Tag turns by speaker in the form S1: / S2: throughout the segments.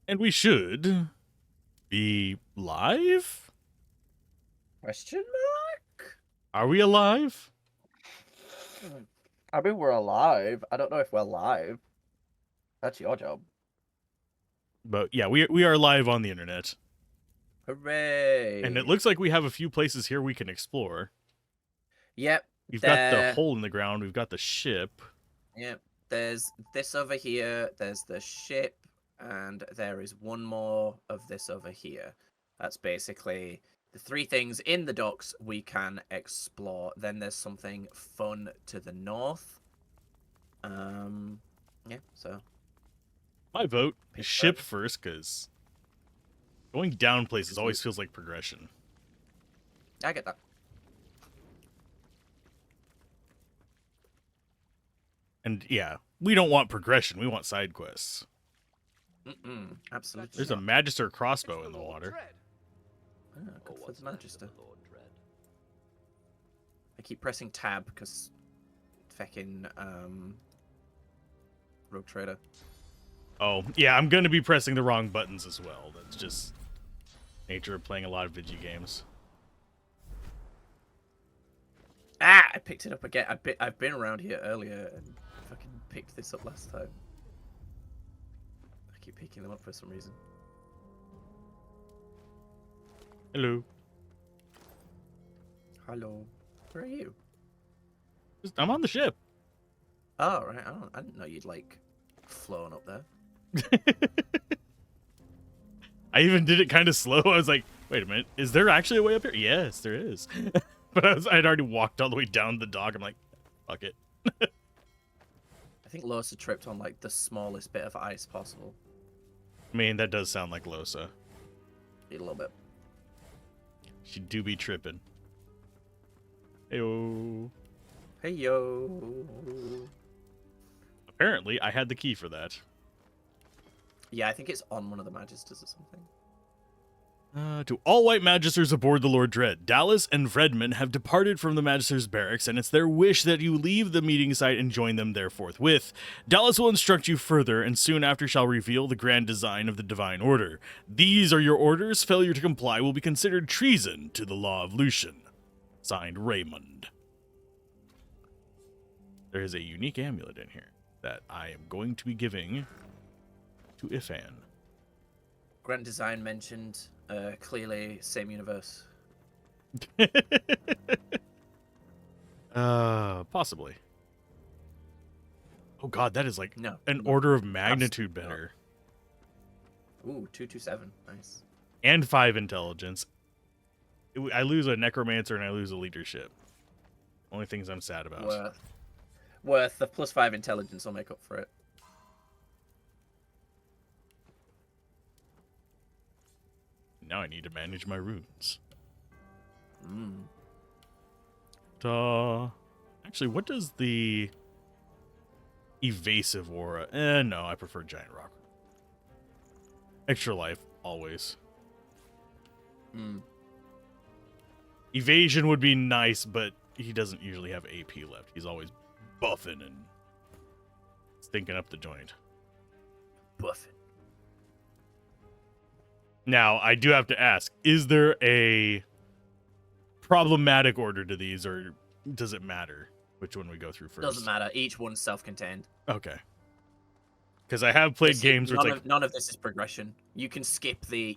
S1: And we should be live?
S2: Question mark?
S1: Are we alive?
S2: I mean, we're alive. I don't know if we're live. That's your job.
S1: But yeah, we are live on the internet.
S2: Hooray!
S1: And it looks like we have a few places here we can explore.
S2: Yep.
S1: We've got the hole in the ground. We've got the ship.
S2: Yep. There's this over here. There's the ship. And there is one more of this over here. That's basically the three things in the docks we can explore. Then there's something fun to the north. Yeah, so.
S1: My vote is ship first, because going down places always feels like progression.
S2: I get that.
S1: And yeah, we don't want progression. We want side quests.
S2: Absolutely.
S1: There's a Magister crossbow in the water.
S2: Oh, good for the Magister. I keep pressing tab because feckin' Rogue Trader.
S1: Oh, yeah, I'm going to be pressing the wrong buttons as well. That's just nature of playing a lot of Vigi games.
S2: Ah! I picked it up again. I've been around here earlier and fucking picked this up last time. I keep picking them up for some reason.
S1: Hello.
S2: Hello. Where are you?
S1: I'm on the ship.
S2: Oh, right. I didn't know you'd, like, flown up there.
S1: I even did it kind of slow. I was like, wait a minute. Is there actually a way up here? Yes, there is. But I'd already walked all the way down the dock. I'm like, fuck it.
S2: I think Losa tripped on, like, the smallest bit of ice possible.
S1: I mean, that does sound like Losa.
S2: A little bit.
S1: She do be tripping. Heyo.
S2: Hey, yo.
S1: Apparently, I had the key for that.
S2: Yeah, I think it's on one of the Magisters or something.
S1: To all white Magisters aboard the Lord Dread, Dallas and Vredman have departed from the Magister's barracks, and it's their wish that you leave the meeting site and join them there forthwith. Dallas will instruct you further, and soon after shall reveal the grand design of the Divine Order. These are your orders. Failure to comply will be considered treason to the law of Lucian. Signed, Raymond. There is a unique amulet in here that I am going to be giving to Ifan.
S2: Grand design mentioned. Clearly, same universe.
S1: Possibly. Oh god, that is like an
S2: no.
S1: order of magnitude better.
S2: Ooh, 227. Nice.
S1: And 5 intelligence. I lose a necromancer and I lose a leadership. Only things I'm sad about.
S2: Worth. The +5 intelligence will make up for it.
S1: Now I need to manage my runes.
S2: Mm.
S1: Actually, what does the evasive aura? No, I prefer giant rock. Extra life, always. Evasion would be nice, but he doesn't usually have AP left. He's always buffing and stinking up the joint.
S2: Buffing.
S1: Now, I do have to ask, is there a problematic order to these, or does it matter which one we go through first?
S2: Doesn't matter. Each one's self-contained.
S1: Okay. Because I have played games where it's like...
S2: None of this is progression. You can skip the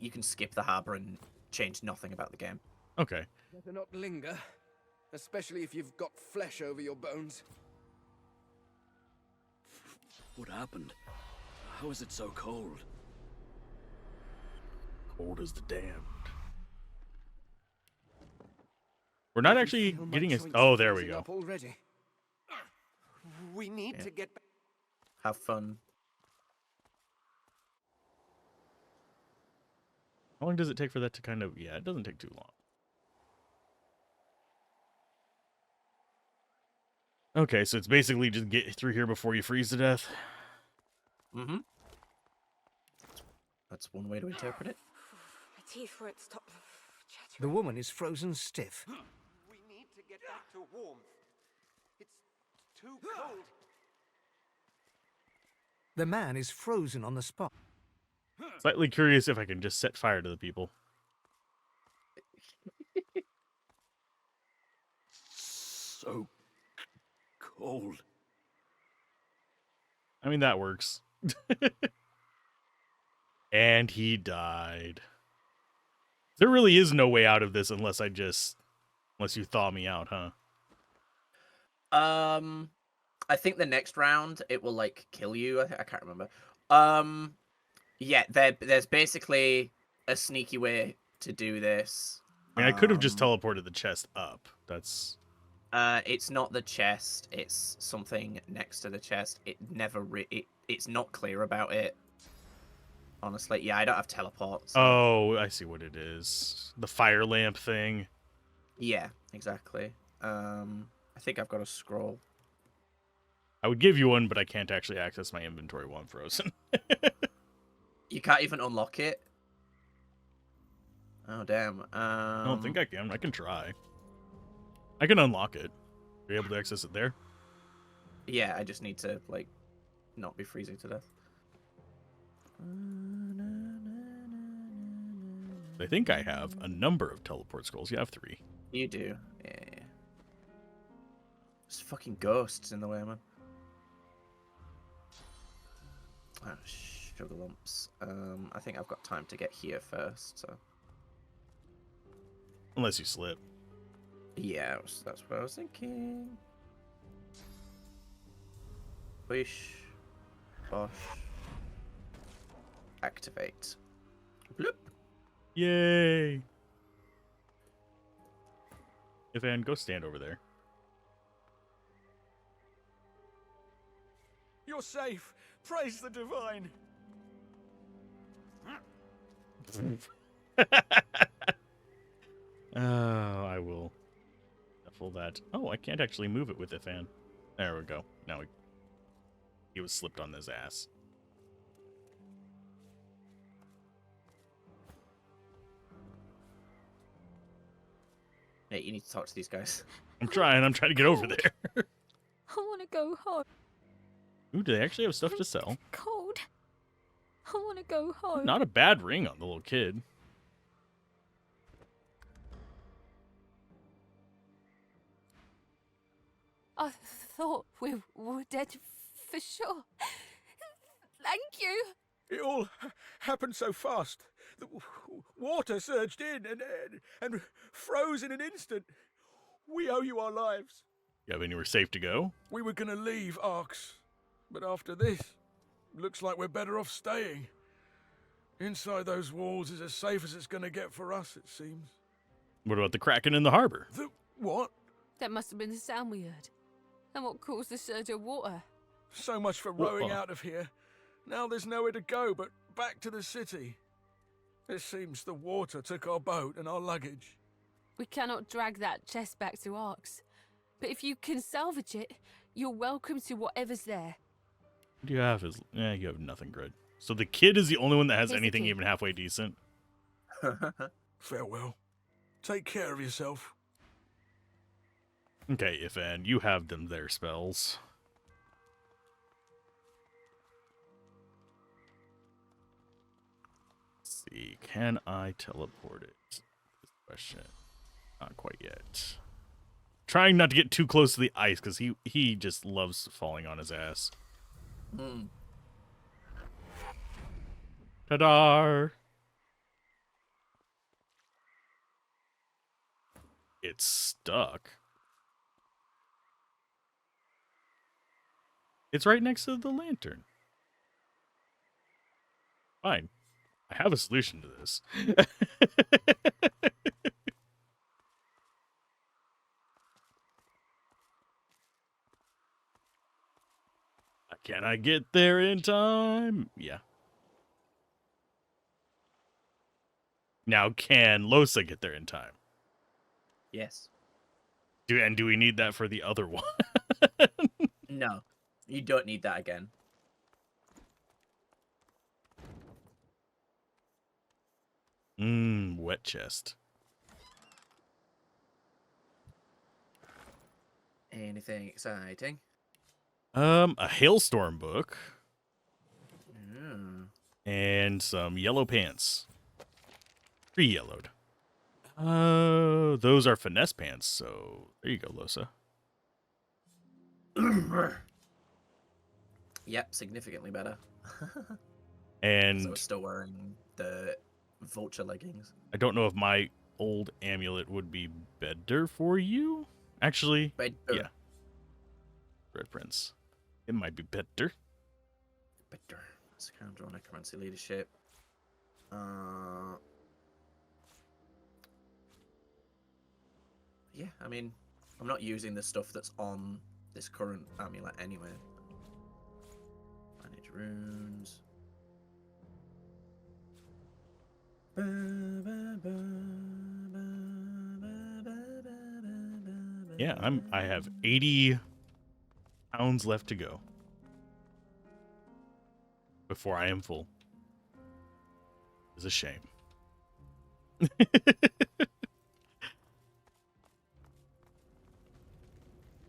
S2: harbor and change nothing about the game.
S1: Okay.
S3: Better not linger, especially if you've got flesh over your bones.
S4: What happened? How is it so cold?
S1: Cold as the damned. We're not actually getting a... Oh, there we go.
S3: Already. We need to get back.
S2: Have fun.
S1: How long does it take for that to kind of... Yeah, it doesn't take too long. Okay, so it's basically just get through here before you freeze to death.
S2: Mm-hmm. That's one way to interpret it.
S5: My teeth won't stop chattering.
S3: The woman is frozen stiff.
S6: We need to get back to warmth. It's too cold.
S3: The man is frozen on the spot.
S1: Slightly curious if I can just set fire to the people.
S4: So cold.
S1: I mean, that works. And he died. There really is no way out of this unless you thaw me out, huh?
S2: I think the next round it will like kill you. I can't remember. Yeah, there's basically a sneaky way to do this.
S1: I mean, I could have just teleported the chest up. That's...
S2: It's not the chest. It's something next to the chest. It never. It's not clear about it. Honestly, yeah, I don't have teleport. So...
S1: Oh, I see what it is. The fire lamp thing.
S2: Yeah, exactly. I think I've got a scroll.
S1: I would give you one, but I can't actually access my inventory while I'm frozen.
S2: You can't even unlock it. Oh damn.
S1: I don't think I can. I can try. I can unlock it. Are you able to access it there?
S2: Yeah, I just need to like not be freezing to death.
S1: I think I have a number of teleport scrolls. You have 3.
S2: You do. Yeah. There's fucking ghosts in the way, man. Oh, sugar lumps. I think I've got time to get here first, so.
S1: Unless you slip.
S2: Yeah, that's what I was thinking. Push. Bosh. Activate. Bloop.
S1: Yay! Ivan, go stand over there.
S3: You're safe. Praise the divine.
S1: Oh, I will shuffle that. Oh, I can't actually move it with Ivan. There we go. Now he was slipped on his ass.
S2: Hey, you need to talk to these guys.
S1: I'm trying to get over there.
S5: I want to go home.
S1: Ooh, do they actually have stuff to sell?
S5: Cold. I want to go home.
S1: Not a bad ring on the little kid.
S5: I thought we were dead for sure. Thank you.
S3: It all happened so fast. The water surged in and froze in an instant. We owe you our lives.
S1: You have anywhere safe to go?
S3: We were going to leave Arx, but after this, looks like we're better off staying. Inside those walls is as safe as it's going to get for us, it seems.
S1: What about the Kraken in the harbor?
S3: The what?
S5: That must have been the sound we heard. And what caused the surge of water?
S3: So much for rowing out of here. Now there's nowhere to go but back to the city. It seems the water took our boat and our luggage.
S5: We cannot drag that chest back to Arx. But if you can salvage it, you're welcome to whatever's there.
S1: What do you have? You have nothing good. So the kid is the only one that has
S5: Here's the
S1: anything
S5: key.
S1: even halfway decent.
S3: Farewell. Take care of yourself.
S1: Okay, Ivan, you have them their spells. Let's see, can I teleport it? This question. Not quite yet. Trying not to get too close to the ice because he just loves falling on his ass.
S2: Hmm.
S1: Ta-da! It's stuck. It's right next to the lantern. Fine. I have a solution to this. Can I get there in time? Yeah. Now, can Losa get there in time?
S2: Yes.
S1: Do we need that for the other one?
S2: No, you don't need that again.
S1: Wet chest.
S2: Anything exciting?
S1: A hailstorm book.
S2: Mm.
S1: And some yellow pants. 3 yellowed. Those are finesse pants, so there you go, Losa.
S2: Yep, significantly better.
S1: And
S2: So we're still wearing the vulture leggings.
S1: I don't know if my old amulet would be better for you. Actually,
S2: Better.
S1: yeah. Red Prince. It might be better.
S2: Better. Scoundrel necromancy leadership. Yeah, I mean, I'm not using the stuff that's on this current amulet anyway. Manage runes.
S1: Yeah, I have 80 pounds left to go before I am full. It's a shame.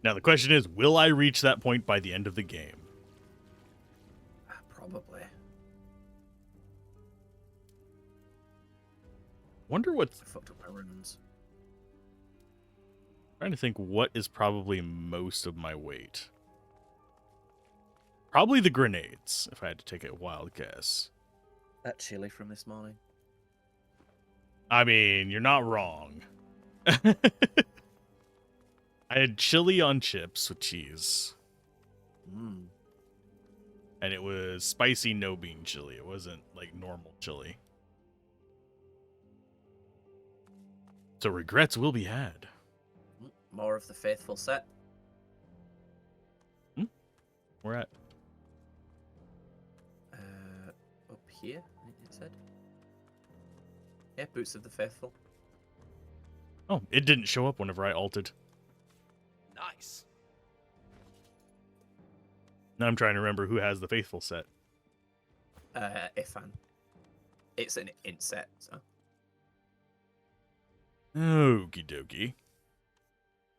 S1: Now the question is, will I reach that point by the end of the game?
S2: Probably.
S1: Wonder what's
S2: I fucked up my runes.
S1: trying to think what is probably most of my weight. Probably the grenades, if I had to take a wild guess.
S2: That chili from this morning.
S1: I mean, you're not wrong. I had chili on chips with cheese.
S2: Mmm.
S1: And it was spicy no bean chili. It wasn't like normal chili. So regrets will be had.
S2: More of the faithful set.
S1: We're at
S2: Up here, I think it said. Yeah, boots of the faithful.
S1: Oh, it didn't show up whenever I altered.
S4: Nice.
S1: Now I'm trying to remember who has the faithful set.
S2: Ifan. It's an int set, so.
S1: Okie dokie.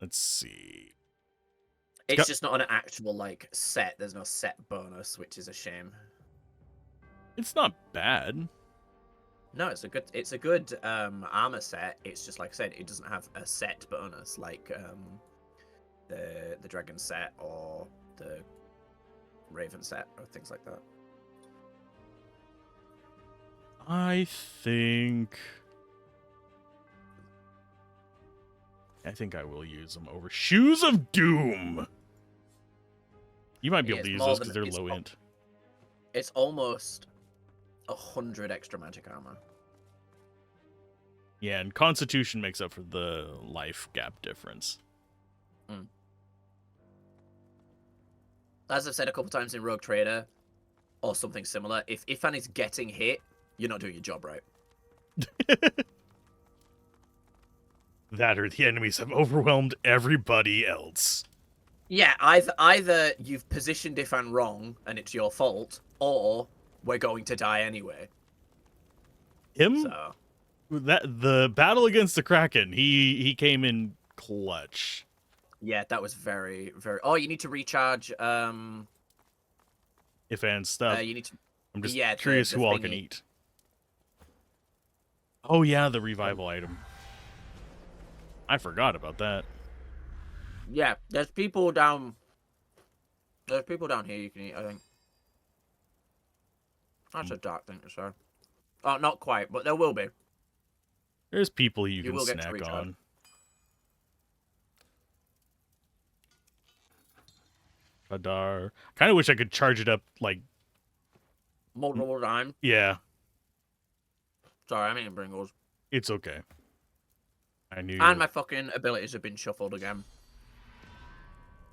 S1: Let's see.
S2: It's just not an actual like set. There's no set bonus, which is a shame.
S1: It's not bad.
S2: No, it's a good armor set. It's just like I said, it doesn't have a set bonus like the dragon set or the raven set or things like that.
S1: I think I will use them over Shoes of Doom. You might be
S2: Yeah,
S1: able to
S2: it's
S1: use
S2: more
S1: those
S2: than-
S1: because they're
S2: it's
S1: low
S2: al-
S1: int.
S2: It's almost 100 extra magic armor.
S1: Yeah, and Constitution makes up for the life gap difference.
S2: As I've said a couple times in Rogue Trader, or something similar, if Ifan is getting hit, you're not doing your job right.
S1: That or the enemies have overwhelmed everybody else.
S2: Yeah, either you've positioned Ifan wrong and it's your fault, or we're going to die anyway.
S1: Him?
S2: So
S1: The battle against the Kraken, he came in clutch.
S2: yeah, that was very, very. Oh, you need to recharge.
S1: If and stuff.
S2: You need to.
S1: I'm just
S2: yeah,
S1: curious
S2: the
S1: who all can
S2: thingy.
S1: eat. Oh yeah, the revival item. I forgot about that.
S2: Yeah, there's people down. There's people down here you can eat. I think. That's a dark thing to say. Oh, not quite, but there will be.
S1: There's people you
S2: You
S1: can
S2: will get to
S1: snack
S2: recharge.
S1: on. Hadar. Kind of wish I could charge it up like,
S2: Multiple times.
S1: yeah,
S2: Sorry, I'm eating Pringles.
S1: it's okay. I knew
S2: And my fucking abilities have been shuffled again.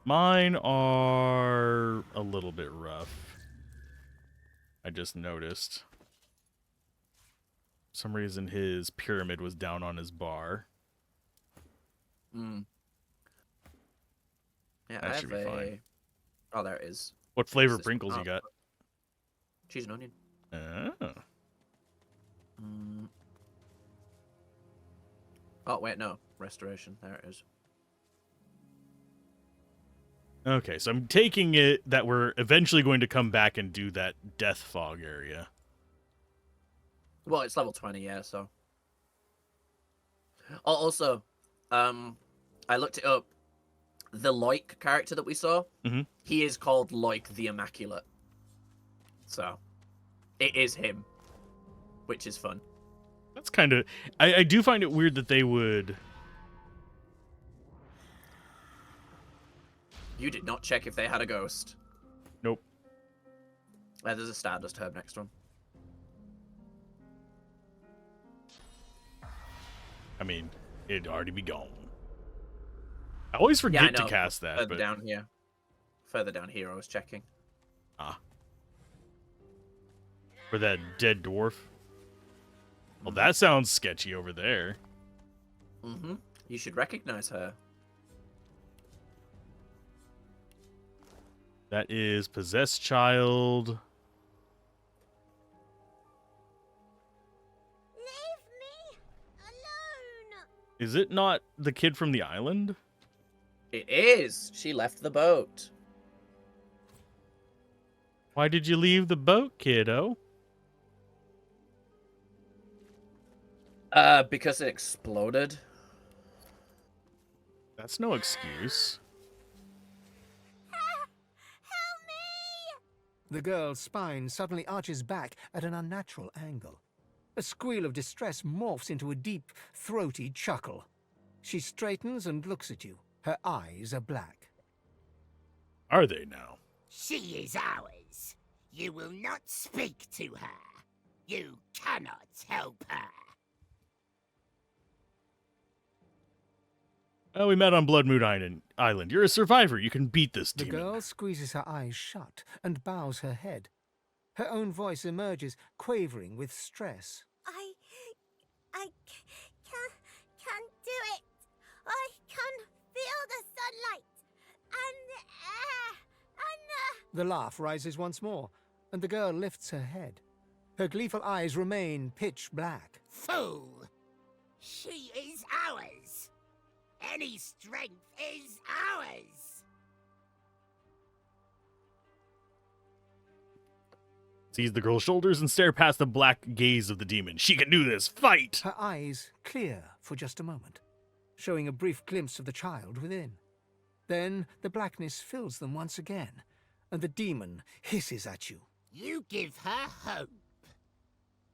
S1: mine are a little bit rough. I just noticed. For some reason his pyramid was down on his bar.
S2: Mm. Yeah,
S1: That
S2: I
S1: should
S2: have
S1: be fine.
S2: Oh, there it is.
S1: What flavor
S2: This-
S1: Pringles you
S2: oh.
S1: got?
S2: Cheese and onion.
S1: Oh.
S2: Mm. Oh, wait, no. Restoration. There it is.
S1: Okay, so I'm taking it that we're eventually going to come back and do that death fog area.
S2: Well, it's level 20, yeah, so. Also, I looked it up. The Loik character that we saw, he is called Loik the Immaculate. So, it is him, which is fun.
S1: That's kind of... I do find it weird that they would...
S2: You did not check if they had a ghost.
S1: Nope.
S2: There's a Stardust Herb next to him.
S1: I mean, it'd already be gone. I always forget to cast that.
S2: Further down here. Further down here, I was checking.
S1: Ah. For that dead dwarf? Well, that sounds sketchy over there.
S2: Mm-hmm. You should recognize her.
S1: That is Possessed Child.
S7: Leave me alone.
S1: Is it not the kid from the island?
S2: It is. She left the boat.
S1: Why did you leave the boat, kiddo?
S2: Because it exploded.
S1: That's no excuse.
S7: Help me!
S8: The girl's spine suddenly arches back at an unnatural angle. A squeal of distress morphs into a deep, throaty chuckle. She straightens and looks at you. Her eyes are black.
S1: Are they now?
S9: She is ours. You will not speak to her. You cannot help her.
S1: Oh, we met on Blood Moon Island. You're a survivor. You can beat this
S8: The
S1: demon.
S8: girl squeezes her eyes shut and bows her head. Her own voice emerges, quavering with stress.
S7: I can't do it. I can feel the sunlight and the air and
S8: The laugh rises once more, and the girl lifts her head. Her gleeful eyes remain pitch black.
S9: Fool! She is ours. Any strength is ours.
S1: Seize the girl's shoulders and stare past the black gaze of the demon. She can do this. Fight!
S8: Her eyes clear for just a moment, showing a brief glimpse of the child within. Then the blackness fills them once again, and the demon hisses at you.
S9: You give her hope.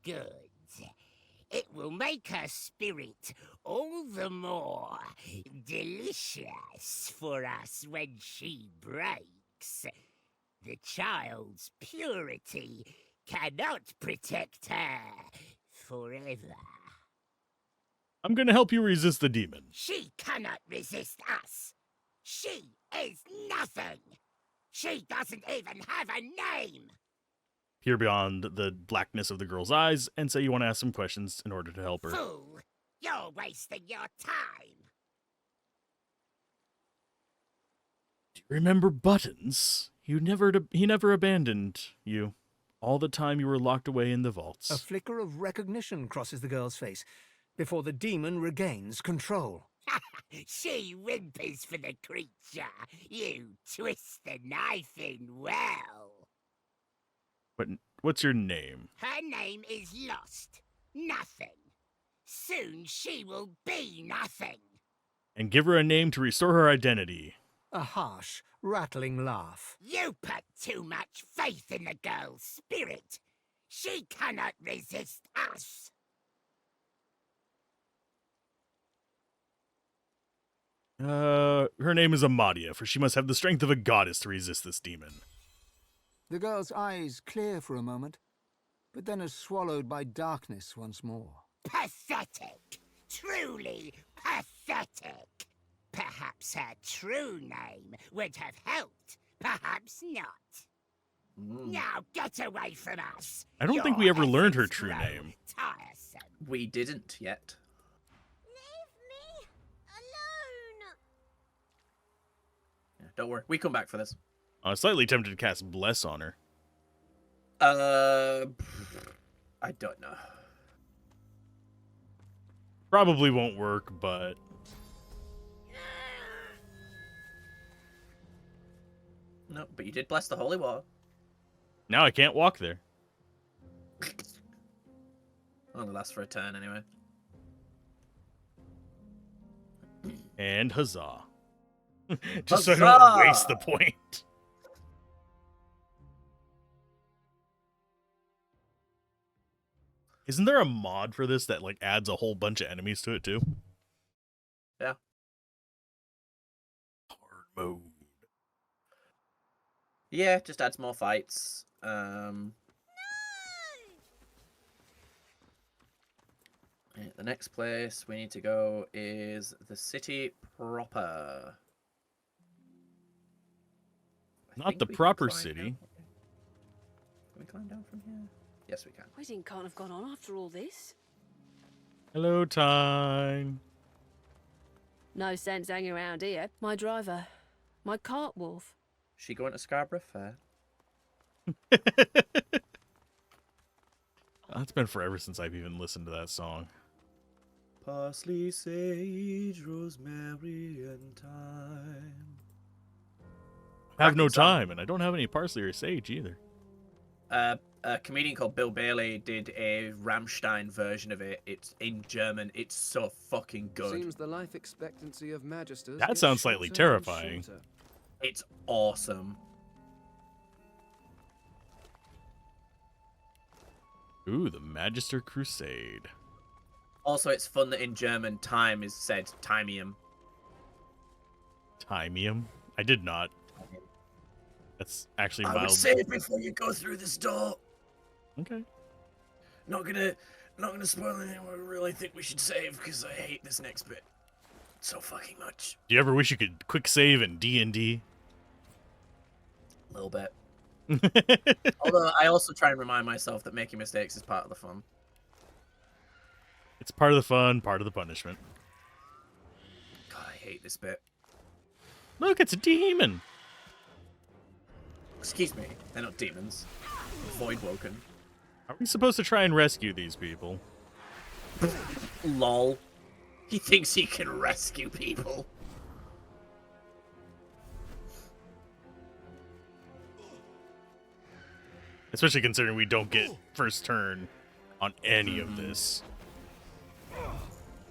S9: Good. It will make her spirit all the more delicious for us when she breaks. The child's purity cannot protect her forever.
S7: I'm
S1: gonna help you resist the demon.
S9: She cannot resist us. She is nothing. She doesn't even have a name.
S1: Peer beyond the blackness of the girl's eyes and say you want to ask some questions in order to help her.
S9: Fool, you're wasting your time.
S1: Do you remember Buttons? He never abandoned you. All the time you were locked away in the vaults.
S8: A flicker of recognition crosses the girl's face before the demon regains control.
S9: She whimpers for the creature. You twist the knife in well.
S1: What's your name?
S9: Her name is Lost. Nothing. Soon she will be nothing.
S1: And give her a name to restore her identity.
S8: A harsh, rattling laugh.
S9: You put too much faith in the girl's spirit. She cannot resist us.
S1: Her name is Amadia, for she must have the strength of a goddess to resist this demon.
S8: The girl's eyes clear for a moment, but then are swallowed by darkness once more.
S9: Pathetic. Truly pathetic. Perhaps her true name would have helped. Perhaps not. Now get away from us.
S1: I don't think we ever learned her true name.
S9: Tiresome.
S2: We didn't yet.
S7: leave me alone.
S2: Yeah, don't worry. We come back for this.
S1: I'm slightly tempted to cast Bless on her.
S2: I don't know.
S1: Probably won't work, but...
S2: No, but you did bless the holy water.
S1: Now I can't walk there.
S2: Only lasts for a turn anyway.
S1: And huzzah. Just so I don't waste the
S2: Huzzah!
S1: point. Isn't there a mod for this that like adds a whole bunch of enemies to it too?
S2: Yeah.
S1: Hard mode.
S2: Yeah, just adds more fights. The next place we need to go is the city proper. I
S1: Not
S2: think
S1: the
S2: we can
S1: proper
S2: climb
S1: city.
S2: down. Can we climb down from here? Yes, we can.
S5: Wedding can't have gone on after all this.
S1: Hello, time.
S5: No sense hanging around here. My driver. My cart wolf.
S2: She going to Scarborough Fair?
S1: It's been forever since I've even listened to that song.
S2: Parsley, sage, rosemary, and thyme.
S1: I have no
S2: Cracking song.
S1: time, and I don't have any parsley or sage either.
S2: A comedian called Bill Bailey did a Rammstein version of it. It's in German. It's so fucking good.
S10: Seems the life expectancy of Magisters
S1: That
S10: gets
S1: sounds slightly
S10: shorter and
S1: terrifying.
S10: shorter.
S2: It's awesome.
S1: Ooh, the Magister Crusade.
S2: Also, it's fun that in German, time is said timium.
S1: Timium? I did not. That's actually
S2: I would
S1: mild.
S2: say it before you go through this door.
S1: Okay.
S2: Not gonna spoil anything I really think we should save because I hate this next bit so fucking much.
S1: Do you ever wish you could quick save in D&D?
S2: A little bit. Although I also try and remind myself that making mistakes is part of the fun.
S1: It's part of the fun, part of the punishment.
S2: God, I hate this bit.
S1: Look, it's a demon.
S2: Excuse me, they're not demons. Void woken.
S1: Are we supposed to try and rescue these people?
S2: Lol. He thinks he can rescue people.
S1: Especially considering we don't get first turn on any of this.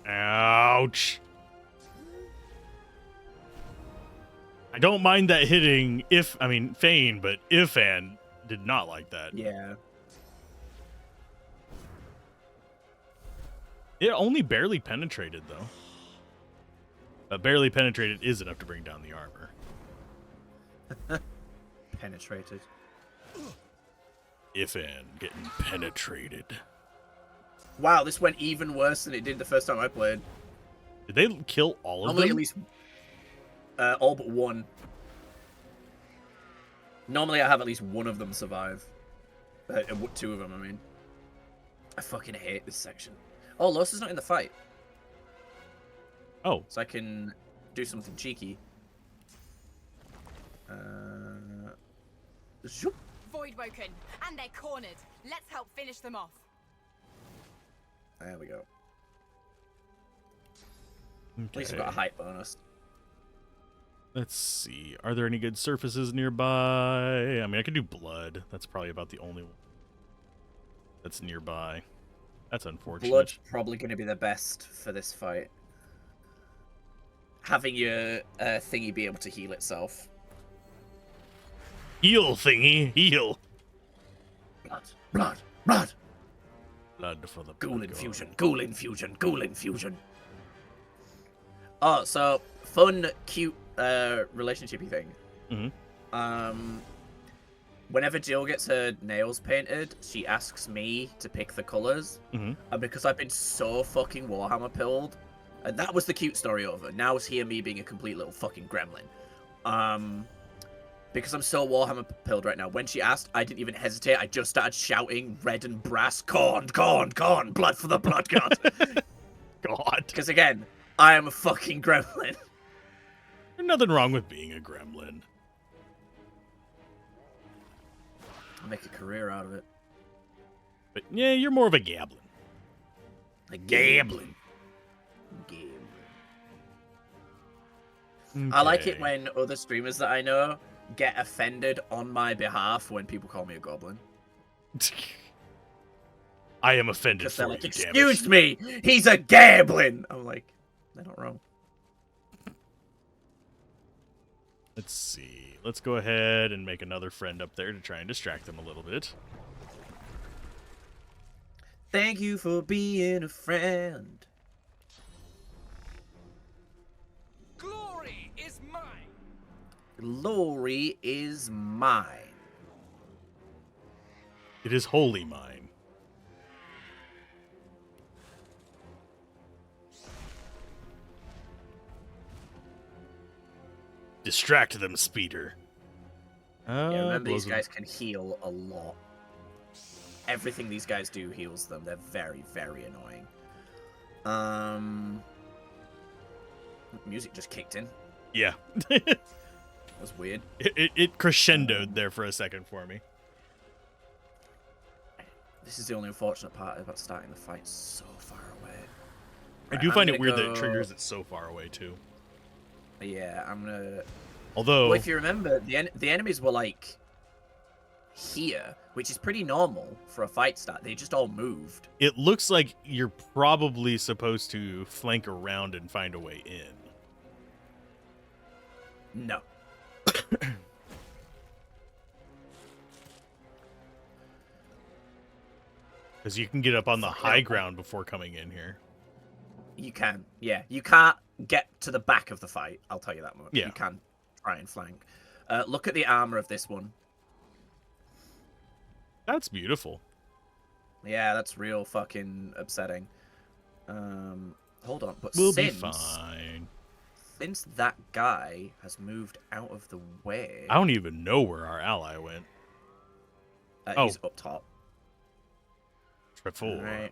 S1: Ouch. I don't mind that hitting Fane, but Ifan did not like that.
S2: Yeah.
S1: It only barely penetrated, though. But barely penetrated is enough to bring down the armor.
S2: Penetrated.
S1: Ifan getting penetrated.
S2: Wow, this went even worse than it did the first time I played.
S1: Did they kill all of
S2: Normally
S1: them?
S2: at least all but one. Normally I have at least one of them survive. Two of them, I mean. I fucking hate this section. Oh, Los is not in the fight.
S1: Oh.
S2: So I can do something cheeky. Zoop.
S11: Void woken, and they're cornered. Let's help finish them off.
S2: There we go.
S1: Okay.
S2: At least we've got a height bonus.
S1: Let's see. Are there any good surfaces nearby? I mean, I could do blood. That's probably about the only one that's nearby. That's unfortunate.
S2: Blood's probably going to be the best for this fight. Having your thingy be able to heal itself.
S1: Heal thingy, heal.
S2: Blood, blood, blood.
S1: Blood for the
S2: Ghoul
S1: blood
S2: infusion,
S1: god.
S2: ghoul infusion, ghoul infusion. Oh, so fun, cute, relationshipy thing.
S1: Mm-hmm.
S2: Whenever Jill gets her nails painted, she asks me to pick the colors, and because I've been so fucking Warhammer pilled, and that was the cute story over. Now it's here me being a complete little fucking gremlin. Because I'm so Warhammer pilled right now. When she asked, I didn't even hesitate. I just started shouting red and brass, corn, corn, corn, blood for the blood god.
S1: God.
S2: Because again, I am a fucking gremlin.
S1: There's nothing wrong with being a gremlin.
S2: I'll make a career out of it.
S1: But yeah, you're more of a gablin.
S2: A gablin. I like it when other streamers that I know get offended on my behalf when people call me a goblin.
S1: I am offended
S2: Because
S1: for
S2: they're
S1: you,
S2: like,
S1: damn it.
S2: excuse me, he's a goblin. I'm like, they're not wrong.
S1: Let's see. Let's go ahead and make another friend up there to try and distract them a little bit.
S2: Thank you for being a friend.
S6: Glory is mine.
S2: Glory is mine.
S1: It is wholly mine. Distract them, speeder.
S2: Yeah, remember these
S1: blows
S2: guys can heal a lot. Everything these guys do heals them. They're very, very annoying. Music just kicked in.
S1: Yeah.
S2: That was weird.
S1: It crescendoed there for a second for me.
S2: This is the only unfortunate part about starting the fight so far away.
S1: I
S2: Right,
S1: do
S2: I'm
S1: find it
S2: gonna
S1: weird that
S2: go-
S1: it triggers it so far away, too.
S2: Yeah, I'm gonna...
S1: Although...
S2: Well, if you remember, the enemies were, like, here, which is pretty normal for a fight start. They just all moved.
S1: It looks like you're probably supposed to flank around and find a way in.
S2: No.
S1: Because you can get up on the high ground before coming in here.
S2: You can, yeah. You can't get to the back of the fight, I'll tell you that much.
S1: Yeah.
S2: You can try and flank. Look at the armor of this one.
S1: That's beautiful.
S2: Yeah, that's real fucking upsetting. Hold on, but
S1: We'll be
S2: since,
S1: fine.
S2: since that guy has moved out of the way...
S1: I don't even know where our ally went.
S2: He's up top.
S1: Trefor.
S2: Alright.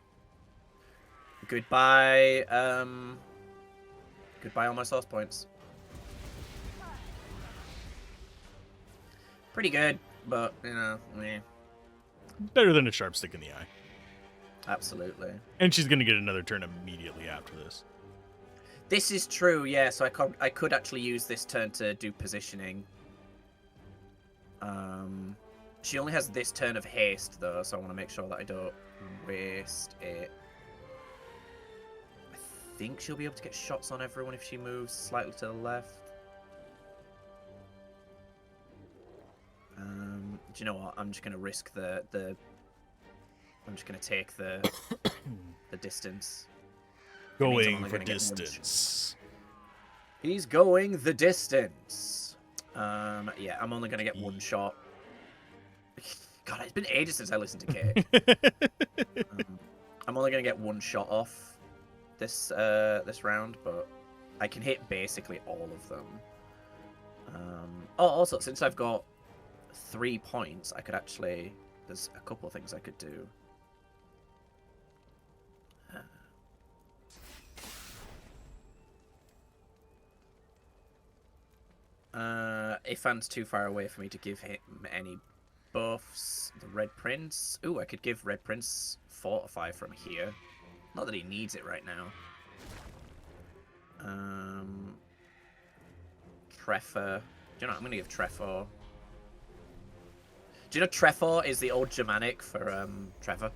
S2: Goodbye, goodbye all my source points. Pretty good, but, you know, meh.
S1: Better than a sharp stick in the eye.
S2: Absolutely.
S1: And she's going to get another turn immediately after this.
S2: This is true, yeah, so I could actually use this turn to do positioning. She only has this turn of haste, though, so I want to make sure that I don't waste it. I think she'll be able to get shots on everyone if she moves slightly to the left. Do you know what? I'm just going to risk I'm just going to take the the distance.
S1: Going for distance.
S2: He's going the distance. Yeah, I'm only going to get one shot. God, it's been ages since I listened to Kate. I'm only going to get one shot off this this round, but I can hit basically all of them. Oh, also, since I've got 3 points, I could actually... There's a couple of things I could do. Ifan's too far away for me to give him any buffs. The Red Prince. Ooh, I could give Red Prince Fortify from here. Not that he needs it right now. Trefor. Do you know what? I'm going to give Trefor. Do you know Trefor is the old Germanic for Trevor?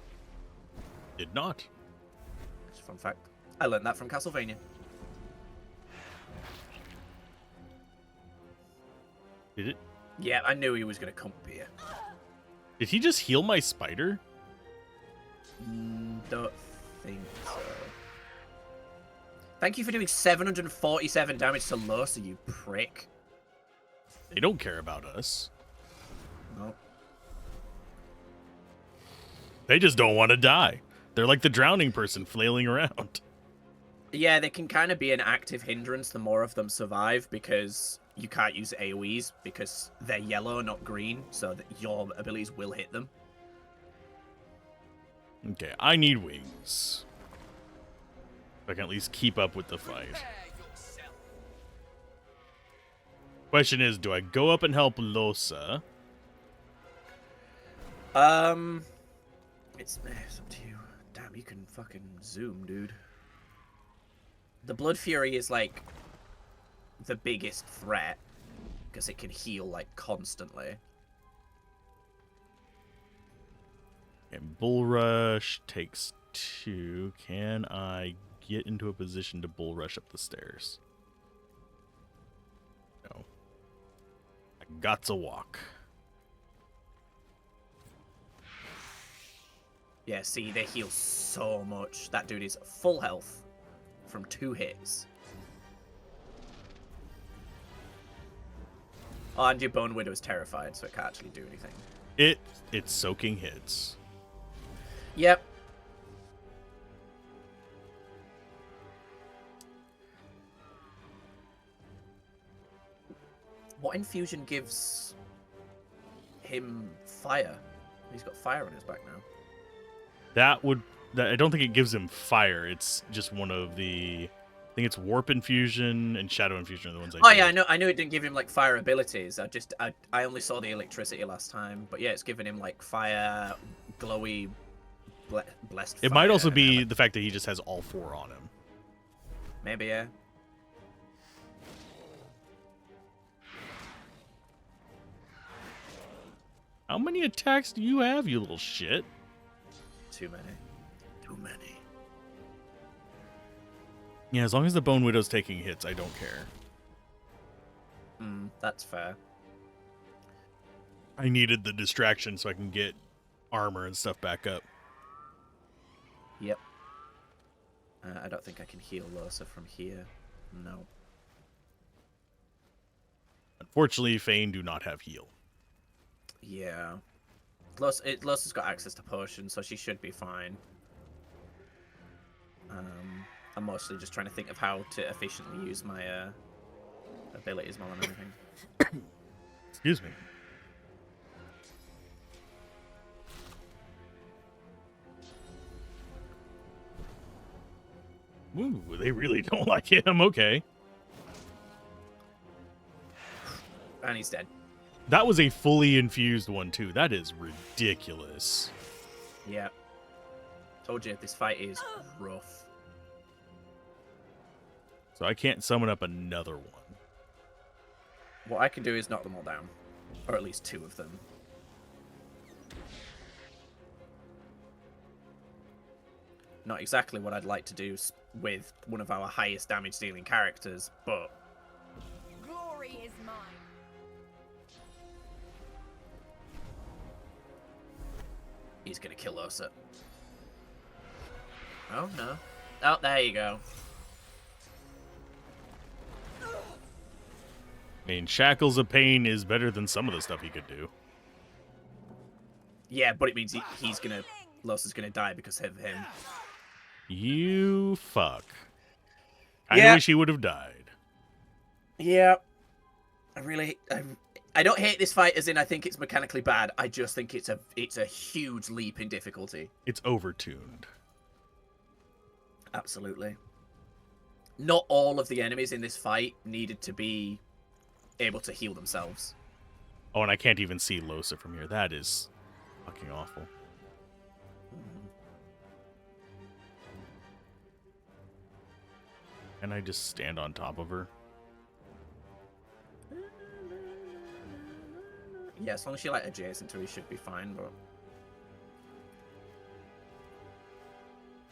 S1: Did not.
S2: It's a fun fact. I learned that from Castlevania.
S1: Did it?
S2: Yeah, I knew he was going to come up here.
S1: Did he just heal my spider?
S2: Don't think so. Thank you for doing 747 damage to Losa, you prick.
S1: They don't care about us.
S2: No.
S1: They just don't want to die. They're like the drowning person flailing around.
S2: Yeah, they can kind of be an active hindrance the more of them survive, because you can't use AoEs because they're yellow, not green, so that your abilities will hit them.
S1: Okay, I need wings. I can at least keep up with the fight. Question is, do I go up and help Losa?
S2: It's up to you. Damn, you can fucking zoom, dude. The Blood Fury is, like, the biggest threat, because it can heal, like, constantly.
S1: And Bull Rush takes 2. Can I get into a position to Bull Rush up the stairs? No. I got to walk.
S2: Yeah, see, they heal so much. That dude is full health from 2 hits. Oh, and your Bone Widow is terrified, so it can't actually do anything.
S1: It's soaking hits.
S2: Yep. What infusion gives him fire? He's got fire on his back now.
S1: I don't think it gives him fire. It's just one of the... I think it's Warp Infusion and Shadow Infusion are the ones I do.
S2: Yeah, I know it didn't give him like fire abilities. I only saw the electricity last time, but yeah, it's giving him like fire, glowy, blessed.
S1: It might also be the fact that he just has all 4 on him.
S2: Maybe, yeah.
S1: How many attacks do you have, you little shit?
S2: Too many.
S1: Too many. Yeah, as long as the Bone Widow's taking hits, I don't care.
S2: That's fair.
S1: I needed the distraction so I can get armor and stuff back up.
S2: Yep. I don't think I can heal Losa from here. No.
S1: Unfortunately, Fane do not have heal.
S2: Yeah. Losa's got access to potions, so she should be fine. I'm mostly just trying to think of how to efficiently use my abilities while I'm everything.
S1: Excuse me. Ooh, they really don't like him. Okay.
S2: And he's dead.
S1: That was a fully infused one, too. That is ridiculous.
S2: Yeah. Told you, this fight is rough.
S1: So I can't summon up another one.
S2: What I can do is knock them all down. Or at least 2 of them. Not exactly what I'd like to do with one of our highest damage dealing characters, but...
S11: Glory is mine.
S2: He's gonna kill Osa. Oh, no. Oh, there you go.
S1: I mean, Shackles of Pain is better than some of the stuff he could do.
S2: Yeah, but it means he's gonna... Losa's gonna die because of him.
S1: You fuck. I wish he would have died.
S2: Yeah. I don't hate this fight as in I think it's mechanically bad. I just think it's a huge leap in difficulty.
S1: It's overtuned.
S2: Absolutely. Not all of the enemies in this fight needed to be able to heal themselves.
S1: Oh, and I can't even see Losa from here. That is fucking awful. Can I just stand on top of her?
S2: Yeah, as long as you're like adjacent to her, you should be fine, but...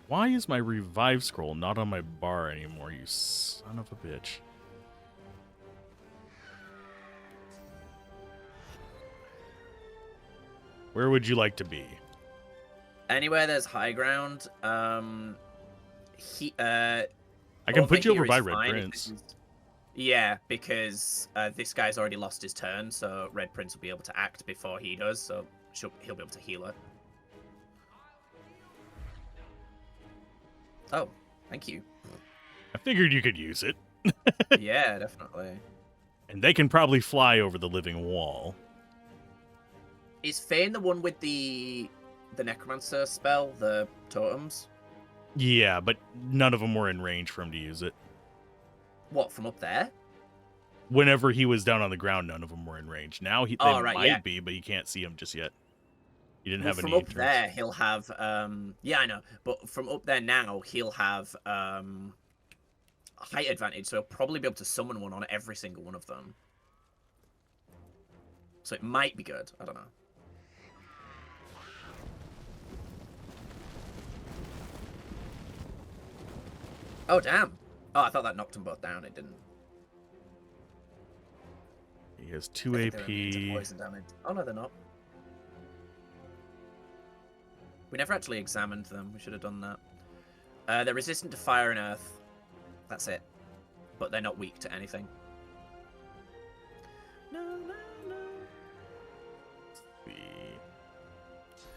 S1: Why is my revive scroll not on my bar anymore, you son of a bitch? Where would you like to be?
S2: Anywhere there's high ground,
S1: I can put you over by Red Prince.
S2: Yeah, because this guy's already lost his turn, so Red Prince will be able to act before he does, so he'll be able to heal her. Oh, thank you.
S1: I figured you could use it.
S2: Yeah, definitely.
S1: And they can probably fly over the living wall.
S2: Is Fane the one with the Necromancer spell, the totems?
S1: Yeah, but none of them were in range for him to use it.
S2: What, from up there?
S1: Whenever he was down on the ground, none of them were in range. Now they might be, but you can't see them just yet. You didn't have any.
S2: From up there, he'll have. Yeah, I know, but from up there now, he'll have height advantage, so he'll probably be able to summon one on every single one of them. So it might be good. I don't know. Oh, damn. Oh, I thought that knocked them both down. It didn't.
S1: He has 2
S2: I think they're immune to
S1: AP.
S2: poison damage. Oh, no, they're not. We never actually examined them. We should have done that. They're resistant to fire and earth. That's it. But they're not weak to anything.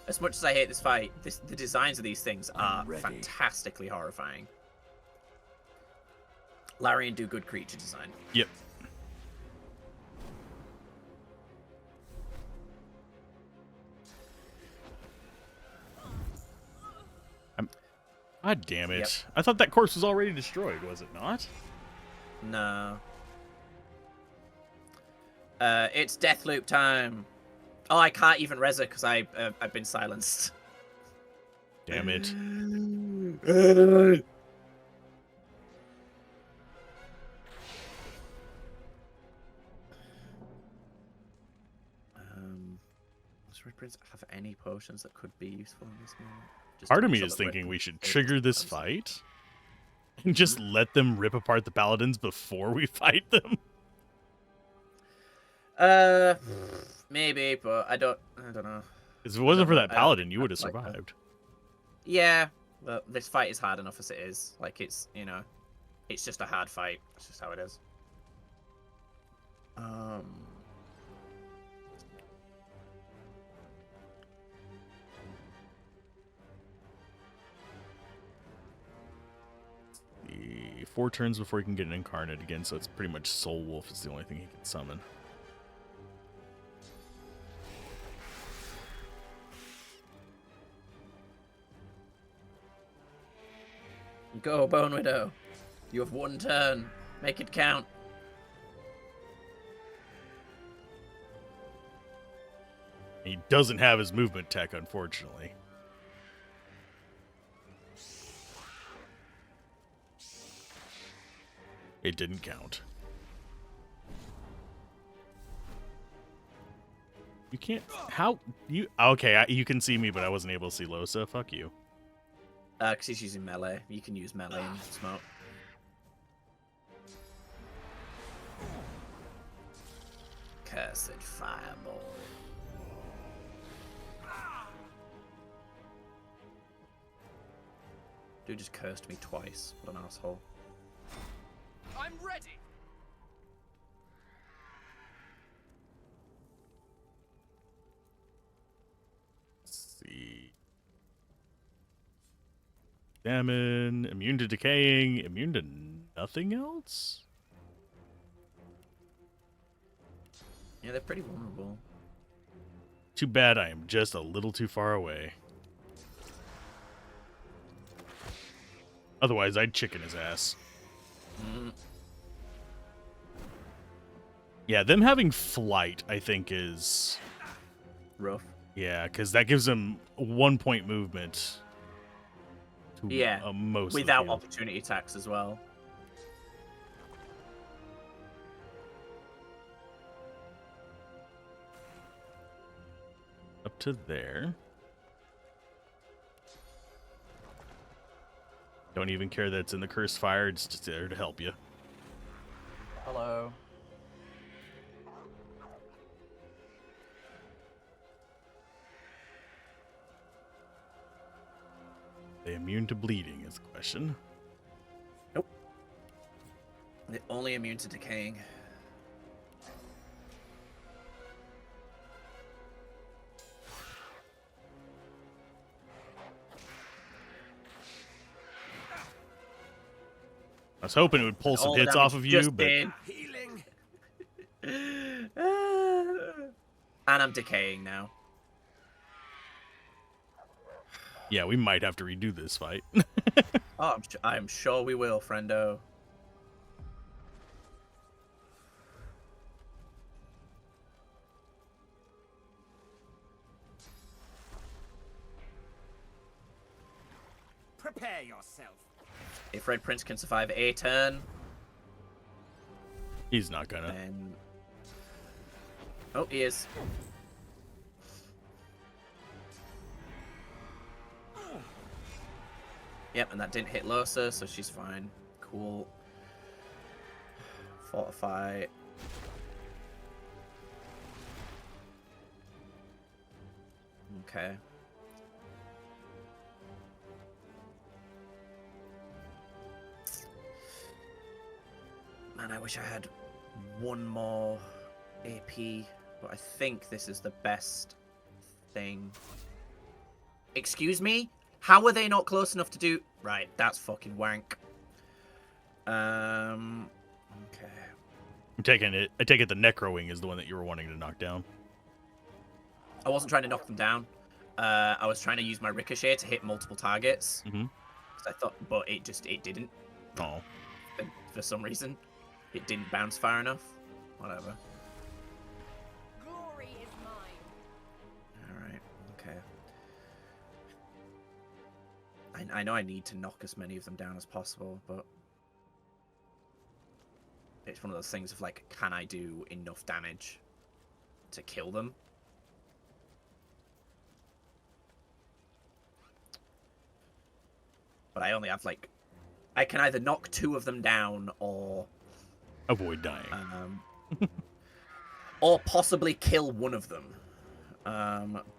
S2: As much as I hate this fight, the designs of these things are fantastically horrifying. Larian do good creature design.
S1: Yep. God damn it.
S2: Yep.
S1: I thought that corpse was already destroyed, was it not?
S2: No. It's Deathloop time. Oh, I can't even res it because I've been silenced.
S1: Damn it.
S2: Does Red Prince have any potions that could be useful in this moment? Just
S1: Part
S2: to
S1: of
S2: make
S1: me
S2: sure
S1: is
S2: that Red
S1: thinking we
S2: Prince
S1: should
S2: is
S1: trigger this
S2: close.
S1: fight and just let them rip apart the paladins before we fight them.
S2: Maybe, but I don't know.
S1: Because if it wasn't for that
S2: I don't
S1: paladin,
S2: think
S1: you would have
S2: that's like that.
S1: survived.
S2: Yeah, but this fight is hard enough as it is. Like, it's, you know, it's just a hard fight. It's just how it is.
S1: The 4 turns before he can get an incarnate again, so it's pretty much Soul Wolf is the only thing he can summon.
S2: Go, Bone Widow. You have 1 turn. Make it count.
S1: He doesn't have his movement tech, unfortunately. It didn't count. You can't... How... You... Okay, you can see me, but I wasn't able to see Losa. Fuck you.
S2: Because he's using melee. You can use melee and smoke. Cursed fireball. Dude just cursed me twice. What an asshole.
S11: I'm ready.
S1: Let's see. Examine, immune to decaying, immune to nothing else?
S2: Yeah, they're pretty vulnerable.
S1: Too bad I am just a little too far away. Otherwise, I'd chicken his ass. Yeah, them having flight, I think, is...
S2: rough.
S1: Yeah, because that gives them 1 point movement. To,
S2: Yeah,
S1: most
S2: without
S1: of the field.
S2: opportunity attacks as well.
S1: Up to there. Don't even care that it's in the cursed fire, it's just there to help you.
S2: Hello.
S1: They immune to bleeding is the question.
S2: Nope. They're only immune to decaying.
S1: I was hoping it would pull some
S2: All the
S1: hits off
S2: damage
S1: of you,
S2: just
S1: but
S2: did. Healing. And I'm decaying now.
S1: yeah, we might have to redo this fight.
S2: Oh, I'm sure we will, friendo.
S9: Prepare yourself.
S2: If Red Prince can survive a turn,
S1: He's not gonna.
S2: then... Oh, he is. Yep, and that didn't hit Losa, so she's fine. Cool. Fortify. Okay. Man, I wish I had one more AP, but I think this is the best thing. Excuse me? How are they not close enough to do... Right, that's fucking wank. Okay.
S1: I take it the Necrowing is the one that you were wanting to knock down.
S2: I wasn't trying to knock them down. I was trying to use my Ricochet to hit multiple targets.
S1: Mm-hmm.
S2: I thought, but it didn't.
S1: Oh.
S2: For some reason. It didn't bounce far enough. Whatever.
S11: Glory is mine.
S2: Alright, okay. I know I need to knock as many of them down as possible, but... It's one of those things of, like, can I do enough damage to kill them? But I only have, like... I can either knock 2 of them down, or...
S1: Avoid dying.
S2: Or possibly kill one of them.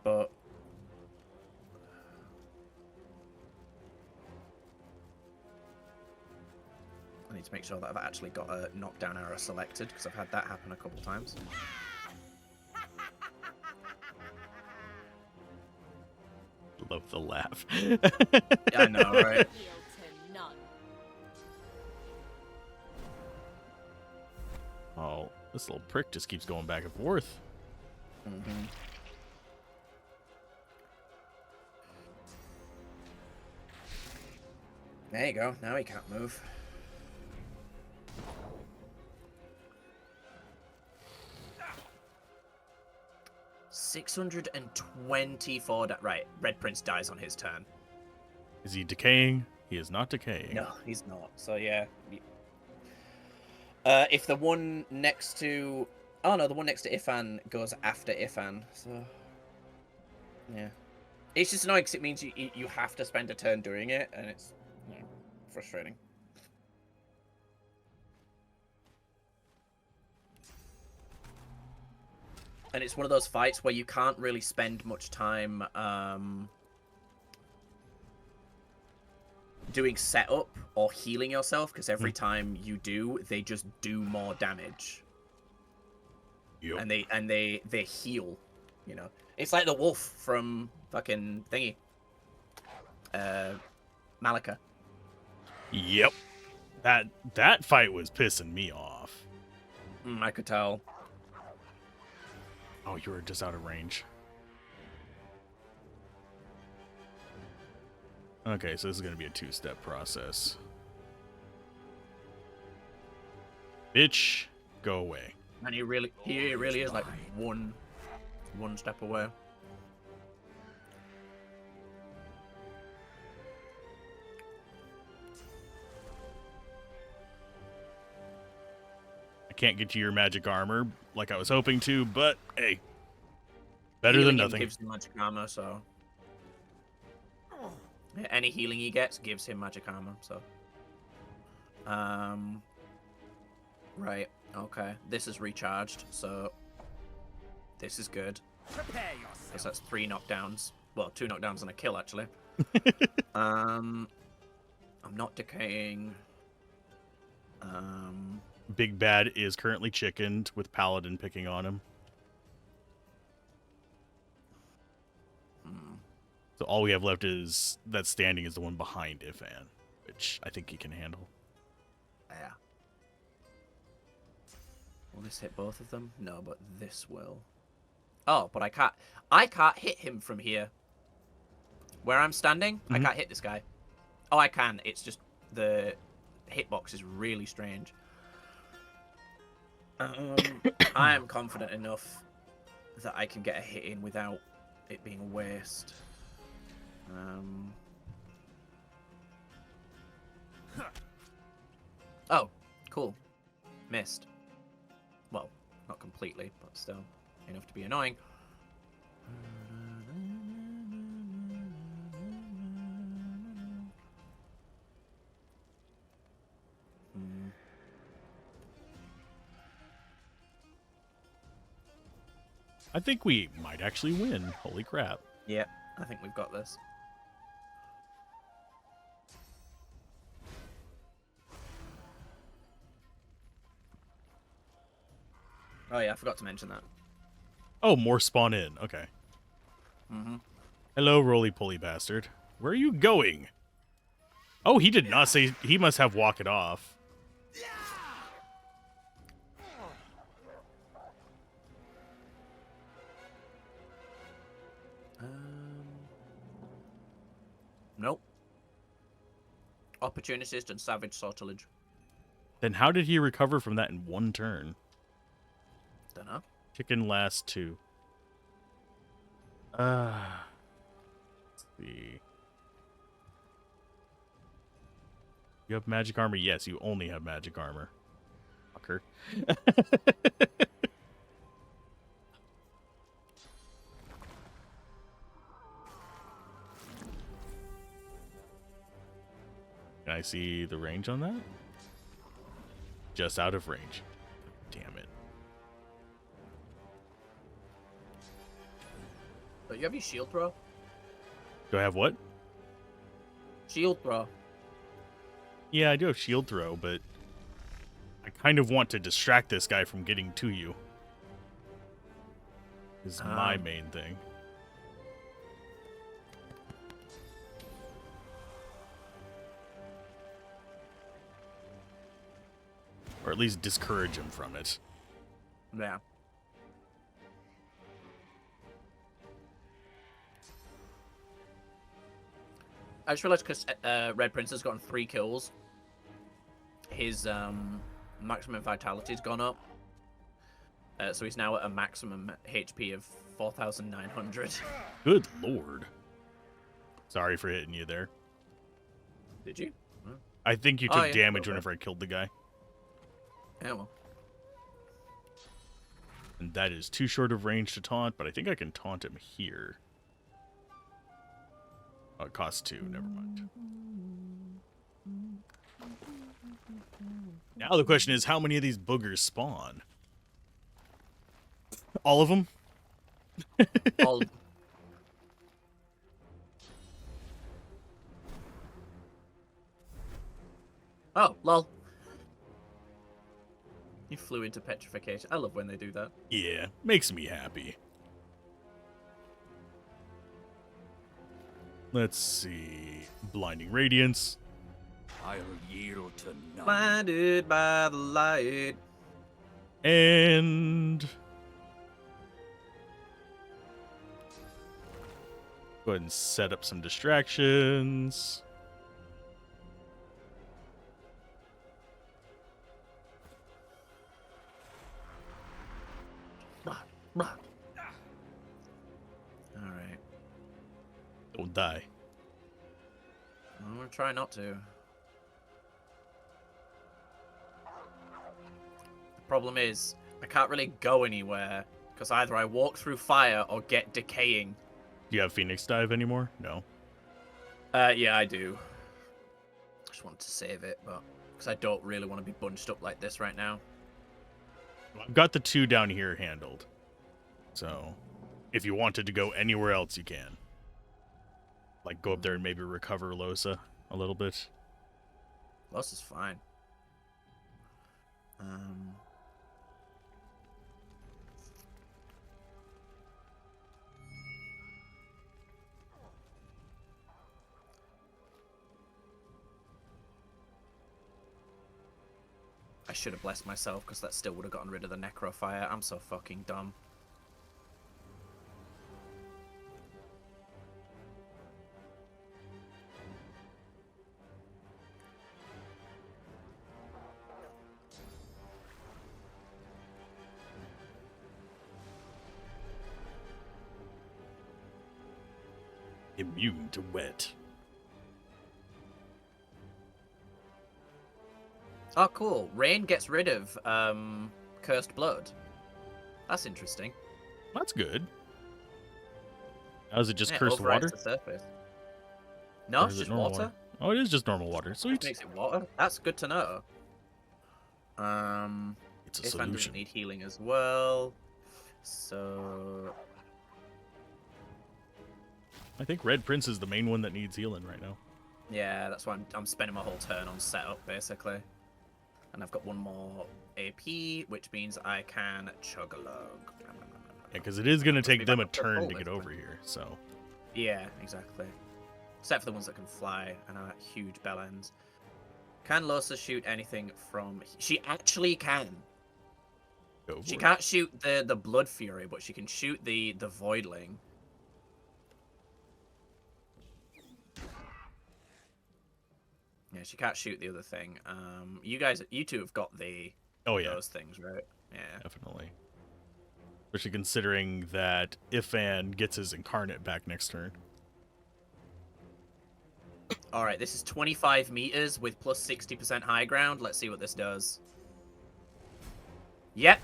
S2: But... I need to make sure that I've actually got a knockdown arrow selected, because I've had that happen a couple times.
S1: Love the laugh.
S2: I know, right?
S1: Oh, this little prick just keeps going back and forth.
S2: Mm-hmm. There you go. Now he can't move. $624. Right, Red Prince dies on his turn.
S1: Is he decaying? He is not decaying.
S2: No, he's not. So yeah. If the one next to... Oh no, the one next to Ifan goes after Ifan, so... Yeah. It's just annoying because it means you have to spend a turn doing it, and it's frustrating. And it's one of those fights where you can't really spend much time doing setup or healing yourself, because every time you do, they just do more damage.
S1: Yep.
S2: And they heal, you know. It's like the wolf from fucking thingy. Malika.
S1: Yep. That fight was pissing me off.
S2: I could tell.
S1: Oh, you were just out of range. Okay, so this is going to be a 2-step process. Bitch, go away.
S2: And he really is like one step away.
S1: I can't get to your magic armor like I was hoping to, but hey, better than nothing.
S2: Gives him magic armor, so yeah, any healing he gets gives him magic armor. So, right, okay, this is recharged, so this is good.
S9: Prepare yourself.
S2: Because that's 3 knockdowns. Well, 2 knockdowns and a kill actually. I'm not decaying.
S1: Big Bad is currently chickened with Paladin picking on him. So all we have left is that standing is the one behind Ifan, which I think he can handle.
S2: Yeah. Will this hit both of them? No, but this will. Oh, but I can't hit him from here. Where I'm standing, I can't hit this guy. Oh, I can. It's just the hitbox is really strange. I am confident enough that I can get a hit in without it being a waste. Oh, cool. Missed. Well, not completely, but still enough to be annoying.
S1: I think we might actually win. Holy crap.
S2: Yeah, I think we've got this. Oh yeah, I forgot to mention that.
S1: Oh, more spawn in. Okay.
S2: Mm-hmm.
S1: Hello, roly-poly bastard. Where are you going? Oh, he did not say... He must have walk it off.
S2: Nope. Opportunist and savage sortilege.
S1: Then how did he recover from that in one turn?
S2: Dunno.
S1: Chicken last 2. Let's see. You have magic armor? Yes, you only have magic armor. Fucker. Can I see the range on that? Just out of range. Damn it.
S2: But you have your shield throw?
S1: Do I have what?
S2: Shield throw.
S1: Yeah, I do have shield throw, but I kind of want to distract this guy from getting to you. Is my main thing. Or at least discourage him from it.
S2: Yeah. I just realized because Red Prince has gotten 3 kills, his maximum vitality's gone up. So he's now at a maximum HP of 4,900.
S1: Good lord. Sorry for hitting you there.
S2: Did you?
S1: I think you took
S2: yeah,
S1: damage
S2: okay.
S1: whenever I killed the guy.
S2: Yeah, well.
S1: And that is too short of range to taunt, but I think I can taunt him here. Oh, it costs 2. Never mind. Now the question is, how many of these boogers spawn? All of them?
S2: All. Oh, lol. You flew into petrification. I love when they do that.
S1: Yeah, makes me happy. Let's see. Blinding Radiance.
S4: I'll yield to none.
S2: Blinded by the light.
S1: And go ahead and set up some distractions.
S2: Alright.
S1: Don't die.
S2: I'm gonna try not to. The problem is, I can't really go anywhere, because either I walk through fire or get decaying.
S1: Do you have Phoenix Dive anymore? No.
S2: Yeah, I do. I just wanted to save it, but because I don't really want to be bunched up like this right now.
S1: I've got the 2 down here handled. So, if you wanted to go anywhere else, you can. Like, go up there and maybe recover Losa a little bit.
S2: Loss is fine. I should have blessed myself, because that still would have gotten rid of the Necro Fire. I'm so fucking dumb.
S1: Immune to wet.
S2: Oh, cool. Rain gets rid of Cursed Blood. That's interesting.
S1: That's good. How is it just
S2: Yeah,
S1: cursed
S2: overrides
S1: water?
S2: the surface. No,
S1: Or
S2: it's
S1: is it
S2: just
S1: normal
S2: water.
S1: Oh, it is just normal water. Sweet.
S2: Makes it water. That's good to know.
S1: It's a
S2: If Van doesn't
S1: solution.
S2: need healing as well. So
S1: I think Red Prince is the main one that needs healing right now.
S2: yeah, that's why I'm spending my whole turn on setup basically. And I've got one more AP, which means I can chug along.
S1: Yeah, because it is going to take
S2: be
S1: them
S2: back
S1: a
S2: up to
S1: turn
S2: full,
S1: to get over
S2: basically.
S1: here. So
S2: Yeah, exactly. Except for the ones that can fly and are huge bell ends. Can Losa shoot anything from... She actually can.
S1: go
S2: She
S1: for it.
S2: can't shoot the Blood Fury, but she can shoot the Voidling. Yeah, she can't shoot the other thing. You two have got the
S1: Oh yeah,
S2: those things, right? Yeah.
S1: definitely. Especially considering that Ifan gets his incarnate back next turn.
S2: All right, this is 25 meters with plus 60% high ground. Let's see what this does. Yep.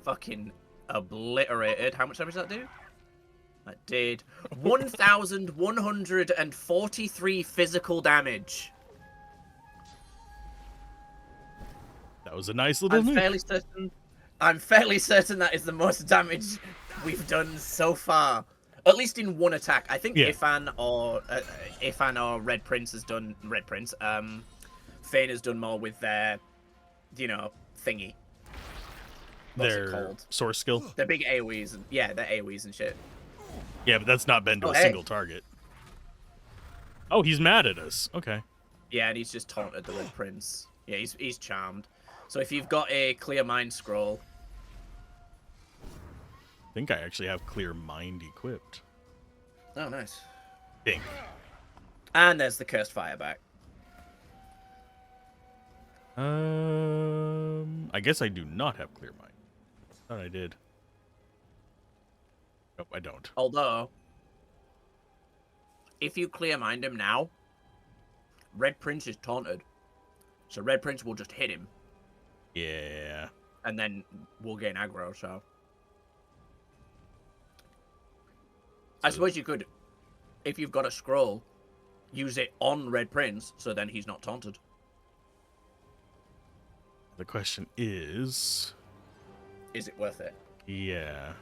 S2: Fucking obliterated. How much damage did that do? That did 1,143 physical damage.
S1: That was a nice little nuke.
S2: I'm fairly certain that is the most damage we've done so far. At least in one attack. I think
S1: Yeah.
S2: Ifan or Red Prince has done Fane has done more with their, thingy. What's it
S1: Their
S2: called?
S1: source skill.
S2: Their big AoEs and their AoEs and shit.
S1: Yeah, but that's not been to
S2: Oh,
S1: a
S2: hey.
S1: single target. Oh, he's mad at us. Okay.
S2: Yeah, and he's just taunted the Red Prince. Yeah, he's charmed. So if you've got a Clear Mind Scroll,
S1: I think I actually have Clear Mind equipped.
S2: oh nice.
S1: Think.
S2: And there's the Cursed Fire back.
S1: I guess I do not have Clear Mind. Thought I did. Nope, I don't.
S2: Although, if you Clear Mind him now, Red Prince is taunted. So Red Prince will just hit him,
S1: Yeah.
S2: and then we'll gain aggro, so... I suppose you could, if you've got a scroll, use it on Red Prince, so then he's not taunted.
S1: The question is...
S2: Is it worth it?
S1: Yeah.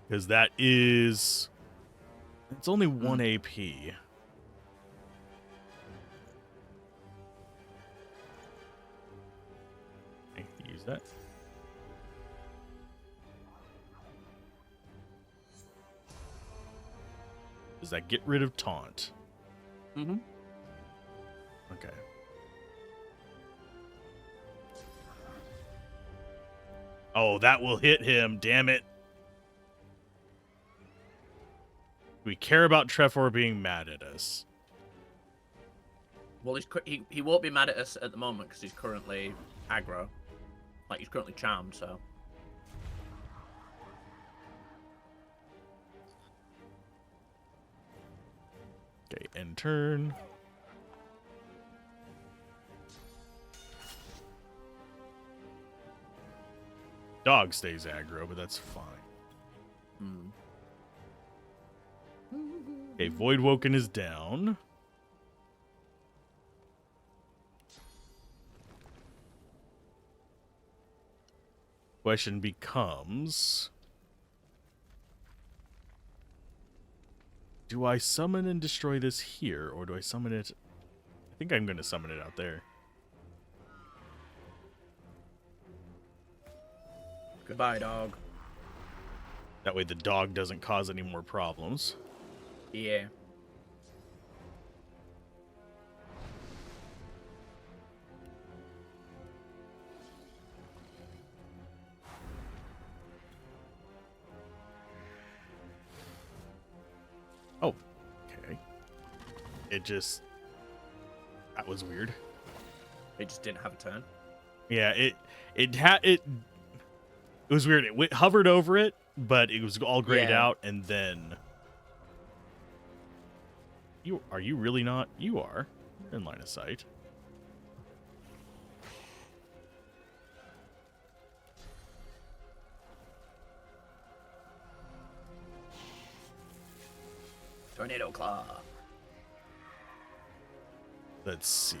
S1: Because that is... It's only 1 AP. Okay, use that. Does that get rid of taunt?
S2: Mm-hmm.
S1: Okay. Oh, that will hit him. Damn it. We care about Trefor being mad at us.
S2: Well, he won't be mad at us at the moment because he's currently aggro. Like, he's currently charmed, so...
S1: Okay, end turn. Dog stays aggro, but that's fine. Okay, Void Woken is down. Question becomes... Do I summon and destroy this here, or do I summon it... I think I'm going to summon it out there.
S2: Goodbye, dog.
S1: That way the dog doesn't cause any more problems.
S2: Yeah.
S1: Oh, okay. It just... That was weird.
S2: It just didn't have a turn.
S1: Yeah, it was weird. It hovered over it, but it was all grayed
S2: Yeah.
S1: out, and then... Are you really not? You are. You're in line of sight.
S2: Tornado Claw.
S1: Let's see.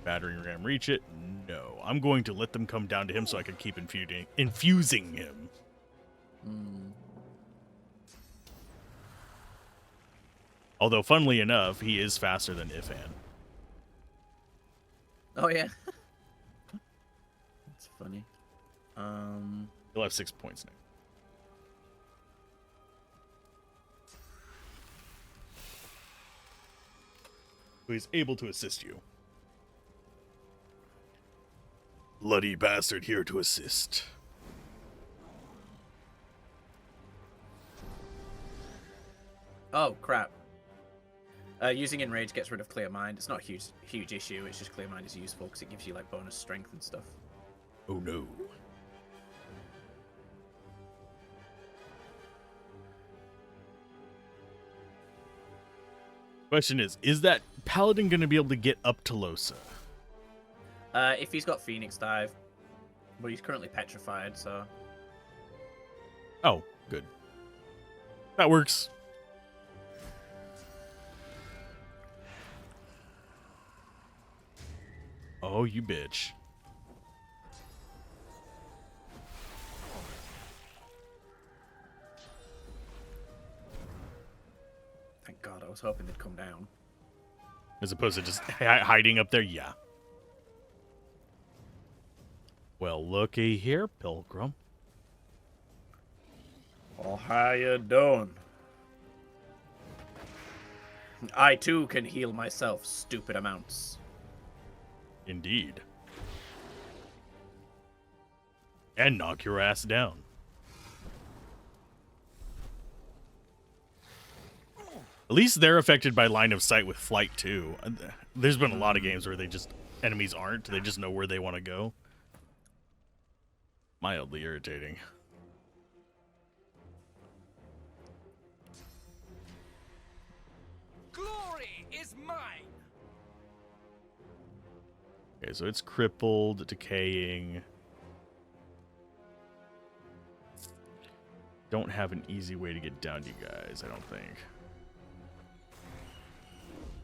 S1: Battering ram reach it? No. I'm going to let them come down to him so I can keep infusing him. Although, funnily enough, he is faster than Ifan.
S2: Oh yeah. That's funny.
S1: He'll have 6 points now. Who is able to assist you. Bloody bastard here to assist.
S2: Oh crap. Using Enrage gets rid of Clear Mind. It's not a huge issue. It's just Clear Mind is useful because it gives you like bonus strength and stuff.
S1: Oh no. Question is that Paladin going to be able to get up to Losa?
S2: If he's got Phoenix Dive, but he's currently petrified, so.
S1: Oh, good. That works. Oh, you bitch.
S2: Thank God, I was hoping they'd come down.
S1: As opposed to just hiding up there? Yeah. Well, looky here, Pilgrim.
S2: Oh, how you doing? I too can heal myself stupid amounts.
S1: Indeed. And knock your ass down. At least they're affected by line of sight with flight too. There's been a lot of games where enemies aren't. They just know where they want to go. Mildly irritating.
S6: Glory is mine.
S1: Okay, so it's crippled, decaying. Don't have an easy way to get down to you guys, I don't think.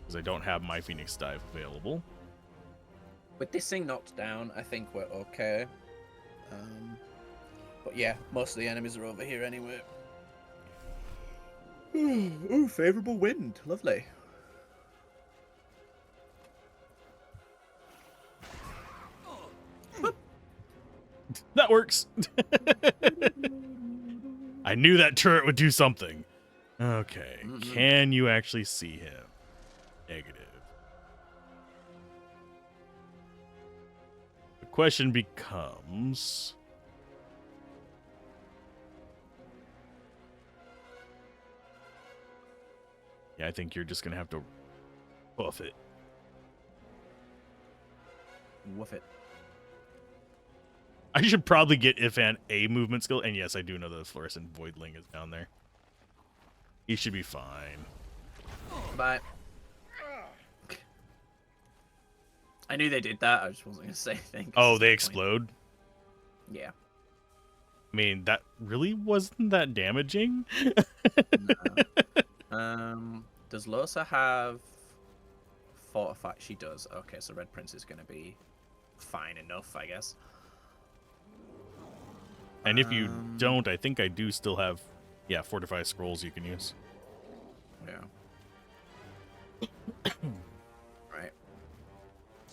S1: Because I don't have my Phoenix Dive available.
S2: With this thing knocked down, I think we're okay. But yeah, most of the enemies are over here anyway. Ooh, favourable wind. Lovely.
S1: That works. I knew that turret would do something. Okay, can you actually see him? Negative. The question becomes... Yeah, I think you're just going to have to buff it.
S2: Woof it.
S1: I should probably get Ifan a movement skill. And yes, I do know the Fluorescent Voidling is down there. He should be fine.
S2: Bye. I knew they did that. I just wasn't going to say anything.
S1: Oh, they explode?
S2: Yeah.
S1: I mean, that really wasn't that damaging.
S2: No. Does Losa have Fortify? She does. Okay, so Red Prince is going to be fine enough, I guess.
S1: And if you don't, I think I do still have, yeah, Fortify Scrolls you can use.
S2: Yeah. Right.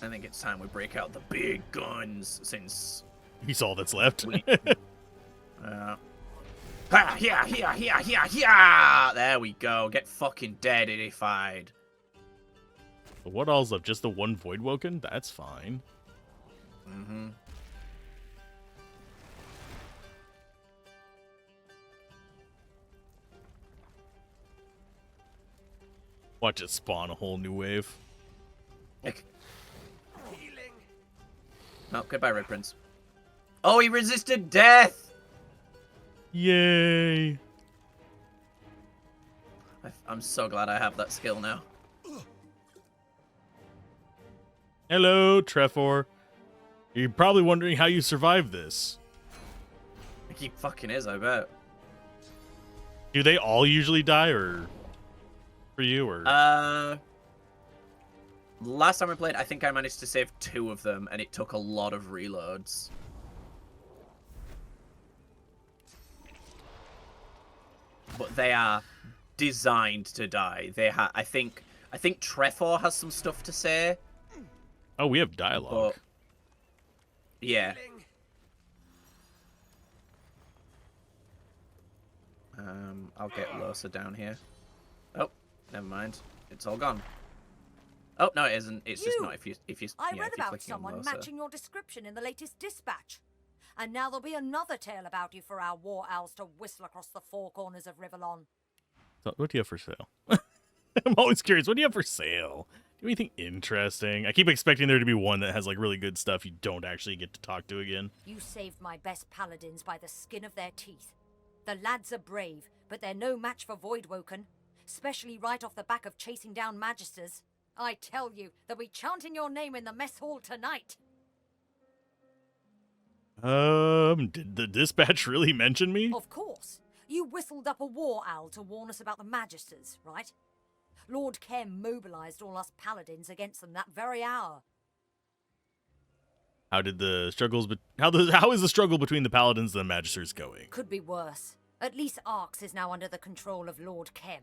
S2: I think it's time we break out the big guns since...
S1: He's all that's left.
S2: Yeah. There we go. Get fucking deadified.
S1: What all's up? Just the one Voidwoken? That's fine.
S2: Mm-hmm.
S1: Watch it spawn a whole new wave.
S2: Oh, goodbye, Red Prince. Oh, he resisted death!
S1: Yay!
S2: I'm so glad I have that skill now.
S1: Hello, Trefor. You're probably wondering how you survived this.
S2: He fucking is, I bet.
S1: Do they all usually die, or for you, or?
S2: Last time I played, I think I managed to save 2 of them, and it took a lot of reloads. But they are designed to die. I think Trefor has some stuff to say.
S1: Oh, we have dialogue.
S2: But, yeah. I'll get Losa down here. Oh, never mind. It's all gone. Oh no, it isn't. It's just not if you
S12: I
S2: yeah,
S12: read
S2: if you're
S12: about
S2: clicking on
S12: someone
S2: Losa.
S12: matching your description in the latest dispatch. And now there'll be another tale about you for our war owls to whistle across the 4 corners of Riverlon.
S1: So what do you have for sale? I'm always curious. What do you have for sale? Do you have anything interesting? I keep expecting there to be one that has like really good stuff you don't actually get to talk to again.
S12: You saved my best paladins by the skin of their teeth. The lads are brave, but they're no match for Voidwoken, especially right off the back of chasing down Magisters. I tell you, they'll be chanting your name in the mess hall tonight.
S1: Did the dispatch really mention me?
S12: Of course. You whistled up a war owl to warn us about the Magisters, right? Lord Kem mobilized all us paladins against them that very hour.
S1: How did the struggles? How is the struggle between the paladins and the magisters going?
S12: Could be worse. At least Arx is now under the control of Lord Kem.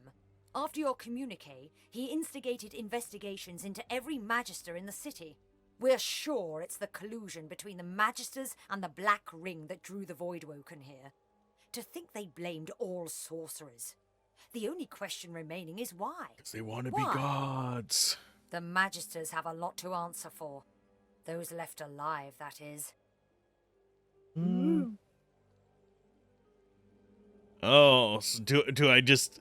S12: After your communique, he instigated investigations into every magister in the city. We're sure it's the collusion between the magisters and the Black Ring that drew the Voidwoken here. To think they blamed all sorcerers. The only question remaining is why?
S1: Because they want to be gods.
S12: The magisters have a lot to answer for. Those left alive, that is.
S1: Oh, so do I just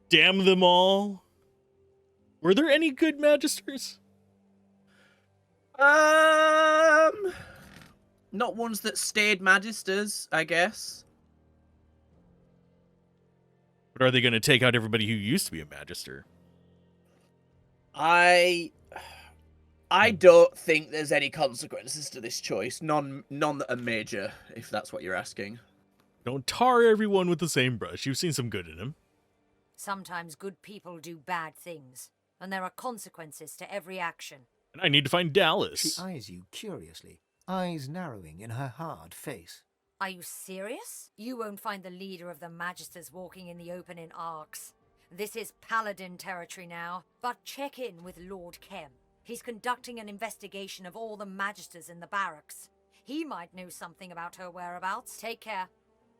S1: damn them all? Were there any good magisters?
S2: Not ones that stayed magisters, I guess.
S1: But are they going to take out everybody who used to be a magister?
S2: I don't think there's any consequences to this choice. None that are major, if that's what you're asking.
S1: Don't tar everyone with the same brush. You've seen some good in him.
S12: Sometimes good people do bad things, and there are consequences to every action.
S1: And I need to find Dallas.
S8: She eyes you curiously, eyes narrowing in her hard face.
S12: Are you serious? You won't find the leader of the Magisters walking in the open in Arx. This is Paladin territory now, but check in with Lord Kem. He's conducting an investigation of all the Magisters in the barracks. He might know something about her whereabouts. Take care.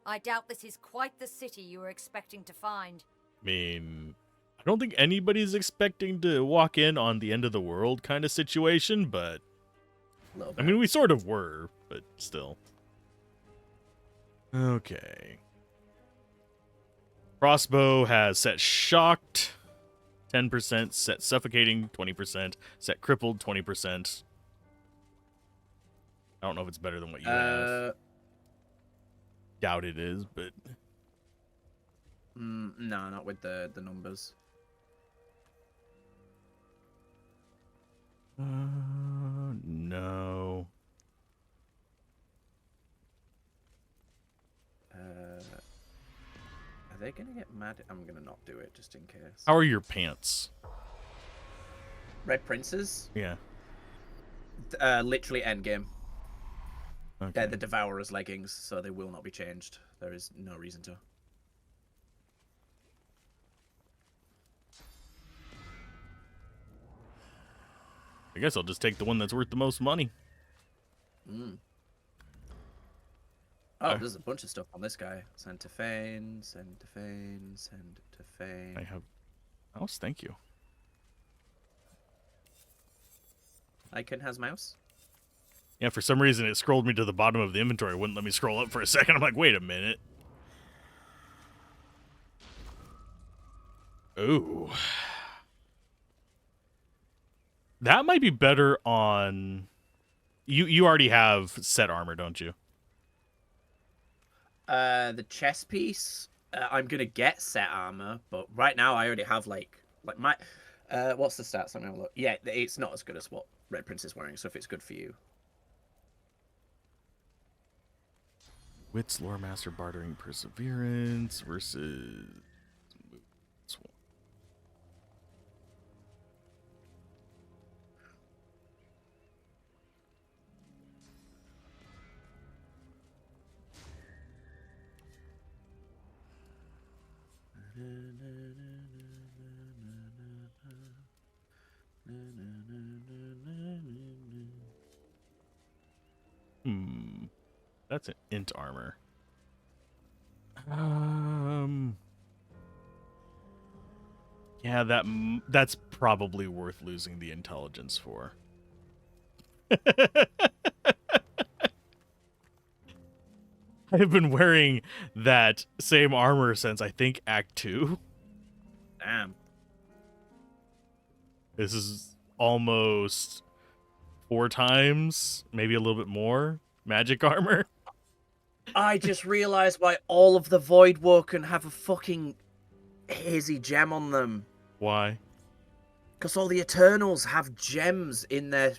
S12: I doubt this is quite the city you were expecting to find.
S1: I mean, I don't think anybody's expecting to walk in on the end of the world kind of situation, but I mean, we sort of were, but still. Okay. Crossbow has set shocked 10%, set suffocating 20%, set crippled 20%. I don't know if it's better than what you have. Doubt it is, but
S2: no, not with the numbers.
S1: No.
S2: Are they gonna get mad? I'm gonna not do it just in case.
S1: How are your pants?
S2: Red Princes?
S1: Yeah.
S2: Literally endgame.
S1: Okay.
S2: They're the Devourer's leggings, so they will not be changed. There is no reason to.
S1: I guess I'll just take the one that's worth the most money.
S2: Oh, there's a bunch of stuff on this guy. Send to Fane, send to Fane, send to Fane.
S1: I have mouse, thank you.
S2: Icon has mouse?
S1: Yeah, for some reason it scrolled me to the bottom of the inventory. It wouldn't let me scroll up for a second. I'm like, wait a minute. Ooh. That might be better on... You already have set armor, don't you?
S2: The chest piece, I'm gonna get set armor, but right now I already have like my... what's the stats? I'm gonna look. Yeah, it's not as good as what Red Prince is wearing, so if it's good for you.
S1: Wits, Lore Master, Bartering, Perseverance versus... That's an int armor. Yeah, that's probably worth losing the intelligence for. I've been wearing that same armor since I think Act 2.
S2: Damn.
S1: This is almost 4 times, maybe a little bit more, magic armor.
S2: I just realized why all of the Voidwoken have a fucking hazy gem on them.
S1: Why?
S2: Because all the Eternals have gems in their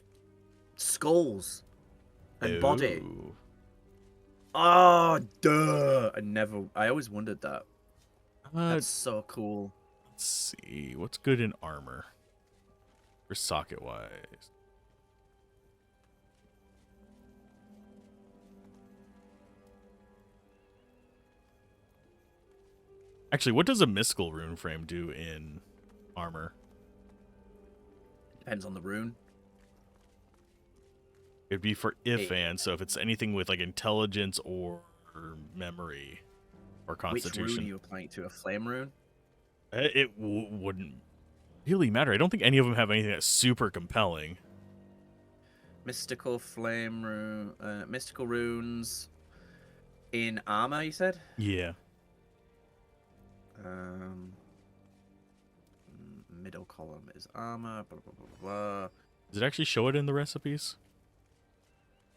S2: skulls and body.
S1: Ooh.
S2: Oh, duh. I always wondered that. That's
S1: Let's
S2: so cool.
S1: see. What's good in armor? For socket-wise. Actually, what does a mystical rune frame do in armor?
S2: Depends on the rune.
S1: It'd be for Ifan, so if it's anything with like intelligence or memory or
S2: Which
S1: constitution.
S2: rune are you applying it to? A flame rune?
S1: It wouldn't really matter. I don't think any of them have anything that's super compelling.
S2: Mystical flame rune, mystical runes in armor, you said?
S1: Yeah.
S2: Middle column is armor, blah, blah, blah, blah.
S1: Does it actually show it in the recipes?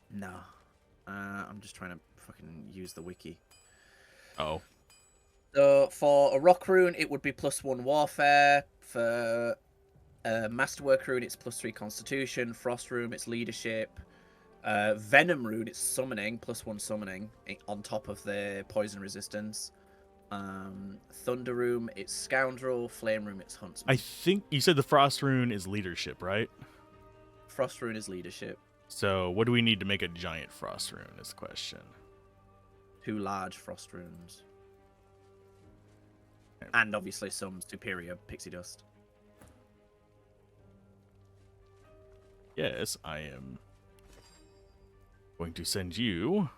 S2: No. I'm just trying to fucking use the wiki.
S1: Oh.
S2: So, for a rock rune, it would be +1 warfare. For a masterwork rune, it's +3 constitution. Frost rune, it's leadership. Venom rune, it's summoning, +1 summoning, on top of the poison resistance. Thunder rune, it's scoundrel. Flame rune, it's huntsman.
S1: I think you said the frost rune is leadership, right?
S2: Frost rune is leadership.
S1: So what do we need to make a giant frost rune is the question.
S2: 2 large frost runes. And obviously some superior pixie dust.
S1: Yes, I am going to send you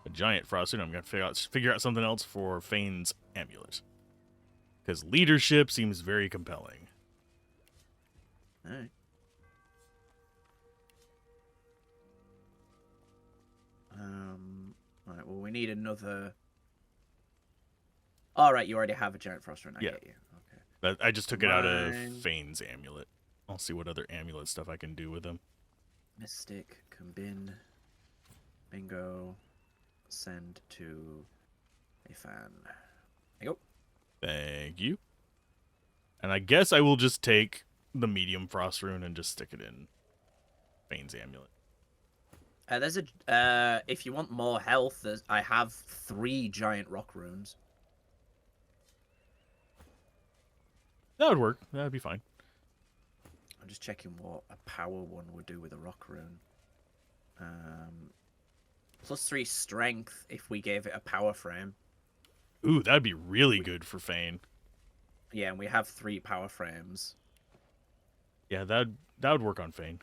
S1: a giant frost rune. I'm going to figure out something else for Fane's amulet. Because leadership seems very compelling.
S2: Alright. Right, well, we need another... Alright, you already have a giant frost rune. I get you. Okay.
S1: I just took it out of
S2: Mine.
S1: Fane's amulet. I'll see what other amulet stuff I can do with him.
S2: Mystic, combin, bingo, send to Ifan. There you go.
S1: Thank you. And I guess I will just take the medium frost rune and just stick it in Fane's amulet.
S2: There's a if you want more health, I have 3 giant rock runes.
S1: That would work. That would be fine.
S2: I'm just checking what a power one would do with a rock rune. +3 strength if we gave it a power frame.
S1: Ooh, that'd be really good for Fane.
S2: Yeah, and we have 3 power frames.
S1: Yeah, that would work on Fane.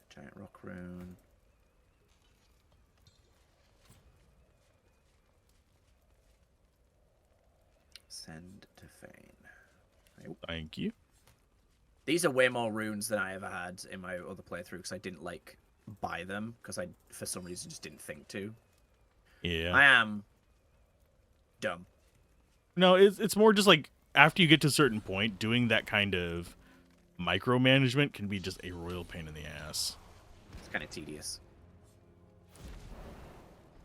S2: Giant rock rune. Send to Fane.
S1: Thank you.
S2: These are way more runes than I ever had in my other playthrough because I didn't buy them because I for some reason just didn't think to.
S1: Yeah.
S2: I am dumb.
S1: No, it's more just like after you get to a certain point, doing that kind of micromanagement can be just a royal pain in the ass.
S2: It's kind of tedious.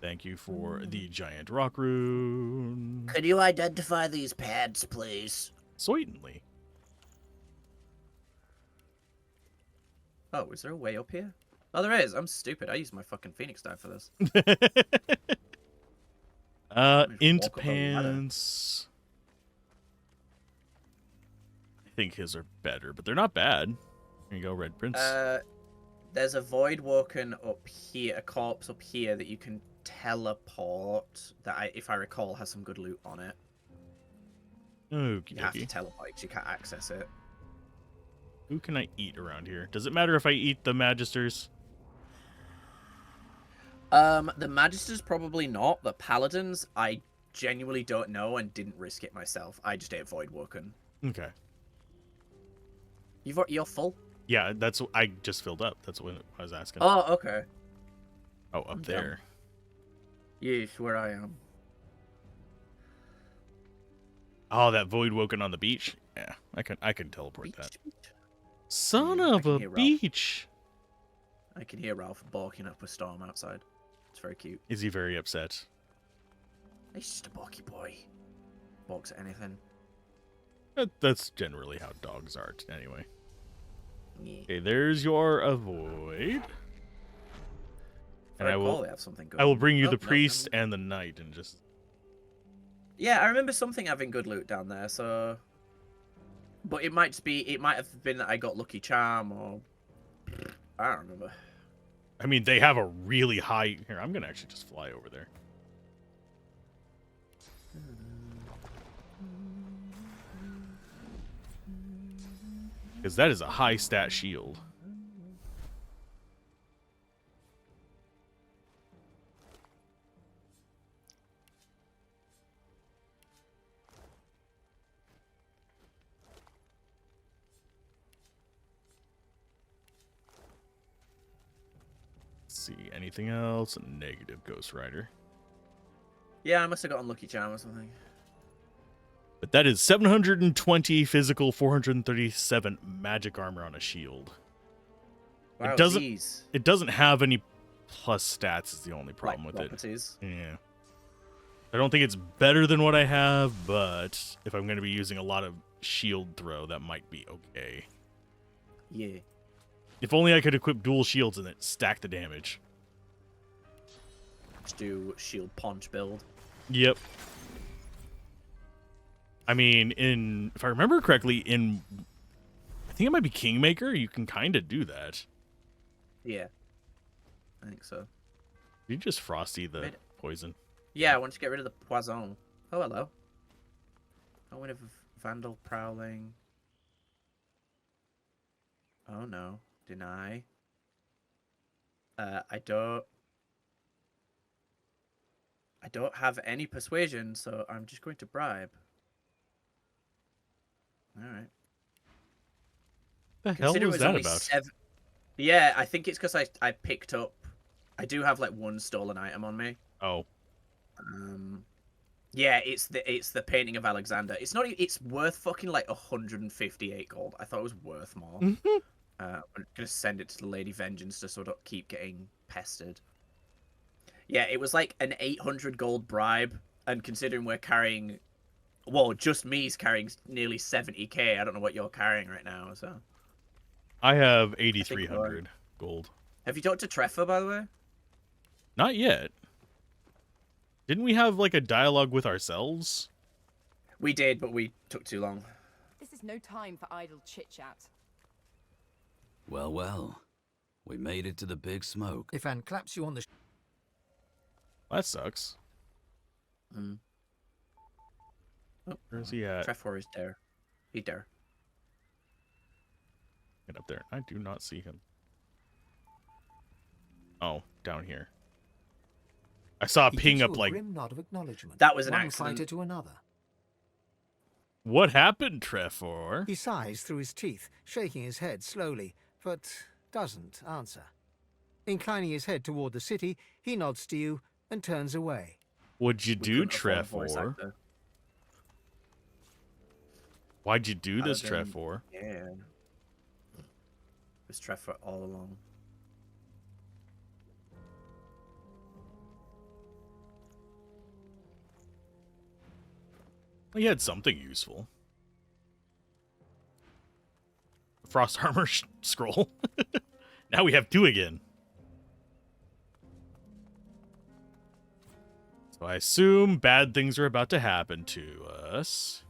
S1: Thank you for the giant rock rune.
S2: Could you identify these pads, please?
S1: Certainly.
S2: Oh, is there a way up here? Oh, there is. I'm stupid. I used my fucking Phoenix die for this.
S1: Int
S2: walk up a ladder.
S1: pants. I think his are better, but they're not bad. Here you go, Red Prince.
S2: There's a Voidwoken up here, a corpse up here that you can teleport. That if I recall, has some good loot on it.
S1: Okie
S2: You have to
S1: dokie.
S2: teleport 'cause you can't access it.
S1: Who can I eat around here? Does it matter if I eat the Magisters?
S2: The Magisters probably not. The Paladins, I genuinely don't know and didn't risk it myself. I just ate Voidwoken.
S1: Okay.
S2: You're full?
S1: Yeah, that's I just filled up. That's what I was asking.
S2: Oh, okay.
S1: Oh, up
S2: I'm
S1: there.
S2: Yes, where I am.
S1: Oh, that Voidwoken on the beach. Yeah, I can teleport that. Son
S2: I
S1: of
S2: can
S1: a
S2: hear Ralph.
S1: beach.
S2: I can hear Ralph barking up a storm outside. It's very cute.
S1: Is he very upset?
S2: He's just a barky boy. Barks at anything.
S1: That's generally how dogs are, anyway.
S2: Yeah.
S1: Okay, there's your avoid. And I will.
S2: They have something good.
S1: I will bring you
S2: Oh,
S1: the
S2: no,
S1: priest and the knight, and just.
S2: Yeah, I remember something having good loot down there. So, but it might have been that I got Lucky Charm, or I don't remember.
S1: I mean, they have a really high. Here, I'm gonna actually just fly over there. Because that is a high stat shield. Let's see, anything else? Negative, Ghost Rider.
S2: Yeah, I must have gotten Lucky Charm or something.
S1: But that is 720 physical, 437 magic armor on a shield.
S2: Wow,
S1: it doesn't.
S2: geez.
S1: It doesn't have any plus stats. Is the only problem
S2: Like
S1: with
S2: properties.
S1: it. Yeah. I don't think it's better than what I have, but if I'm going to be using a lot of shield throw, that might be okay.
S2: Yeah.
S1: If only I could equip dual shields and then stack the damage.
S2: Just do shield punch build.
S1: Yep. I mean, if I remember correctly, I think it might be Kingmaker, you can kind of do that.
S2: Yeah. I think so.
S1: You just frosty the poison.
S2: Yeah, I want to get rid of the poison. Oh, hello. I went of Vandal Prowling. Oh no. Deny. I don't have any persuasion, so I'm just going to bribe. Alright.
S1: The hell was that about?
S2: Yeah, I think it's because I picked up... I do have, like, one stolen item on me.
S1: Oh.
S2: Yeah, it's the painting of Alexander. It's worth fucking, like, 158 gold. I thought it was worth more. I'm gonna send it to the Lady Vengeance just so I don't keep getting pestered. Yeah, it was like an 800 gold bribe, and considering we're carrying... Well, just me's carrying nearly 70k. I don't know what you're carrying right now, so...
S1: I have 8,300 gold.
S2: Have you talked to Treffer, by the way?
S1: Not yet. Didn't we have, like, a dialogue with ourselves?
S2: We did, but we took too long.
S11: This is no time for idle chit-chat.
S4: Well, well. We made it to the big smoke.
S8: Ifan claps you on the...
S1: That sucks.
S2: Mm. Oh,
S1: where's he at?
S2: Treffer is there. He's there.
S1: Get up there. I do not see him. Oh, down here. I saw a
S8: He
S1: ping
S8: gives
S1: up
S8: you a
S1: like...
S8: grim nod of acknowledgement.
S2: That was an
S8: one
S2: accident.
S8: fighter to another.
S1: What happened, Trevor?
S8: He sighs through his teeth, shaking his head slowly, but doesn't answer. Inclining his head toward the city, he nods to you and turns away.
S1: What'd you do, Trevor? Why'd you do this, Trevor?
S2: Yeah. It was Treffer all along.
S1: He had something useful. Frost armor scroll. Now we have 2 again. So I assume bad things are about to happen to us.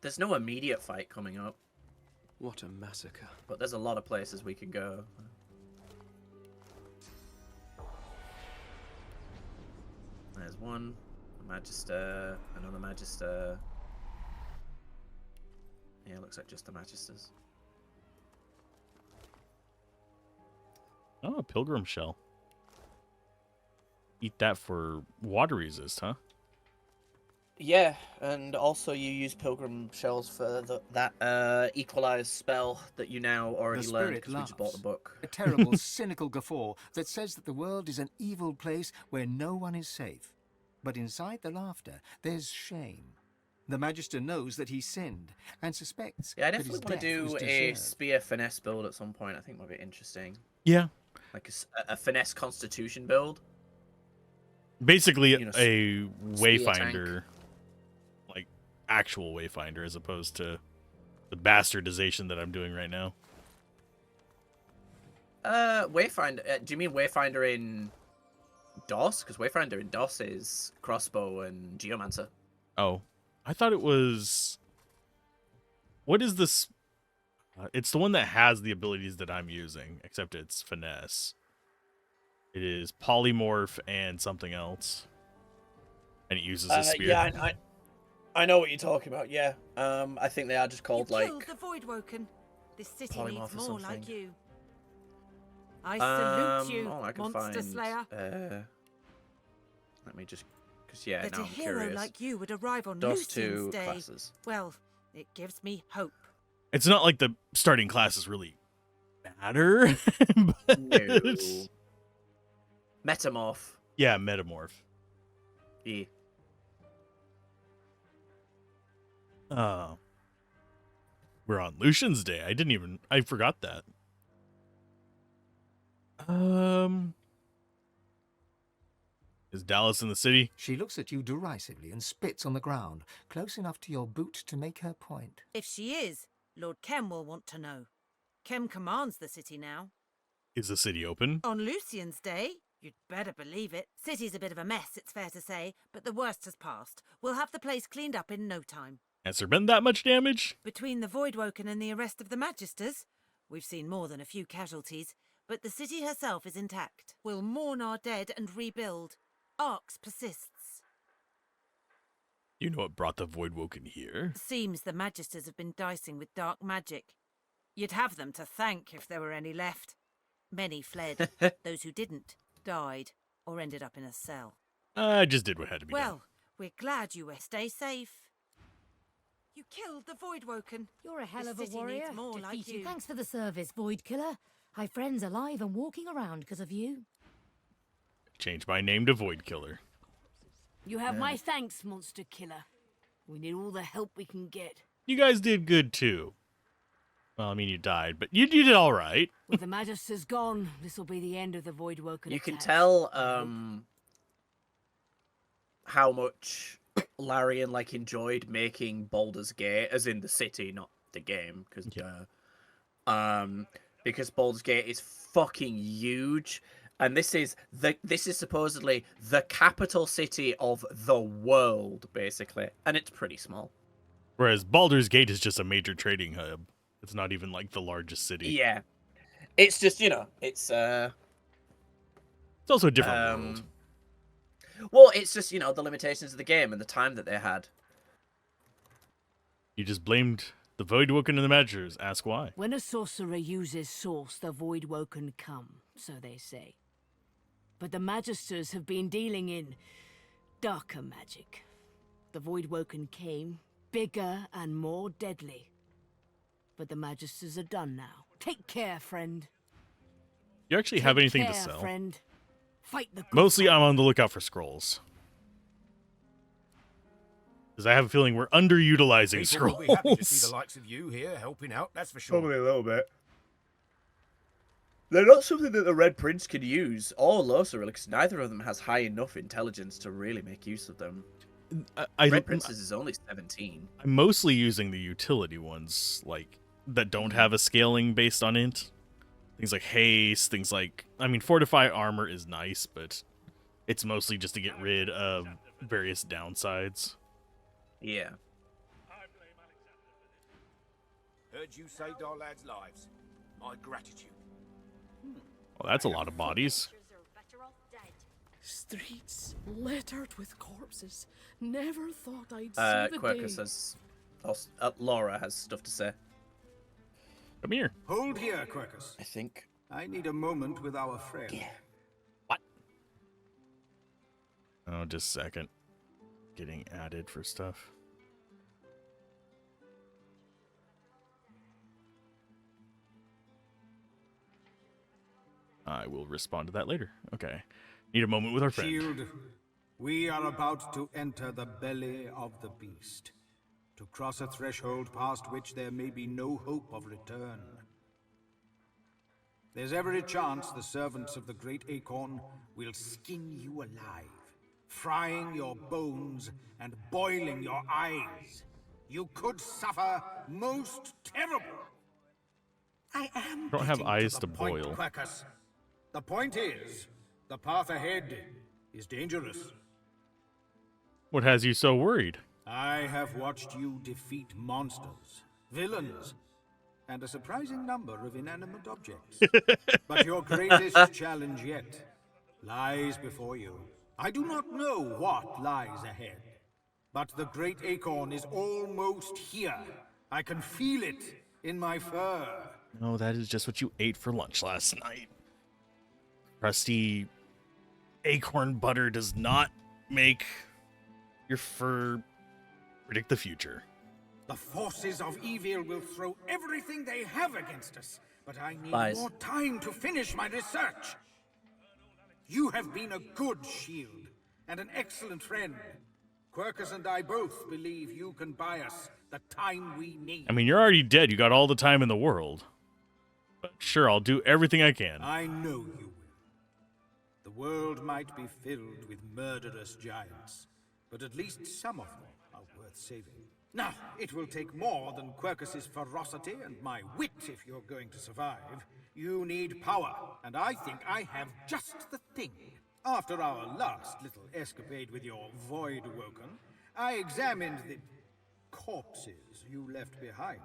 S2: There's no immediate fight coming up.
S10: What a massacre.
S2: But there's a lot of places we can go. There's one. Magister, another Magister. Yeah, looks like just the Magisters.
S1: Oh, a pilgrim shell. Eat that for water resist, huh?
S2: Yeah, and also you use pilgrim shells for that equalize spell that you now already
S8: The
S2: learned
S8: spirit
S2: because we just bought the
S8: laughs.
S2: book.
S8: A terrible, cynical guffaw that says that the world is an evil place where no one is safe. But inside the laughter, there's shame. The Magister knows that he sinned and suspects
S2: Yeah, I
S8: that his
S2: definitely want to
S8: death was
S2: do a
S8: deserved.
S2: spear finesse build at some point. I think would be interesting.
S1: Yeah.
S2: Like a finesse constitution build.
S1: Basically,
S2: You know,
S1: a
S2: spear
S1: wayfinder, like actual wayfinder, as opposed to the bastardization that I'm doing right now.
S2: Wayfinder. Do you mean Wayfinder in DOS? Because Wayfinder in DOS is crossbow and geomancer.
S1: Oh, I thought it was. What is this? It's the one that has the abilities that I'm using, except it's finesse. It is polymorph and something else, and it uses a spear.
S2: Yeah, I know what you're talking about. Yeah, I think they are just called
S13: You
S2: like
S13: killed the Voidwoken. This city
S2: polymorph
S13: needs
S2: or
S13: more
S2: something.
S13: like you. I salute you,
S2: I can
S13: Monster
S2: find,
S13: Slayer.
S2: Let me just, because yeah,
S13: That
S2: now
S13: a
S2: I'm
S13: hero
S2: curious.
S13: like you would arrive on
S2: DOS
S13: Lucian's
S2: 2
S13: Day.
S2: classes.
S13: Well, it gives me hope.
S1: It's not like the starting classes really matter. But
S2: No. Metamorph.
S1: yeah, metamorph.
S2: Yeah.
S1: We're on Lucian's Day. I forgot that. Is Dallas in the city?
S8: She looks at you derisively and spits on the ground, close enough to your boot to make her point.
S13: If she is, Lord Kem will want to know. Kem commands the city now.
S1: Is the city open?
S13: On Lucian's Day? You'd better believe it. City's a bit of a mess, it's fair to say, but the worst has passed. We'll have the place cleaned up in no time.
S1: Has there been that much damage?
S13: Between the Voidwoken and the arrest of the Magisters, we've seen more than a few casualties, but the city herself is intact. We'll mourn our dead and rebuild. Arx persists.
S1: You know what brought the Voidwoken here?
S13: Seems the Magisters have been dicing with dark magic. You'd have them to thank if there were any left. Many fled. Those who didn't died or ended up in a cell.
S1: I just did what had to be done.
S13: Well, we're glad you stay safe. You killed the Voidwoken.
S14: You're a hell
S13: The
S14: of a
S13: city
S14: warrior.
S13: needs more like you.
S14: Thanks for the service, Void Killer. I've friends alive and walking around because of you.
S1: Change my name to Void Killer.
S5: You have my thanks, Monster Killer. We need all the help we can get.
S1: You guys did good too. Well, I mean, you died, but you did all right.
S5: With the Magisters gone, this will be the end of the Voidwoken
S2: You can
S5: attack.
S2: tell how much Larian like enjoyed making Baldur's Gate, as in the city, not the game, because Baldur's Gate is fucking huge, and this is supposedly the capital city of the world, basically, and it's pretty small.
S1: Whereas Baldur's Gate is just a major trading hub. It's not even like the largest city.
S2: Yeah, it's just it's
S1: also a different world.
S2: Well, it's just the limitations of the game and the time that they had.
S1: You just blamed the Voidwoken and the Magisters. Ask why.
S5: When a sorcerer uses Source, the Voidwoken come, so they say. But the Magisters have been dealing in darker magic. The Voidwoken came, bigger and more deadly. But the Magisters are done now. Take care, friend.
S1: You actually have anything to
S5: Take care,
S1: sell?
S5: friend. Fight the good
S1: Mostly,
S5: fight.
S1: I'm on the lookout for scrolls. Because I have a feeling we're underutilizing
S15: People
S1: scrolls.
S15: will be happy to see the likes of you here helping out, that's for sure.
S2: Probably a little bit. They're not something that the Red Prince can use, or Losar, because neither of them has high enough intelligence to really make use of them. Red Princess is only 17.
S1: I'm mostly using the utility ones, like, that don't have a scaling based on int. Things like haste, things like... I mean, fortify armor is nice, but it's mostly just to get rid of various downsides.
S2: Yeah.
S15: Heard you saved our lads' lives. My gratitude.
S1: Well, that's a lot of bodies.
S16: Streets littered with corpses. Never thought I'd see the
S2: Quercus
S16: day.
S2: has... Laura has stuff to say.
S1: Come here.
S15: Hold here, Quercus.
S2: I think.
S15: I need a moment with our friend.
S2: Yeah.
S1: Oh, just a second. Getting added for stuff. I will respond to that later. Okay. Need a moment with our friend.
S15: Shield, we are about to enter the belly of the beast, to cross a threshold past which there may be no hope of return. There's every chance the servants of the great Acorn will skin you alive, frying your bones and boiling your eyes. You could suffer most terrible. I am
S1: Don't have
S15: getting
S1: eyes
S15: the
S1: to
S15: point,
S1: boil.
S15: Quercus. The point is, the path ahead is dangerous.
S1: What has you so worried?
S15: I have watched you defeat monsters, villains, and a surprising number of inanimate objects. But your greatest challenge yet lies before you. I do not know what lies ahead, but the great Acorn is almost here. I can feel it in my fur.
S1: No, that is just what you ate for lunch last night. Crusty acorn butter does not make your fur predict the future.
S15: The forces of evil will throw everything they have against us, but I need
S2: Lies.
S15: more time to finish my research. You have been a good shield and an excellent friend. Quercus and I both believe you can buy us the time we need.
S1: I mean, you're already dead. You got all the time in the world. But sure, I'll do everything I can.
S15: I know you will. The world might be filled with murderous giants, but at least some of them are worth saving. Now, it will take more than Quercus's ferocity and my wit if you're going to survive. You need power, and I think I have just the thing. After our last little escapade with your Void Woken, I examined the corpses you left behind.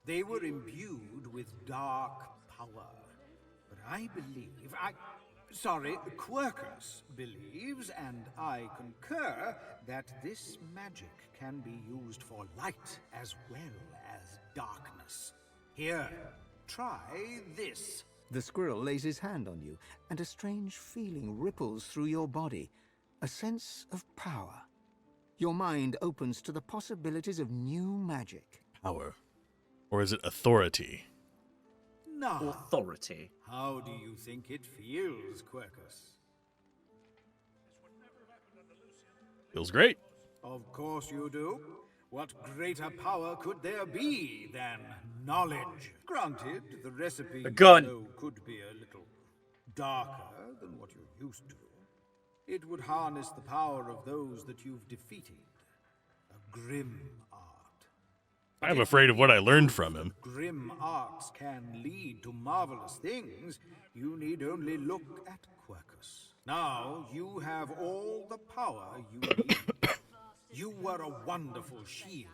S15: They were imbued with dark power. But I believe Quercus believes, and I concur, that this magic can be used for light as well as darkness. Here, try this.
S8: The squirrel lays his hand on you, and a strange feeling ripples through your body. A sense of power. Your mind opens to the possibilities of new magic.
S1: Power. Or is it authority?
S15: Now,
S2: Authority.
S15: how do you think it feels, Quercus?
S1: Feels great.
S15: Of course you do. What greater power could there be than knowledge? Granted, the recipe
S2: A gun.
S15: you know could be a little darker than what you're used to. It would harness the power of those that you've defeated. A grim art.
S1: I'm afraid of what I learned from him.
S15: Grim arts can lead to marvelous things. You need only look at Quercus. Now you have all the power you need. You were a wonderful shield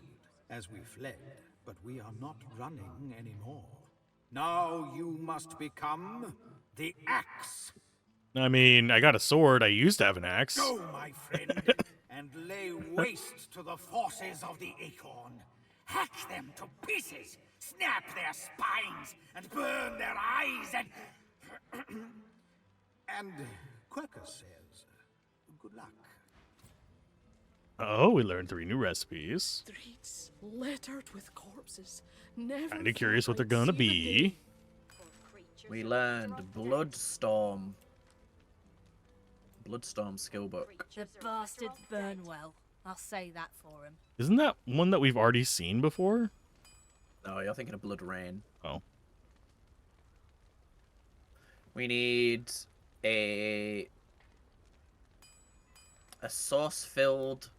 S15: as we fled, but we are not running anymore. Now you must become the axe.
S1: I mean, I got a sword. I used to have an axe.
S15: Go, my friend, and lay waste to the forces of the Acorn. Hack them to pieces, snap their spines, and burn their eyes, and... and Quercus says, good luck.
S1: Oh, we learned 3 new recipes.
S16: Streets littered with corpses. Never
S1: Kinda curious
S16: thought
S1: what they're
S16: I'd
S1: gonna
S16: see the day.
S1: be.
S2: We learned Bloodstorm. Bloodstorm skill book.
S14: The bastards burn well. I'll say that for him.
S1: Isn't that one that we've already seen before?
S2: No, you're thinking of Blood Rain.
S1: Oh.
S2: We need a source-filled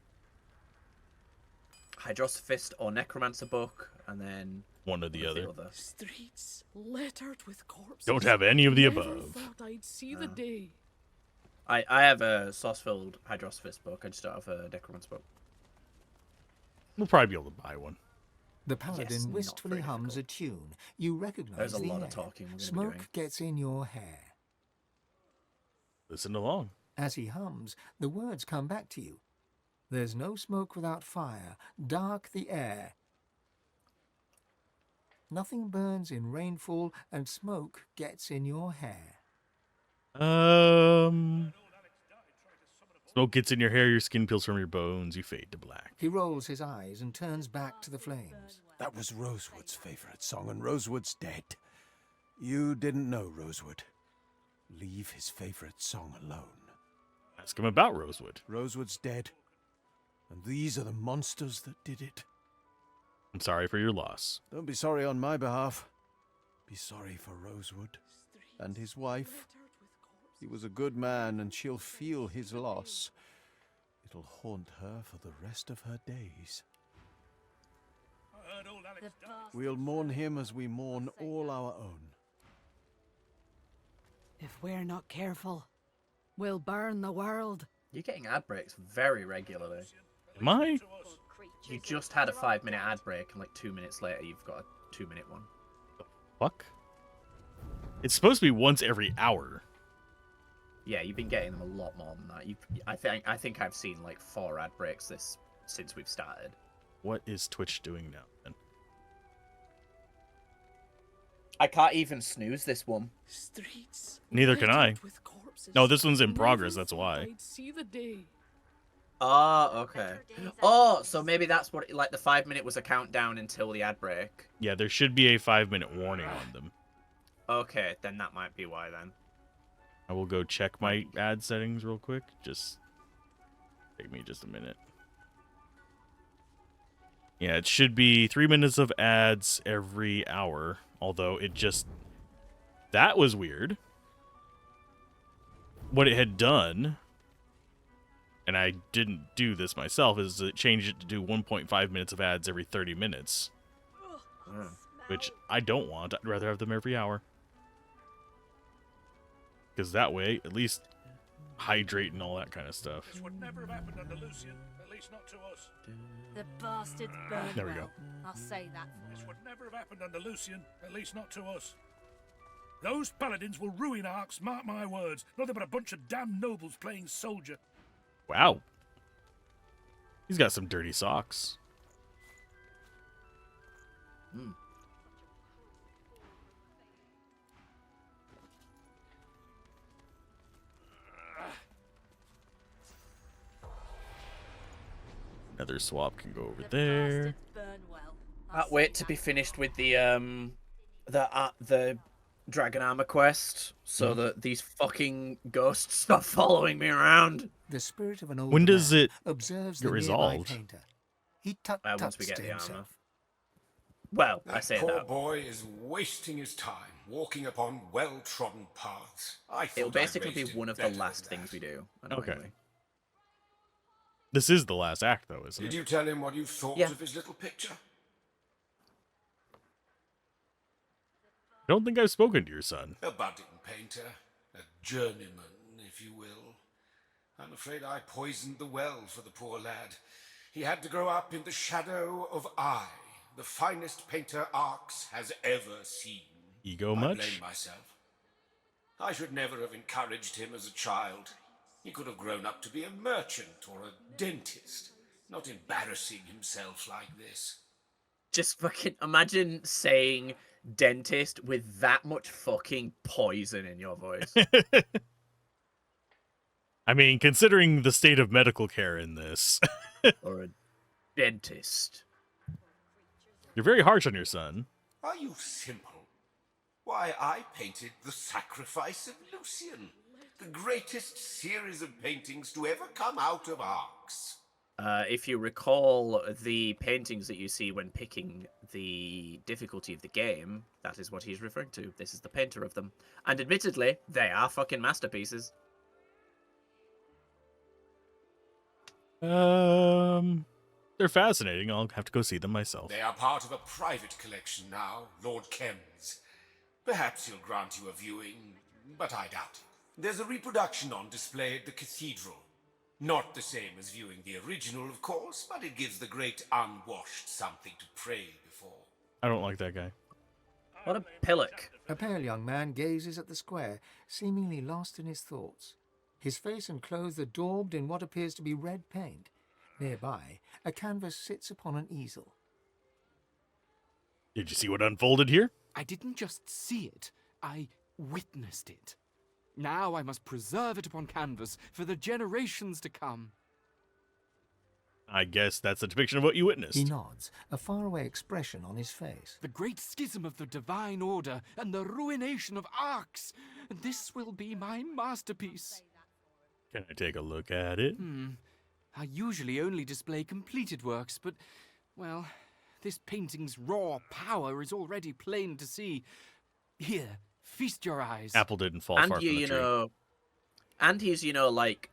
S2: Hydrosophist or Necromancer book, and then
S1: One or the other.
S16: Streets littered with corpses.
S1: Don't have any of the
S16: Never
S1: above.
S16: thought I'd see the day.
S2: I have a source-filled Hydrosophist book. I just don't have a Necromancer book.
S1: We'll probably be able to buy one.
S8: The paladin
S2: Yes, not
S8: wistfully
S2: very
S8: hums a tune. You recognize
S2: There's a
S8: the
S2: lot of
S8: air.
S2: talking we're gonna be
S8: Smoke
S2: doing.
S8: gets in your hair.
S1: Listen along.
S8: As he hums, the words come back to you. There's no smoke without fire, dark the air. Nothing burns in rainfall, and smoke gets in your hair.
S1: Smoke gets in your hair, your skin peels from your bones, you fade to black.
S8: He rolls his eyes and turns back to the flames.
S17: That was Rosewood's favorite song, and Rosewood's dead. You didn't know Rosewood. Leave his favorite song alone.
S1: Ask him about Rosewood.
S17: Rosewood's dead, and these are the monsters that did it.
S1: I'm sorry for your loss.
S17: Don't be sorry on my behalf. Be sorry for Rosewood and his wife. He was a good man, and she'll feel his loss. It'll haunt her for the rest of her days. We'll mourn him as we mourn all our own.
S16: If we're not careful, we'll burn the world.
S2: You're getting ad breaks very regularly.
S1: Am I?
S2: You just had a 5-minute ad break, and like 2 minutes later, you've got a 2-minute one.
S1: Fuck? It's supposed to be once every hour.
S2: Yeah, you've been getting them a lot more than that. I think I've seen like 4 ad breaks since we've started.
S1: What is Twitch doing now, then?
S2: I can't even snooze this one.
S16: Streets.
S1: Neither can I. No, this one's in progress, that's why.
S16: I'd see the day.
S2: Oh, okay. Oh, so maybe that's what, like the 5-minute was a countdown until the ad break.
S1: Yeah, there should be a 5-minute warning on them.
S2: Okay, then that might be why then.
S1: I will go check my ad settings real quick. Just take me just a minute. Yeah, it should be 3 minutes of ads every hour. Although it just... That was weird. What it had done, and I didn't do this myself, is it changed it to do 1.5 minutes of ads every 30 minutes. Which I don't want. I'd rather have them every hour. Because that way, at least hydrate and all that kind of stuff.
S3: This would never have happened under Lucian, at least not to us.
S11: The bastards burn
S1: There we
S11: well.
S1: go.
S11: I'll say that.
S3: This would never have happened under Lucian, at least not to us. Those paladins will ruin Arx, mark my words. Nothing but a bunch of damn nobles playing soldier.
S1: Wow. He's got some dirty socks. Another swap can go over there.
S2: Can't wait to be finished with the dragon armor quest, so that these fucking ghosts stop following me around.
S8: The spirit of an old
S1: When does
S8: man
S1: it
S8: observes
S1: get
S8: the nearby
S1: resolved?
S8: painter. He
S2: Once we get
S8: to
S2: the armor.
S8: himself.
S2: Well,
S18: That
S2: I say
S18: poor
S2: that.
S18: boy is wasting his time walking upon well-trodden paths. I thought
S2: It'll basically
S18: I'd
S2: be
S18: raised him
S2: one of the
S18: better
S2: last
S18: than
S2: things we do.
S1: Okay.
S2: annoyingly.
S1: This is the last act, though, isn't
S18: Did
S1: it?
S18: you tell him what you thought
S2: Yeah.
S18: of his little picture?
S1: I don't think I've spoken to your son.
S18: A budding painter, a journeyman, if you will. I'm afraid I poisoned the well for the poor lad. He had to grow up in the shadow of I, the finest painter Arx has ever seen.
S1: Ego
S18: I
S1: much?
S18: blame myself. I should never have encouraged him as a child. He could have grown up to be a merchant or a dentist, not embarrassing himself like this.
S2: Just fucking imagine saying dentist with that much fucking poison in your voice.
S1: I mean, considering the state of medical care in this,
S2: Or a dentist.
S1: you're very harsh on your son.
S18: Are you simple? Why, I painted The Sacrifice of Lucian, the greatest series of paintings to ever come out of Arx.
S2: If you recall the paintings that you see when picking the difficulty of the game, that is what he's referring to. This is the painter of them. And admittedly, they are fucking masterpieces.
S1: They're fascinating. I'll have to go see them myself.
S18: They are part of a private collection now, Lord Kem's. Perhaps he'll grant you a viewing, but I doubt it. There's a reproduction on display at the cathedral. Not the same as viewing the original, of course, but it gives the great unwashed something to pray before.
S1: I don't like that guy.
S2: What a pillock.
S8: A pale young man gazes at the square, seemingly lost in his thoughts. His face and clothes are daubed in what appears to be red paint. Nearby, a canvas sits upon an easel.
S1: Did you see what unfolded here?
S19: I didn't just see it, I witnessed it. Now I must preserve it upon canvas for the generations to come.
S1: I guess that's a depiction of what you witnessed.
S8: He nods, a faraway expression on his face.
S19: The great schism of the divine order and the ruination of Arx. This will be my masterpiece.
S1: Can I take a look at it?
S19: I usually only display completed works, but, well, this painting's raw power is already plain to see. Here, feast your eyes.
S1: Apple didn't fall
S2: And
S1: far from the tree.
S2: And he's, like,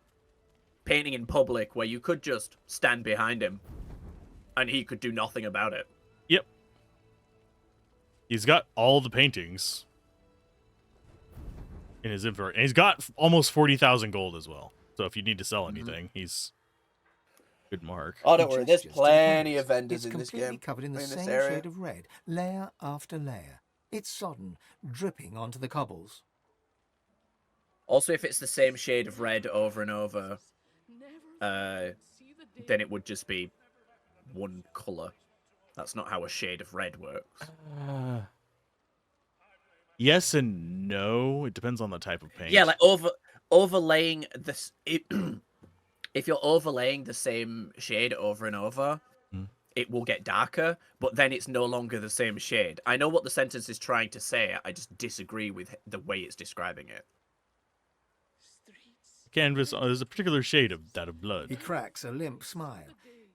S2: painting in public where you could just stand behind him and he could do nothing about it.
S1: Yep. He's got all the paintings in his inventory. And he's got almost 40,000 gold as well. So if you need to sell anything, he's good mark.
S10: Oh, don't worry. There's plenty of vendors in this
S8: It's completely
S10: game.
S8: covered in the
S10: this
S8: same
S10: area.
S8: shade of red, layer after layer. It's sodden, dripping onto the cobbles.
S2: Also, if it's the same shade of red over and over, then it would just be one color. That's not how a shade of red works.
S1: Yes and no. It depends on the type of paint.
S2: Yeah, like overlaying this. If you're overlaying the same shade over and over, it will get darker, but then it's no longer the same shade. I know what the sentence is trying to say. I just disagree with the way it's describing it.
S1: Canvas, there's a particular shade of that of blood.
S8: He cracks a limp smile.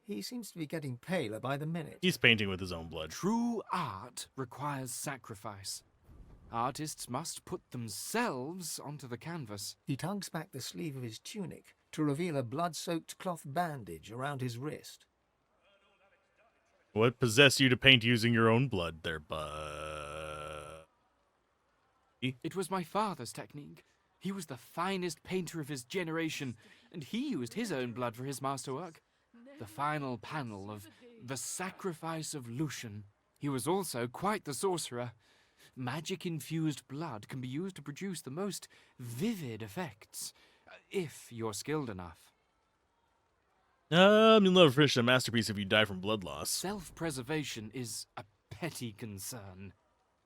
S8: He seems to be getting paler by the minute.
S1: He's painting with his own blood.
S19: True art requires sacrifice. Artists must put themselves onto the canvas.
S8: He tugs back the sleeve of his tunic to reveal a blood-soaked cloth bandage around his wrist.
S1: What possessed you to paint using your own blood there, bud?
S19: It was my father's technique. He was the finest painter of his generation, and he used his own blood for his masterwork. The final panel of The Sacrifice of Lucian. He was also quite the sorcerer. Magic-infused blood can be used to produce the most vivid effects, if you're skilled enough.
S1: You'll never finish a masterpiece if you die from blood loss.
S19: Self-preservation is a petty concern.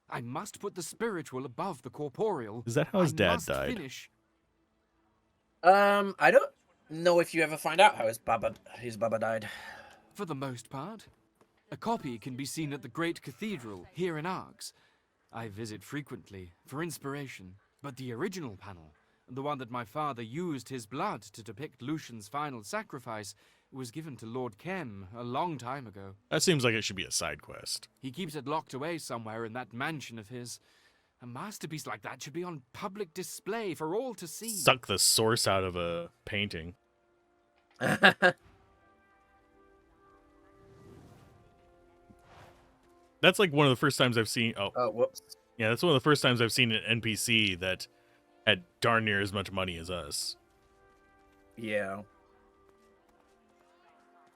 S19: I must put the spiritual above the corporeal.
S1: Is that how his dad
S19: must
S1: died?
S19: Finish.
S2: I don't know if you ever find out how his baba died.
S19: For the most part. A copy can be seen at the Great Cathedral here in Arx. I visit frequently for inspiration, but the original panel, the one that my father used his blood to depict Lucian's final sacrifice, was given to Lord Kem a long time ago.
S1: That seems like it should be a side quest.
S19: He keeps it locked away somewhere in that mansion of his. A masterpiece like that should be on public display for all to see.
S1: Suck the source out of a painting. That's like one of the first times I've seen... Oh,
S2: whoops.
S1: Yeah, that's one of the first times I've seen an NPC that had darn near as much money as us.
S2: Yeah.
S1: Is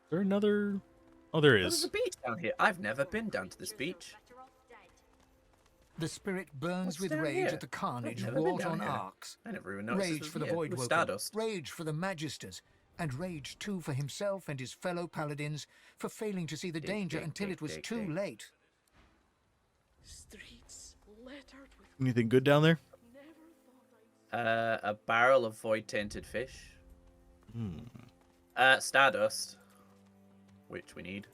S1: there another... Oh, there
S2: There's
S1: is.
S2: a beach down here. I've never been down to this beach.
S8: The spirit burns
S2: What's
S8: with
S2: down
S8: rage
S2: here?
S8: at the carnage
S2: I've never been
S8: wrought
S2: down
S8: on
S2: here.
S8: Arx.
S2: I never even noticed this
S8: Rage
S2: was
S8: for the
S2: here. It
S8: Void
S2: was
S8: Woken,
S2: Stardust.
S8: rage for the Magisters, and rage too for himself and his fellow paladins for failing to see the danger until it was too late.
S16: Streets littered with
S1: Anything good down there?
S2: A barrel of void-tainted fish. Stardust, which we need.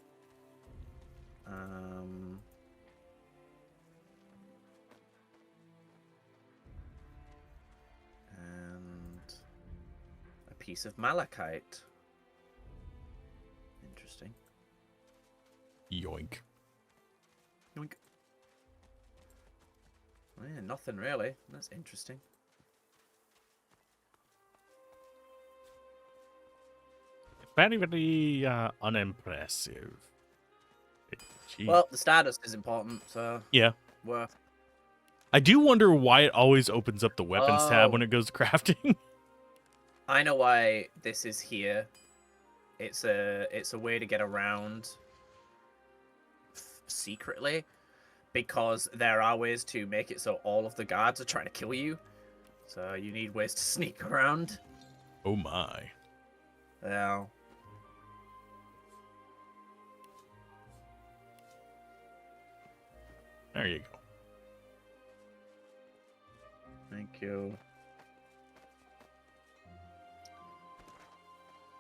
S2: And a piece of malachite. Interesting.
S1: Yoink.
S2: Yoink. Oh, yeah, nothing really. That's interesting.
S1: Very, very unimpressive. Gee.
S2: Well, the Stardust is important, so...
S1: Yeah.
S2: Worth.
S1: I do wonder why it always opens up the weapons tab
S2: Oh.
S1: when it goes to crafting.
S2: I know why this is here. It's a way to get around secretly, because there are ways to make it so all of the guards are trying to kill you. So you need ways to sneak around.
S1: Oh my.
S2: Yeah.
S1: There you go.
S2: Thank you.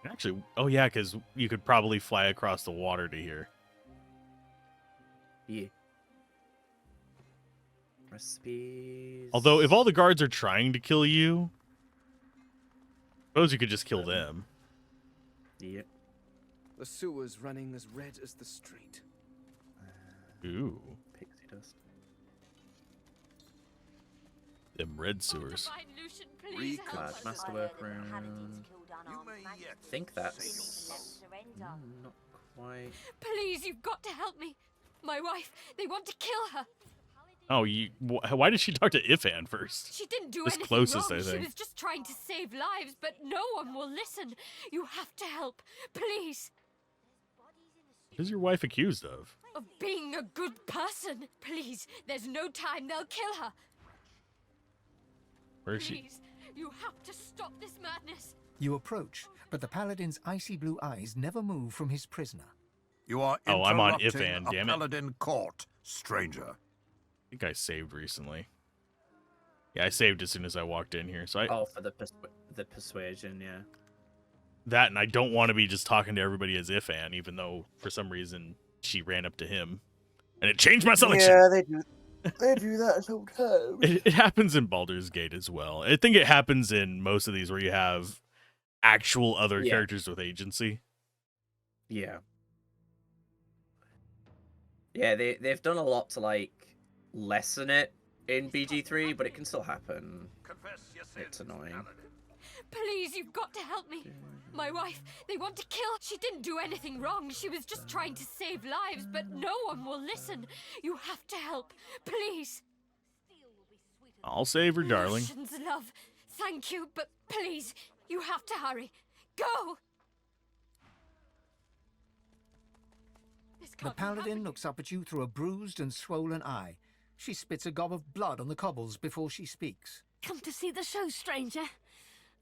S1: Actually, oh yeah, because you could probably fly across the water to here.
S2: Yeah. Recipes.
S1: Although, if all the guards are trying to kill you, suppose you could just kill them.
S2: Yep.
S20: The sewer's running as red as the street.
S1: Ooh.
S2: Pixie dust.
S1: Them red sewers.
S2: Large masterwork room. I think that's not quite.
S11: Please, you've got to help me. My wife, they want to kill her.
S1: Oh, why did she talk to Ifan first?
S11: She didn't do
S1: This
S11: anything
S1: closest,
S11: wrong.
S1: I think.
S11: She was just trying to save lives, but no one will listen. You have to help, please.
S1: What is your wife accused of?
S11: Of being a good person. Please, there's no time. They'll kill her.
S1: Where is she?
S11: Please, you have to stop this madness.
S8: You approach, but the paladin's icy blue eyes never move from his prisoner.
S21: You are
S1: Oh, I'm on
S21: interrupting
S1: Ifan,
S21: a
S1: damn it.
S21: paladin court, stranger.
S1: I think I saved recently. Yeah, I saved as soon as I walked in here. So
S2: Oh, for the persuasion, yeah.
S1: that, and I don't want to be just talking to everybody as Ifan, even though for some reason she ran up to him, and it changed my selection.
S10: Yeah, they do. They do that sometimes.
S1: It happens in Baldur's Gate as well. I think it happens in most of these where you have actual other characters with agency.
S2: Yeah. Yeah, they've done a lot to like lessen it in BG3, but it can still happen. It's annoying.
S11: Please, you've got to help me. My wife, they want to kill. She didn't do anything wrong. She was just trying to save lives, but no one will listen. You have to help. Please.
S1: I'll save her, darling.
S11: Lucian's love. Thank you, but please, you have to hurry. Go!
S8: The paladin looks up at you through a bruised and swollen eye. She spits a gob of blood on the cobbles before she speaks.
S5: Come to see the show, stranger.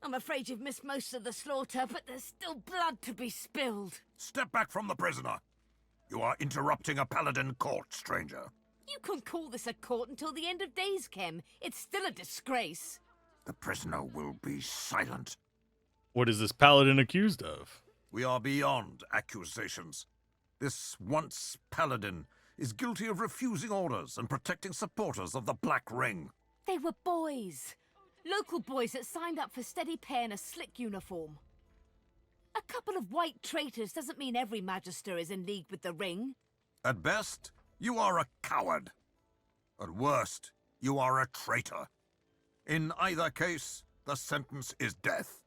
S5: I'm afraid you've missed most of the slaughter, but there's still blood to be spilled.
S21: Step back from the prisoner. You are interrupting a paladin court, stranger.
S5: You can't call this a court until the end of days, Kem. It's still a disgrace.
S21: The prisoner will be silent.
S1: What is this paladin accused of?
S21: We are beyond accusations. This once paladin is guilty of refusing orders and protecting supporters of the Black Ring.
S5: They were boys. Local boys that signed up for steady pay in a slick uniform. A couple of white traitors doesn't mean every magister is in league with the Ring.
S21: At best, you are a coward. At worst, you are a traitor. In either case, the sentence is death.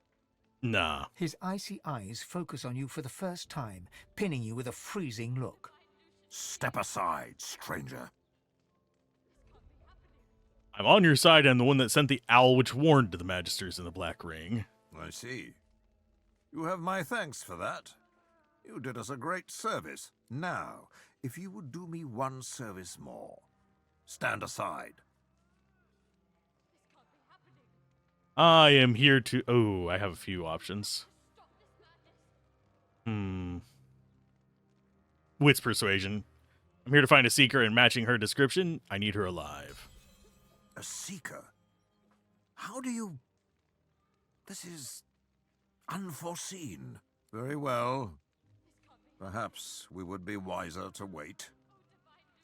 S1: Nah.
S8: His icy eyes focus on you for the first time, pinning you with a freezing look.
S21: Step aside, stranger.
S1: I'm on your side. I'm the one that sent the owl which warned the Magisters in the Black Ring.
S21: I see. You have my thanks for that. You did us a great service. Now, if you would do me one service more, stand aside.
S1: I am here to... Oh, I have a few options. Wits persuasion. I'm here to find a seeker, and matching her description, I need her alive.
S21: A seeker? How do you... This is unforeseen. Very well. Perhaps we would be wiser to wait.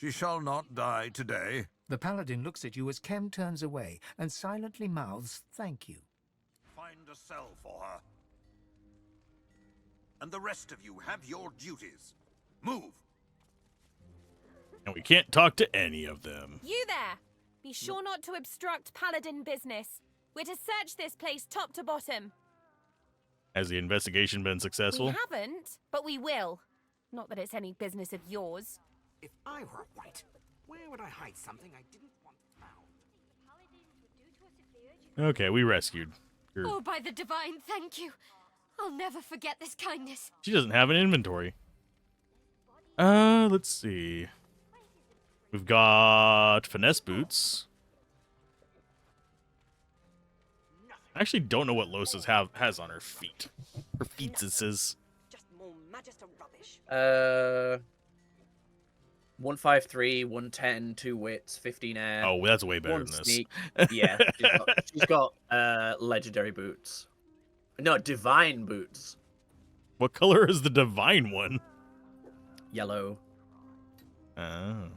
S21: She shall not die today.
S8: The paladin looks at you as Kem turns away and silently mouths thank you.
S21: Find a cell for her. And the rest of you have your duties. Move!
S1: And we can't talk to any of them.
S22: You there! Be sure not to obstruct Paladin business. We're to search this place top to bottom.
S1: Has the investigation been successful?
S22: We haven't, but we will. Not that it's any business of yours.
S6: If I were white, where would I hide something I didn't want found?
S1: Okay, we rescued her.
S11: Oh, by the divine, thank you. I'll never forget this kindness.
S1: She doesn't have an inventory. Let's see. We've got finesse boots. I actually don't know what Losas has on her feet. Her feetses.
S2: 153, 110, 2 wits, 15 air.
S1: Oh, that's way better
S2: 1
S1: than
S2: sneak.
S1: this.
S2: Yeah, she's got legendary boots. No, divine boots.
S1: What color is the divine one?
S2: Yellow.
S1: Oh.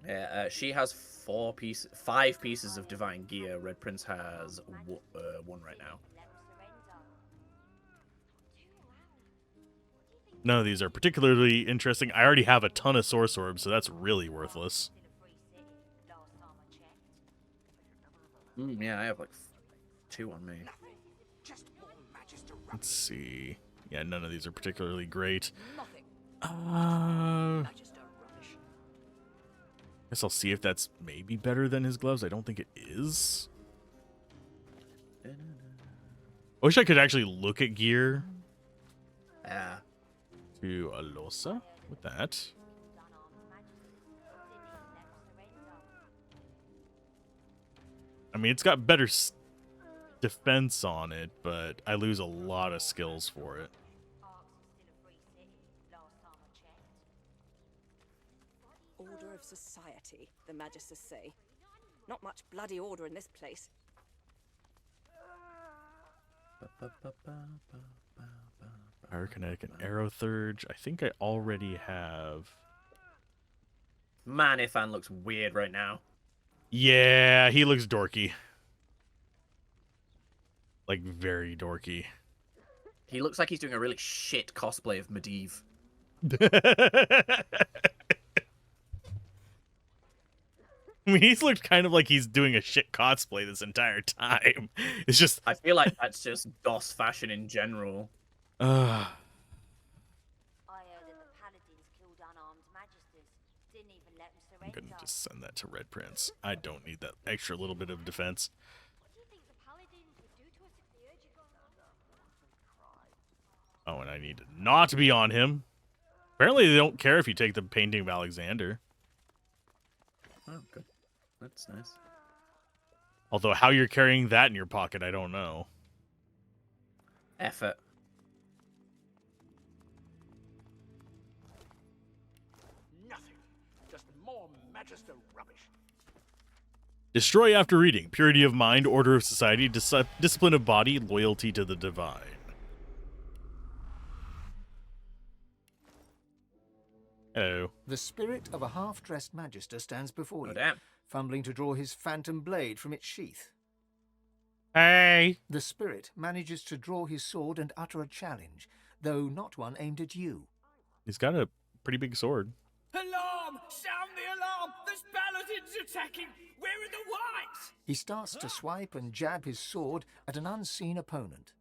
S2: Yeah, she has 5 pieces of divine gear. Red Prince has 1 right now.
S1: None of these are particularly interesting. I already have a ton of source orbs, so that's really worthless.
S2: Yeah, I have like 2 on me.
S1: Let's see. Yeah, none of these are particularly great. Guess I'll see if that's maybe better than his gloves. I don't think it is. I wish I could actually look at gear.
S2: Yeah.
S1: To Alosa with that. I mean, it's got better defense on it, but I lose a lot of skills for it.
S7: Order of society, the Magisters say. Not much bloody order in this place.
S1: Pyrokinetic and Arrow Thurge. I think I already have.
S2: Man, Ifan looks weird right now.
S1: Yeah, he looks dorky. Like, very dorky.
S2: He looks like he's doing a really shit cosplay of Medivh.
S1: I mean, he's looked kind of like he's doing a shit cosplay this entire time. It's just...
S2: I feel like that's just DOS fashion in general.
S1: I'm gonna just send that to Red Prince. I don't need that extra little bit of defense. Oh, and I need to not be on him. Apparently they don't care if you take the painting of Alexander.
S2: Oh, good. That's nice.
S1: Although how you're carrying that in your pocket, I don't know.
S2: Effort.
S3: Nothing. Just more Magister rubbish.
S1: Destroy after reading. Purity of mind, order of society, discipline of body, loyalty to the divine. Hello.
S8: The spirit of a half-dressed Magister stands before you,
S2: damn.
S8: fumbling to draw his phantom blade from its sheath.
S1: Hey!
S8: The spirit manages to draw his sword and utter a challenge, though not one aimed at you.
S1: He's got a pretty big sword.
S9: Alarm! Sound the alarm! There's paladins attacking! Where are the whites?
S8: He starts to swipe and jab his sword at an unseen opponent.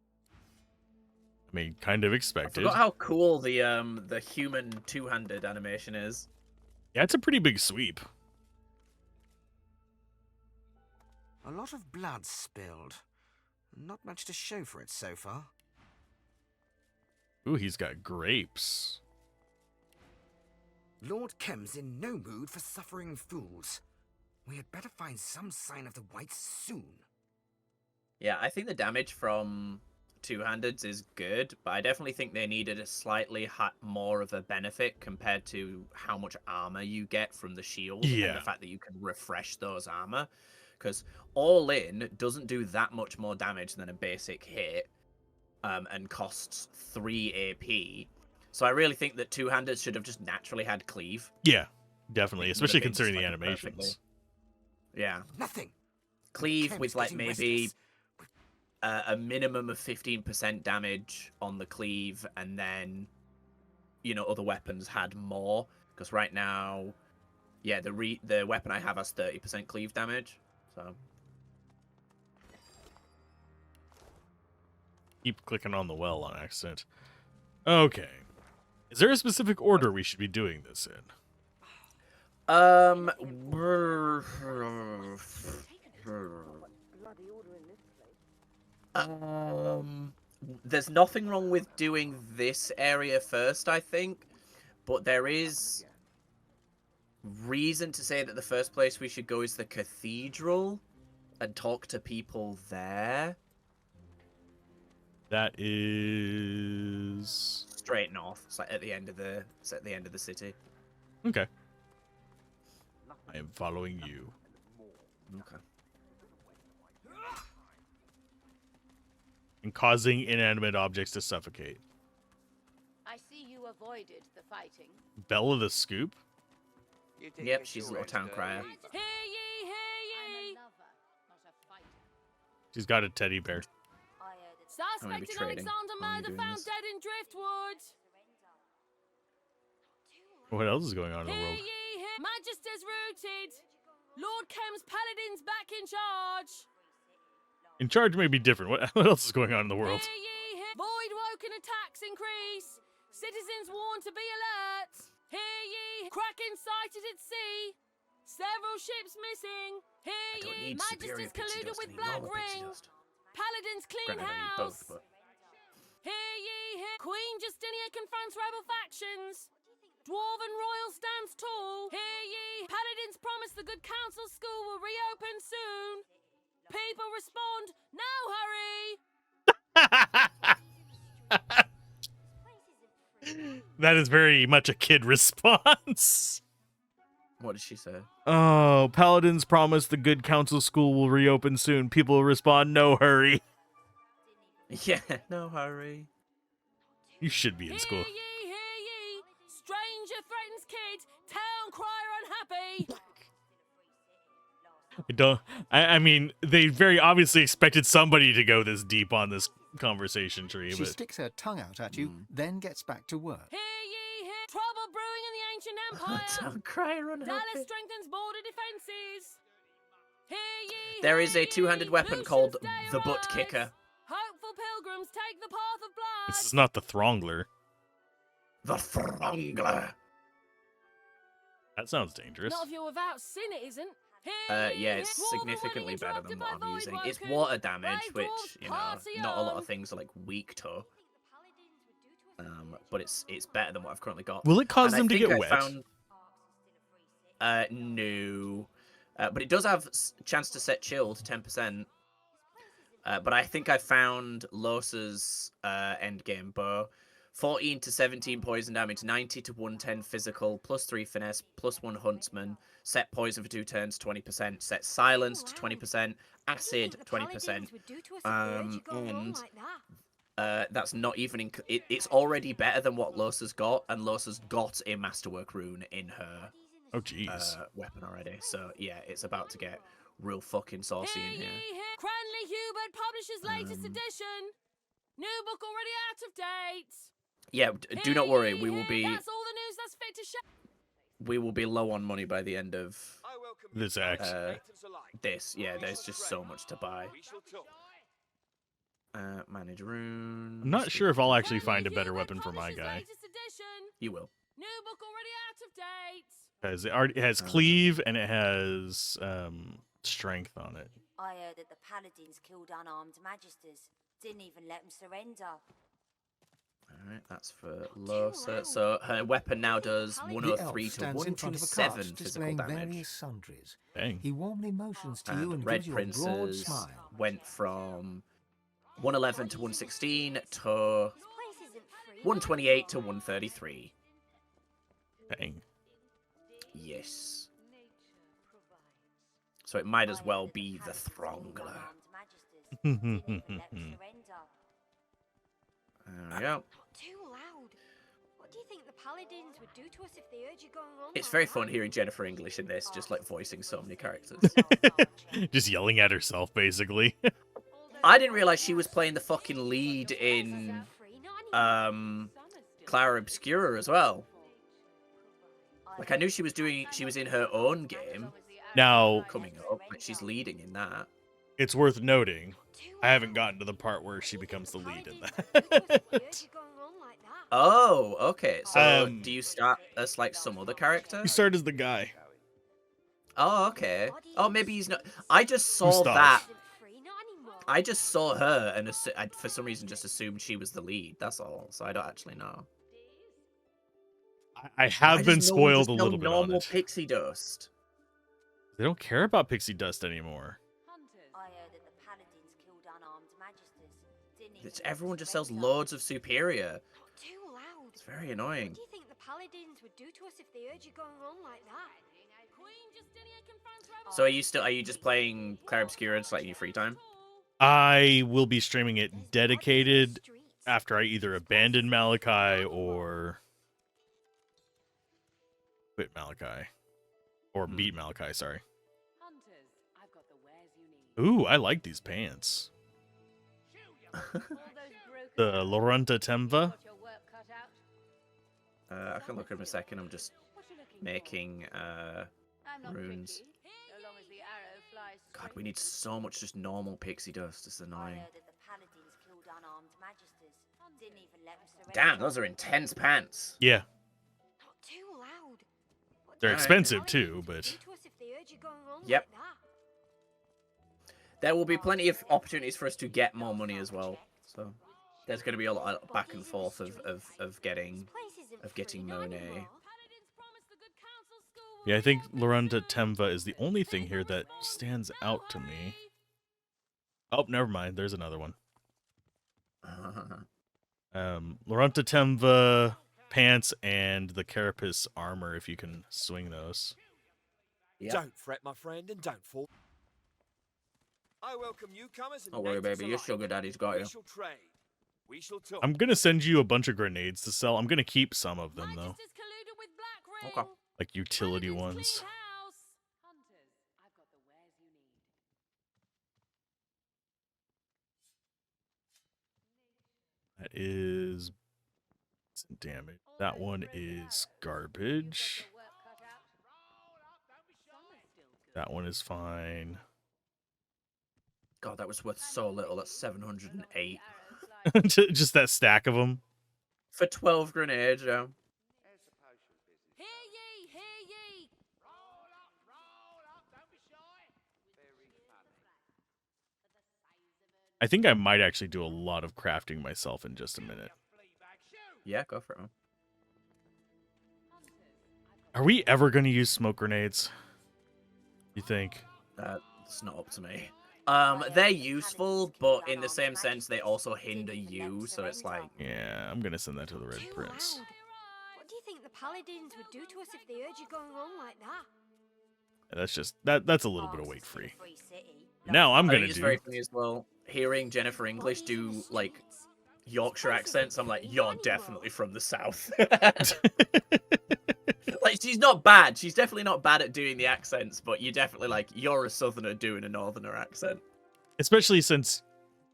S1: I mean, kind of expected.
S2: I forgot how cool the human two-handed animation is.
S1: Yeah, it's a pretty big sweep.
S23: A lot of blood spilled. Not much to show for it so far.
S1: Ooh, he's got grapes.
S23: Lord Kem's in no mood for suffering fools. We had better find some sign of the whites soon.
S2: Yeah, I think the damage from two-handeds is good, but I definitely think they needed a slightly more of a benefit compared to how much armor you get from the shield.
S1: Yeah.
S2: And the fact that you can refresh those armor. Because all in doesn't do that much more damage than a basic hit, and costs 3 AP. So I really think that two-handeds should have just naturally had cleave.
S1: Yeah, definitely, especially
S2: Would have been
S1: considering the
S2: just, like,
S1: animations.
S2: perfectly. Yeah.
S23: Nothing.
S2: Cleave
S23: Kem's
S2: with like
S23: getting
S2: maybe
S23: restless.
S2: a minimum of 15% damage on the cleave, and then, you know, other weapons had more. Because right now, yeah, the weapon I have has 30% cleave damage. So
S1: Keep clicking on the well on accident. Okay. Is there a specific order we should be doing this in?
S2: There's nothing wrong with doing this area first, I think, but there is reason to say that the first place we should go is the cathedral and talk to people there.
S1: That is
S2: straight north. It's like at the end of the city.
S1: okay. I am following you.
S2: Okay.
S1: And causing inanimate objects to suffocate.
S4: I see you avoided the fighting.
S1: Bella the Scoop?
S2: Yep, she's a little town crier.
S22: Hear ye, hear ye!
S1: She's got a teddy bear.
S2: maybe
S22: Suspect in
S2: trading
S22: Alexander
S2: while you're
S22: Murder
S2: doing
S22: found
S2: this.
S22: dead in Driftwood.
S1: What else is going on in the
S22: Hear
S1: world?
S22: ye, hear. Magister's rooted. Lord Kem's paladins back in charge.
S1: In charge may be different. What else is going on in the world?
S22: Hear ye, hear. Void woken attacks increase. Citizens warned to be alert. Hear ye, Kraken sighted at sea. Several ships missing. Hear ye, Magister's colluded with Black Ring. Paladins clean
S2: Granted, I need
S22: house.
S2: both, but
S22: Hear ye, hear. Queen Justinia confronts rebel factions. Dwarven Royal stands tall. Hear ye. Paladins promise the Good Counsel School will reopen soon. People respond, no hurry.
S1: That is very much a kid response.
S2: what did she say?
S1: Oh, Paladins promise the Good Counsel School will reopen soon. People respond, no hurry.
S2: Yeah, no hurry.
S1: You should be in school.
S22: Hear ye, hear ye. Stranger threatens kid. Town crier unhappy.
S1: I mean, they very obviously expected somebody to go this deep on this conversation tree,
S8: She
S1: but
S8: sticks her tongue out at you, then gets back to work.
S22: Hear ye, hear. Trouble brewing in the ancient empire.
S2: Town crier unhappy.
S22: Dallas strengthens border defenses. Hear ye,
S2: There is a
S22: hear
S2: two-handed
S22: ye.
S2: weapon
S22: Lucian's
S2: called
S22: day
S2: the Butt
S22: arrives.
S2: Kicker.
S22: Hopeful pilgrims take the path of blood.
S1: this is not the Throngler.
S2: The Throngler.
S1: That sounds dangerous.
S22: Not if you're without sin, it isn't.
S2: Yeah, it's significantly better than what I'm using. It's water damage, which, you know, not a lot of things are like weak to. But it's better than what I've currently got.
S1: Will it cause
S2: And I
S1: them to
S2: think
S1: get
S2: I
S1: wet?
S2: Found... No. But it does have chance to set chill to 10%. But I think I found Los's endgame bow. 14 to 17 poison damage, 90 to 110 physical, +3 finesse, +1 huntsman, set poison for 2 turns, 20%, set silenced, 20%, acid, 20%. That's not even it's already better than what Losa's got, and Losa's got a masterwork rune in her weapon already. So yeah, it's about to get real fucking saucy in here.
S22: Cranley Hubert publishes latest edition. New book already out of date.
S2: Yeah, do not worry. We will be
S22: That's all the news that's fit to share.
S2: we will be low on money by the end of
S1: this act.
S2: Yeah, there's just so much to buy. Manage rune.
S1: I'm not sure if I'll actually find a better weapon for my guy.
S2: You will.
S22: New book already out of date.
S1: Because it has cleave and it has strength on it.
S12: I heard that the paladins killed unarmed magisters. Didn't even let them surrender.
S2: Alright, that's for Losa. So her weapon now does 103 to 127 physical
S8: displaying
S2: damage.
S8: various sundries.
S1: Dang.
S8: He warmly motions to you
S2: And
S8: and
S2: Red
S8: gives you a broad
S2: Prince's
S8: smile.
S2: went from 111 to 116 to 128 to 133.
S1: Dang.
S2: Yes. So it might as well be the Throngler. There we go.
S11: Too loud. What do you think the paladins would do to us if they heard you going on?
S2: It's very fun hearing Jennifer English in this, just like voicing so many characters.
S1: Just yelling at herself, basically.
S2: I didn't realize she was playing the fucking lead in Clara Obscura as well. Like, I knew she was in her own game.
S1: Now,
S2: coming up, but she's leading in that.
S1: it's worth noting, I haven't gotten to the part where she becomes the lead in that.
S2: Oh, okay. So,
S1: Um,
S2: do you start as, like, some other character?
S1: You start as the guy.
S2: Oh, okay. Oh, maybe he's not... I just saw
S1: Gustav.
S2: that. I just saw her, and I, for some reason, just assumed she was the lead. That's all. So I don't actually know.
S1: I have been
S2: just know
S1: spoiled a
S2: there's no
S1: little bit on
S2: normal
S1: it.
S2: pixie dust.
S1: They don't care about pixie dust anymore.
S2: everyone just sells loads of superior.
S11: Too loud.
S2: It's very annoying.
S11: What do you think the paladins would do to us if they heard you going on like that?
S2: So are you just playing Clair Obscura just like in your free time?
S1: I will be streaming it dedicated after I either abandon Malachi or quit Malachi. Or beat Malachi, sorry. Ooh, I like these pants. The Lorenta Temva.
S2: I can look at them in a second. I'm just making runes. God, we need so much just normal pixie dust. It's annoying. Damn, those are intense pants.
S1: Yeah.
S11: Too loud.
S1: They're expensive too, but
S2: Yep. There will be plenty of opportunities for us to get more money as well. So there's going to be a lot of back and forth of getting Monet.
S1: yeah, I think Lorenta Temva is the only thing here that stands out to me. Oh, never mind. There's another one. Lorenta Temva pants and the Carapace armor, if you can swing those.
S2: Yep.
S13: Don't fret, my friend, and don't fall. I welcome newcomers and
S2: Don't worry, baby. Your sugar daddy's got you.
S13: We shall trade. We shall talk.
S1: I'm gonna send you a bunch of grenades to sell. I'm gonna keep some of them though.
S2: Okay.
S1: Like utility ones. That is damage. That one is garbage. That one is fine.
S2: God, that was worth so little. That's 708.
S1: Just that stack of them.
S2: For 12 grenades, yeah.
S1: I think I might actually do a lot of crafting myself in just a minute.
S2: Yeah, go for it, man.
S1: Are we ever going to use smoke grenades? You think?
S2: That's not up to me. They're useful, but in the same sense, they also hinder you, so it's like...
S1: Yeah, I'm going to send that to the Red Prince.
S11: What do you think the paladins would do to us if they heard you going on like that?
S1: That's just, that's a little bit of weight free. Now I'm going to do...
S2: It's very funny as well. Hearing Jennifer English do, like, Yorkshire accents, I'm like, you're definitely from the South. Like, she's not bad. She's definitely not bad at doing the accents, but you're definitely like, you're a Southerner doing a Northerner accent.
S1: Especially since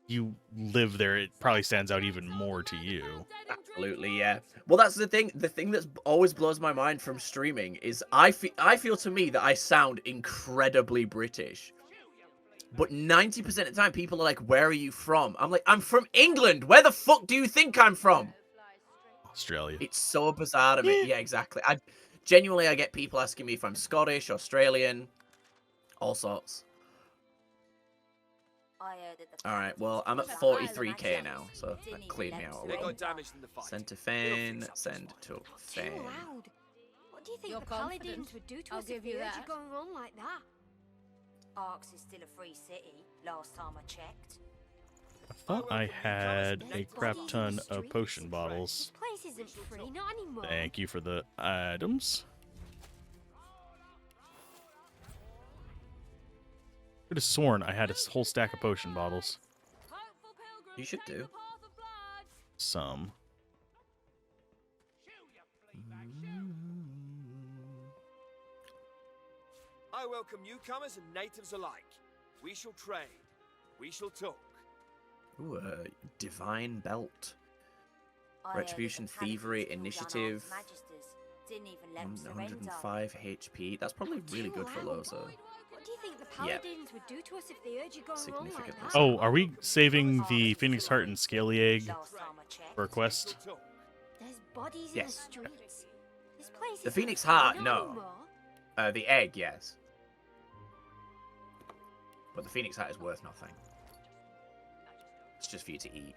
S1: you live there, it probably stands out even more to you.
S2: Absolutely, yeah. Well, that's the thing. The thing that always blows my mind from streaming is I feel to me that I sound incredibly British. But 90% of the time, people are like, where are you from? I'm like, I'm from England. Where the fuck do you think I'm from?
S1: Australia.
S2: It's so bizarre to me. Yeah, exactly. Genuinely, I get people asking me if I'm Scottish, Australian, all sorts. Alright, well, I'm at 43k now, so that cleared me out a little. Send to Fane, send to Fane.
S11: What do you think the paladins would do to us if they heard you going on like that?
S12: Arx is still a free city, last time I checked.
S1: I thought I had a crap ton of potion bottles.
S11: This place isn't free, not anymore.
S1: Thank you for the items. Could have sworn I had a whole stack of potion bottles.
S2: You should do.
S1: Some.
S13: I welcome newcomers and natives alike. We shall trade. We shall talk.
S2: Ooh, divine belt. Retribution, thievery, initiative. 105 HP. That's probably really good for Loza.
S11: What do you think the paladins would do to us if they heard you going on like that?
S1: Oh, are we saving the Phoenix Heart and Scaly Egg for a quest?
S11: There's bodies in the streets. This place
S2: The Phoenix Heart, no. The egg, yes. But the Phoenix Heart is worth nothing. It's just for you to eat.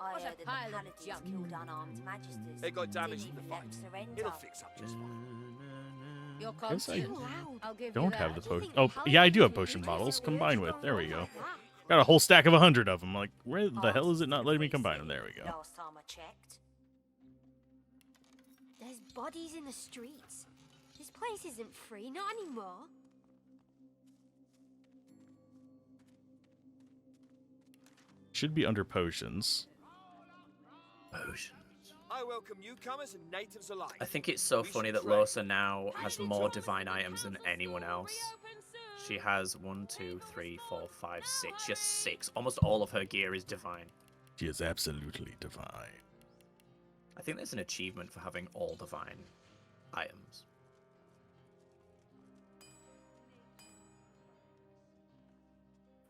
S12: I heard that the paladins killed unarmed magisters.
S13: They got damaged in the
S12: Didn't
S13: fight.
S12: let them surrender.
S13: It'll fix up just fine.
S1: Guess I don't have the potion. Oh, yeah, I do have potion bottles. Combined with. There we go. Got a whole stack of 100 of them. Like, where the hell is it not letting me combine them? There we go.
S12: Last time I checked.
S11: There's bodies in the streets. This place isn't free, not anymore.
S1: Should be under potions.
S2: Potions.
S13: I welcome newcomers and natives alike.
S2: I think it's so funny that Losa now has more divine items than anyone else. She has 1, 2, 3, 4, 5, 6. She has 6. Almost all of her gear is divine.
S1: She is absolutely divine.
S2: I think there's an achievement for having all divine items.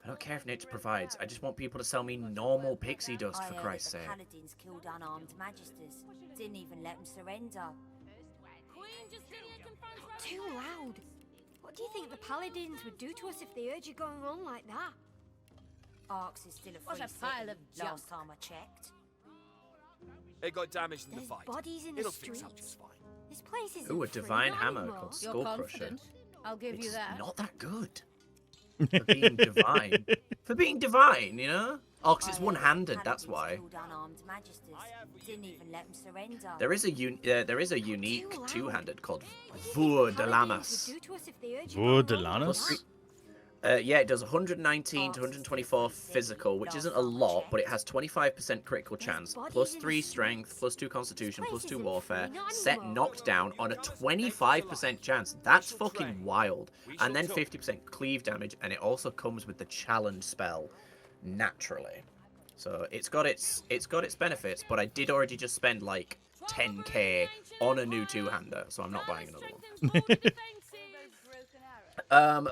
S2: I don't care if nature provides. I just want people to sell me normal pixie dust, for Christ's sake.
S12: The paladins killed unarmed magisters. Didn't even let them surrender.
S11: Too loud. What do you think the paladins would do to us if they heard you going on like that?
S12: Arx is still a
S11: What
S12: free
S11: a pile
S12: city,
S11: of junk.
S12: last time I checked.
S13: It got damaged in the
S11: There's
S13: fight.
S11: bodies in the
S13: It'll fix up
S11: streets.
S13: just fine.
S11: This place isn't
S2: Ooh, a
S11: free,
S2: divine
S11: not
S2: hammer
S11: anymore.
S2: called
S11: You're
S2: Skull Crusher.
S11: confident. I'll give you
S2: It's
S11: that.
S2: not that good. For being divine. For being divine, you know? Oh, because it's one-handed, that's why.
S12: Killed unarmed magisters. Didn't even let them surrender.
S2: There is a unique two-handed called Vur de Lamas.
S1: Vur de Lamas?
S2: Yeah, it does 119 to 124 physical, which isn't a lot, but it has 25% critical chance, plus 3 strength, plus 2 constitution, plus 2 warfare, set knocked down on a 25% chance. That's fucking wild. And then 50% cleave damage, and it also comes with the challenge spell naturally. So it's got its benefits, but I did already just spend like 10k on a new two-hander, so I'm not buying another one.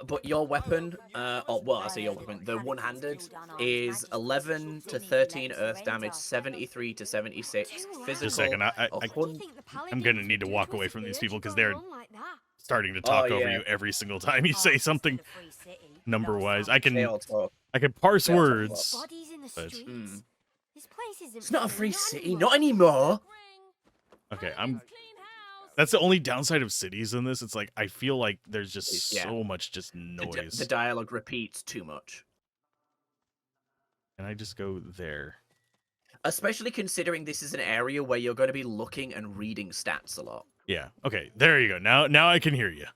S2: But your weapon, well, I say your weapon, the one-handed is 11 to 13 earth damage, 73 to 76 physical.
S1: Just a second, I'm gonna need to walk away from these people because they're starting to talk over you every single time you say something number-wise. I can parse words, but
S2: it's not a free city, not anymore.
S1: Okay, that's the only downside of cities in this. It's like, I feel like there's just so much just noise.
S2: The dialogue repeats too much.
S1: Can I just go there?
S2: Especially considering this is an area where you're going to be looking and reading stats a lot.
S1: Yeah, okay, there you go. Now I can hear you.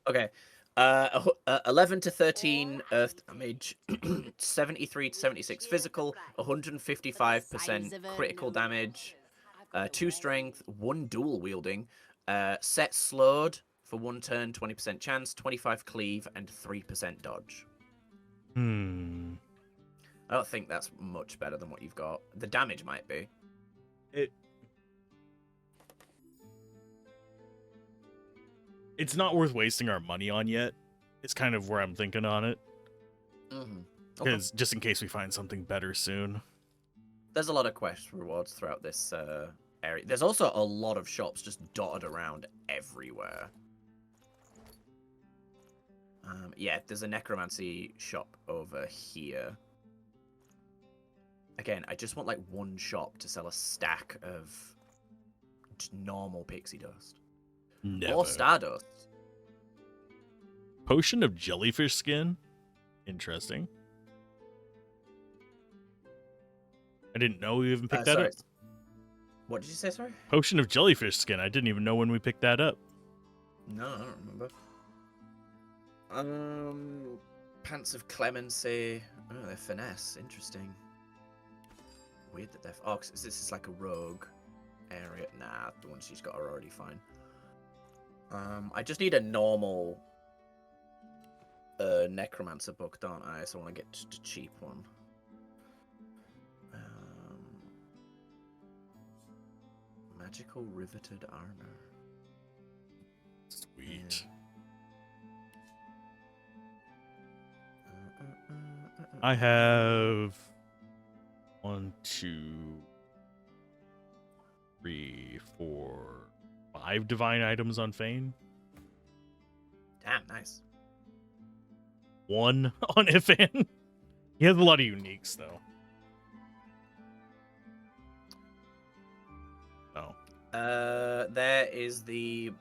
S2: Okay. 11 to 13 earth damage, 73 to 76 physical, 155% critical damage, 2 strength, 1 dual wielding, set slowed for 1 turn, 20% chance, 25 cleave, and 3% dodge. I don't think that's much better than what you've got. The damage might be.
S1: It's not worth wasting our money on yet. It's kind of where I'm thinking on it. Because just in case we find something better soon.
S2: There's a lot of quest rewards throughout this area. There's also a lot of shops just dotted around everywhere. Yeah, there's a necromancy shop over here. Again, I just want like one shop to sell a stack of just normal pixie dust.
S1: Never.
S2: Or stardust.
S1: Potion of jellyfish skin? Interesting. I didn't know we even picked that up.
S2: What did you say, sorry?
S1: Potion of jellyfish skin. I didn't even know when we picked that up.
S2: No, I don't remember. Pants of clemency. Oh, they're finesse. Interesting. Weird that they're... Oh, 'cause this is like a rogue area. Nah, the one she's got are already fine. I just need a normal necromancer book, don't I? So I want to get just a cheap one. Magical riveted armor.
S1: Sweet. I have 1, 2, 3, 4, 5 divine items on Fane.
S2: Damn, nice.
S1: 1 on Ifan. He has a lot of uniques, though. Oh.
S2: There is the...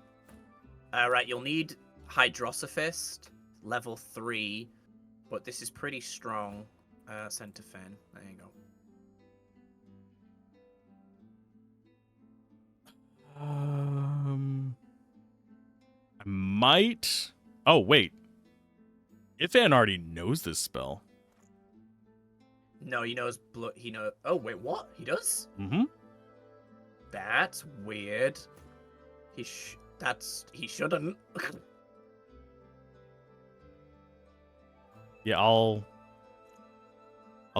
S2: Alright, you'll need Hydrosophist, level 3, but this is pretty strong. Send to Fane. There you go.
S1: I might. Oh wait, Ifan already knows this spell.
S2: No, he knows blood. He knows. Oh wait, what? He does?
S1: Mm-hmm.
S2: That's weird. He shouldn't.
S1: Yeah, I'll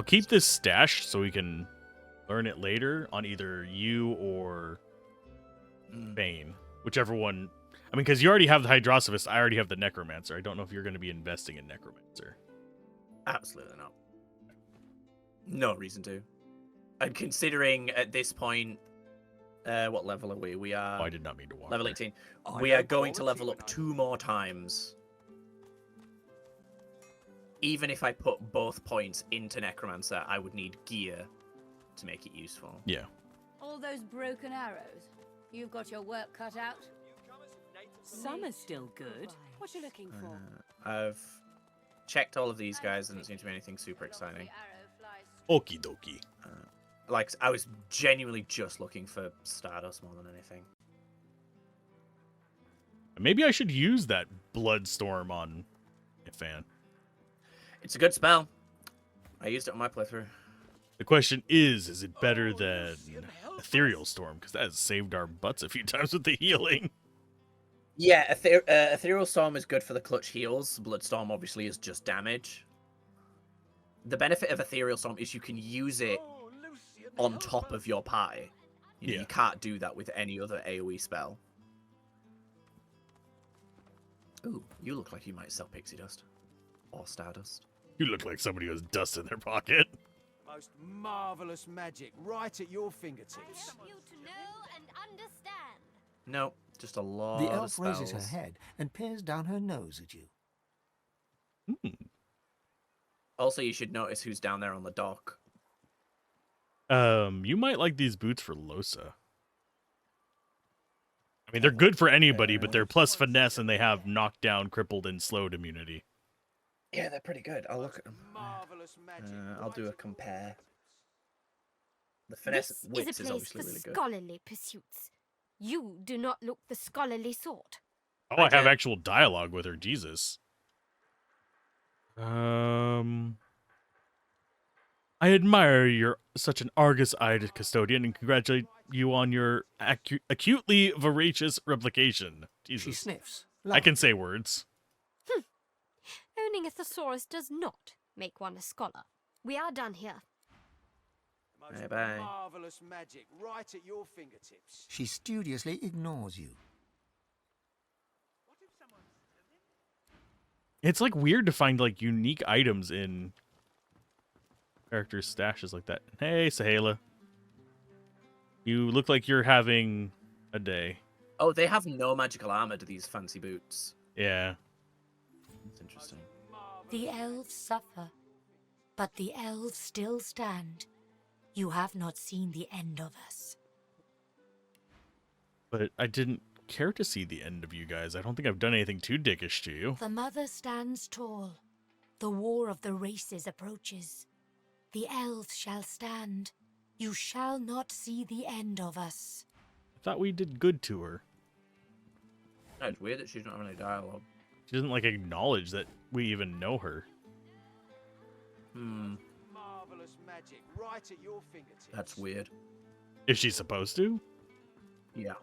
S1: keep this stash so we can learn it later on either you or Fane, whichever one. I mean, because you already have the Hydrosophist, I already have the Necromancer. I don't know if you're going to be investing in Necromancer.
S2: Absolutely not. No reason to. And considering at this point, what level are we? We are.
S1: Oh, I did not mean to walk.
S2: Level 18. We are going to level up 2 more times. Even if I put both points into Necromancer, I would need gear to make it useful.
S1: Yeah.
S4: All those broken arrows. You've got your work cut out.
S5: Some are still good. What you looking for?
S2: I've checked all of these guys, and it seems to be anything super exciting.
S1: Okie dokie.
S2: Like, I was genuinely just looking for Stardust more than anything.
S1: Maybe I should use that Bloodstorm on Ifan.
S2: It's a good spell. I used it on my playthrough.
S1: The question is it better than Ethereal Storm? Because that has saved our butts a few times with the healing.
S2: Yeah, Ethereal Storm is good for the clutch heals. Bloodstorm obviously is just damage. The benefit of Ethereal Storm is you can use it on top of your pie. You know, you can't do that with any other AoE spell. Ooh, you look like you might sell pixie dust. Or stardust.
S1: You look like somebody who has dust in their pocket.
S13: Most marvelous magic right at your fingertips.
S11: You to know and understand.
S2: No, just a lot
S8: The
S2: of
S8: elf
S2: spells.
S8: raises her head and peers down her nose at you.
S2: Also, you should notice who's down there on the dock.
S1: You might like these boots for Losa. I mean, they're good for anybody, but they're plus finesse and they have knockdown, crippled, and slowed immunity.
S2: Yeah, they're pretty good. I'll look at them. I'll do a compare. The finesse
S11: This
S2: wits
S11: is a
S2: is
S11: place
S2: obviously
S11: for
S2: really good.
S11: scholarly pursuits. You do not look the scholarly sort.
S1: Oh, I have actual dialogue with her. Jesus. I admire you're such an Argus-eyed custodian and congratulate you on your acutely voracious replication. Jesus.
S8: She sniffs.
S1: I can say words.
S11: Owning a thesaurus does not make one a scholar. We are done here.
S2: Bye-bye.
S13: Marvelous magic right at your fingertips.
S8: She studiously ignores you.
S1: It's like weird to find like unique items in characters' stashes like that. Hey, Sahela. You look like you're having a day.
S2: Oh, they have no magical armor to these fancy boots.
S1: Yeah.
S2: It's interesting.
S12: The elves suffer, but the elves still stand. You have not seen the end of us.
S1: But I didn't care to see the end of you guys. I don't think I've done anything too dickish to you.
S12: The mother stands tall. The war of the races approaches. The elves shall stand. You shall not see the end of us.
S1: I thought we did good to her.
S2: No, it's weird that she's not having any dialogue.
S1: She doesn't like acknowledge that we even know her.
S13: Marvelous magic right at your fingertips.
S2: That's weird.
S1: Is she supposed to?
S2: Yeah.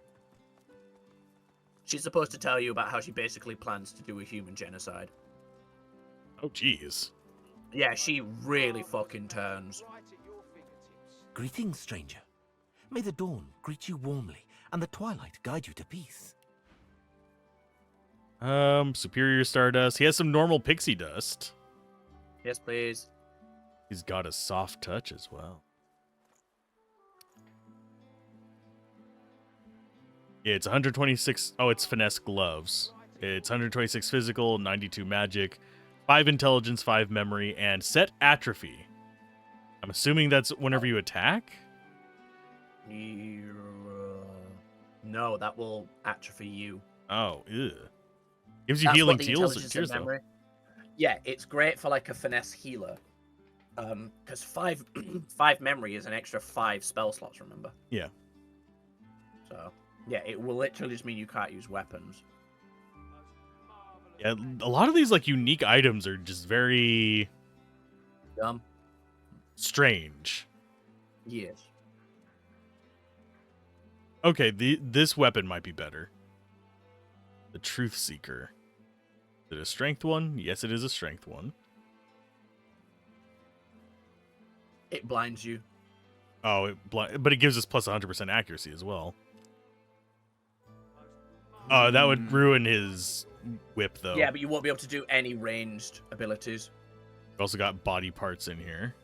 S2: She's supposed to tell you about how she basically plans to do a human genocide.
S1: Oh, jeez.
S2: Yeah, she really fucking turns.
S14: Greetings, stranger. May the dawn greet you warmly, and the twilight guide you to peace.
S1: Superior Stardust. He has some normal pixie dust.
S2: Yes, please.
S1: He's got a soft touch as well. Yeah, it's 126. Oh, it's finesse gloves. It's 126 physical, 92 magic, 5 intelligence, 5 memory, and set atrophy. I'm assuming that's whenever you attack?
S2: No, that will atrophy you.
S1: Oh, ew. Gives you
S2: That's
S1: healing
S2: what the
S1: tears
S2: intelligence and
S1: though.
S2: memory- Yeah, it's great for like a finesse healer. Because five memory is an extra 5 spell slots, remember?
S1: Yeah.
S2: So, yeah, it will literally just mean you can't use weapons.
S1: Yeah, a lot of these like unique items are just very
S2: dumb,
S1: strange.
S2: Yes.
S1: Okay, this weapon might be better. The Truth Seeker. Is it a strength one? Yes, it is a strength one.
S2: It blinds you.
S1: Oh, but it gives us plus 100% accuracy as well. That would ruin his whip, though.
S2: Yeah, but you won't be able to do any ranged abilities.
S1: We've also got body parts in here.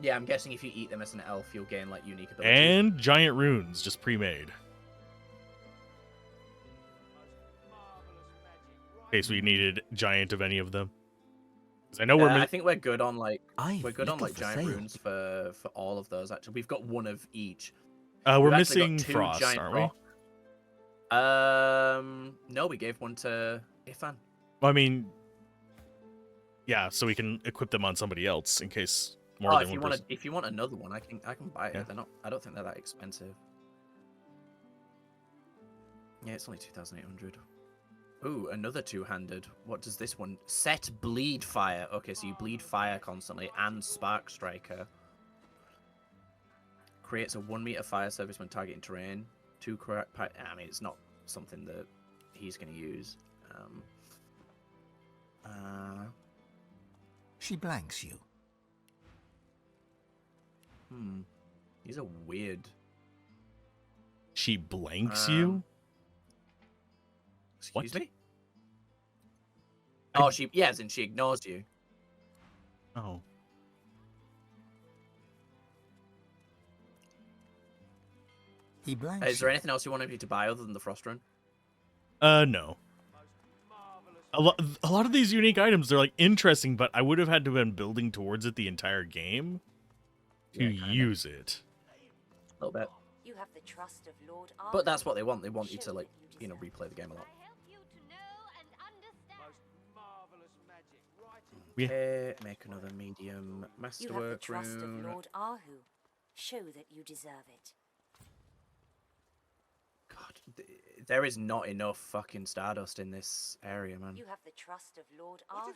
S2: Yeah, I'm guessing if you eat them as an elf, you'll gain like unique abilities.
S1: And giant runes, just pre-made. In case we needed giant of any of them. I know
S2: I think we're good on like giant
S1: sale.
S2: runes for all of those. Actually, we've got one of each.
S1: We're
S2: We've actually
S1: missing
S2: got 2
S1: Frost,
S2: giant
S1: aren't we?
S2: No, we gave one to Ifan.
S1: Well, I mean, yeah, so we can equip them on somebody else in case more than one person.
S2: If you want another one, I can buy it.
S1: Yeah.
S2: They're not. I don't think they're that expensive. Yeah, it's only 2,800. Ooh, another 2-handed. What does this one? Set bleed fire. Okay, so you bleed fire constantly and spark striker. Creates a 1 meter fire surface when targeting terrain. 2 correct. I mean, it's not something that he's going to use.
S8: She blanks you.
S2: He's a weird.
S1: She blanks you?
S2: Excuse me? Oh, and she ignores you.
S1: Oh.
S8: He blanks
S2: Is there anything else you wanted me to buy other than the frost rune?
S1: No. A lot of these unique items, they're like interesting, but I would have had to have been building towards it the entire game to use it.
S2: A little bit.
S12: You have the trust of Lord Arthur.
S2: But that's what they want. They want you to like, replay the game a lot. Okay, make another medium
S12: You have the
S2: masterwork
S12: trust of
S2: rune.
S12: Lord Ahu. Show that you deserve it.
S2: There is not enough fucking stardust in this area, man.
S12: You have the trust of Lord Ahu.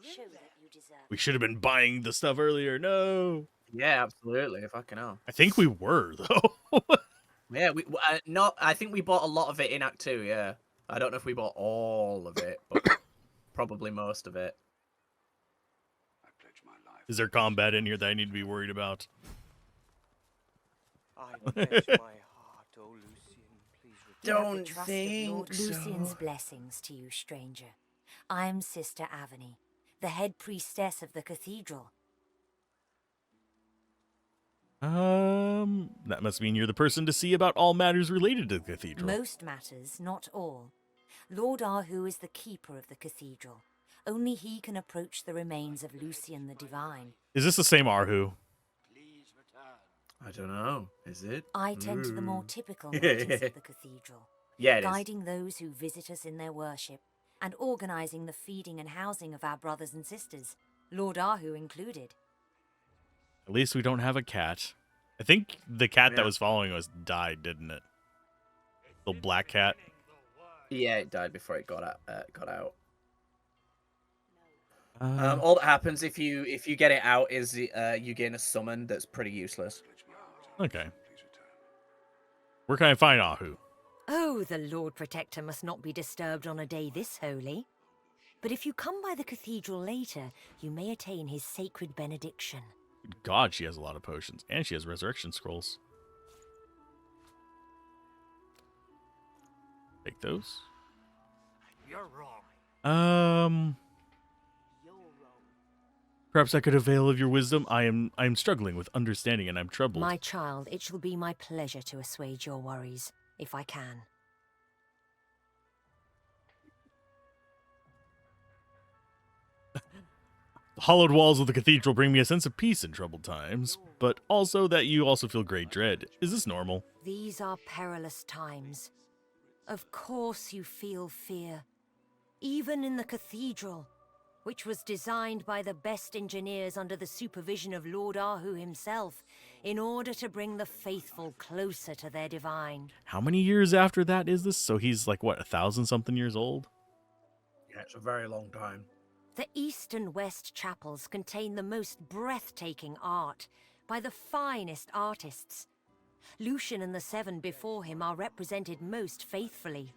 S12: Show that you deserve
S1: We should have been buying the stuff earlier. No.
S2: Yeah, absolutely. Fucking hell.
S1: I think we were, though.
S2: Yeah, I think we bought a lot of it in Act 2, yeah. I don't know if we bought all of it, but probably most of it.
S1: Is there combat in here that I need to be worried about?
S6: I pledge my heart, oh Lucian, please
S12: You have the
S2: Don't
S12: trust
S2: think
S12: of Lord
S2: so.
S12: Lucian's blessings to you, stranger. I'm Sister Avony, the head priestess of the cathedral.
S1: That must mean you're the person to see about all matters related to the cathedral.
S12: Most matters, not all. Lord Ahu is the keeper of the cathedral. Only he can approach the remains of Lucian the Divine.
S1: Is this the same Arhu?
S2: I don't know. Is it?
S12: I tend to the more typical matters of the cathedral.
S2: Yeah, it is.
S12: guiding those who visit us in their worship, and organising the feeding and housing of our brothers and sisters, Lord Ahu included.
S1: At least we don't have a cat. I think the cat that was following us died, didn't it? The black cat.
S2: Yeah, it died before it got out. All that happens if you get it out is you gain a summon that's pretty useless.
S1: Okay. Where can I find Ahu?
S12: Oh, the Lord Protector must not be disturbed on a day this holy. But if you come by the cathedral later, you may attain his sacred benediction.
S1: God, she has a lot of potions, and she has resurrection scrolls. Take those.
S6: You're wrong.
S1: Perhaps I could avail of your wisdom. I am struggling with understanding, and I'm troubled.
S12: My child, it shall be my pleasure to assuage your worries, if I can.
S1: The hollowed walls of the cathedral bring me a sense of peace in troubled times, but also that you also feel great dread. Is this normal?
S12: These are perilous times. Of course you feel fear. even in the cathedral, which was designed by the best engineers under the supervision of Lord Ahu himself, in order to bring the faithful closer to their divine.
S1: How many years after that is this? So he's like, what, 1,000-something years old?
S2: Yeah, it's a very long time.
S12: The east and west chapels contain the most breathtaking art by the finest artists. Lucian and the 7 before him are represented most faithfully.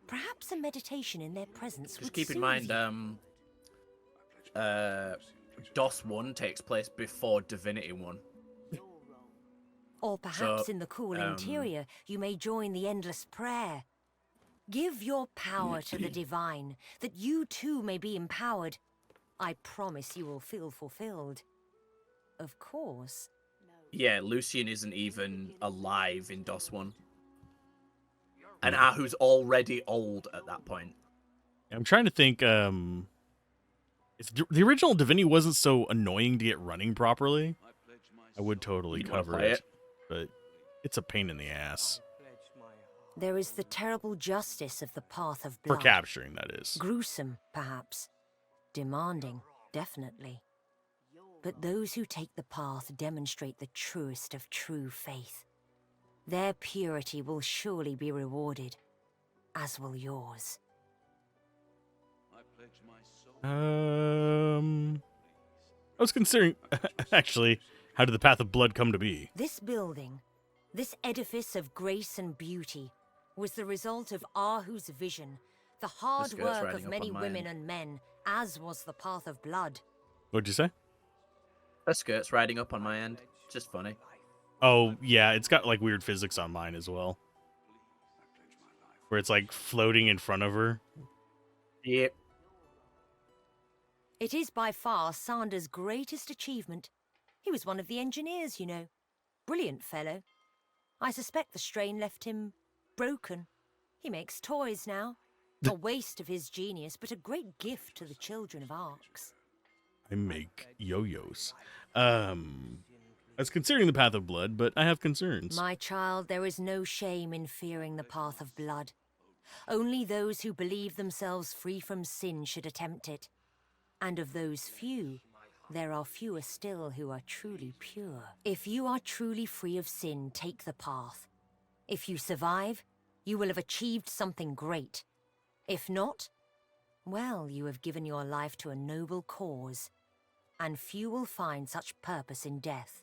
S12: Perhaps a meditation in their presence
S2: Just
S12: would
S2: keep in
S12: soothe
S2: mind,
S12: you.
S2: DOS 1 takes place before Divinity 1.
S12: Or perhaps
S2: So,
S12: in the cool interior, you may join the endless prayer. Give your power to the divine, that you too may be empowered. I promise you will feel fulfilled. Of course.
S2: Yeah, Lucian isn't even alive in DOS 1. And Ahu's already old at that point.
S1: I'm trying to think. If the original Divinity wasn't so annoying to get running properly, I would totally
S2: You'd wanna
S1: cover
S2: play
S1: it. But it's a pain in the ass.
S12: There is the terrible justice of the path of
S1: For
S12: blood.
S1: capturing, that is.
S12: Gruesome, perhaps. Demanding, definitely. But those who take the path demonstrate the truest of true faith. Their purity will surely be rewarded, as will yours.
S1: I was considering, actually, how did the Path of Blood come to be?
S12: This building, this edifice of grace and beauty, was the result of Ahu's vision, the hard
S2: skirt's
S12: work
S2: riding
S12: of
S2: up
S12: many
S2: on my
S12: women
S2: end.
S12: and men, as was the path of blood.
S1: What'd you say?
S2: Her skirt's riding up on my end. Just funny.
S1: Oh, yeah, it's got like weird physics on mine as well. Where it's like floating in front of her.
S2: Yep.
S12: It is by far Sander's greatest achievement. He was one of the engineers, you know. Brilliant fellow. I suspect the strain left him broken. He makes toys now. A waste of his genius, but a great gift to the children of Arx.
S1: I make yo-yos. I was considering the Path of Blood, but I have concerns.
S12: My child, there is no shame in fearing the path of blood. Only those who believe themselves free from sin should attempt it. And of those few, there are fewer still who are truly pure. If you are truly free of sin, take the path. If you survive, you will have achieved something great. If not, well, you have given your life to a noble cause, and few will find such purpose in death.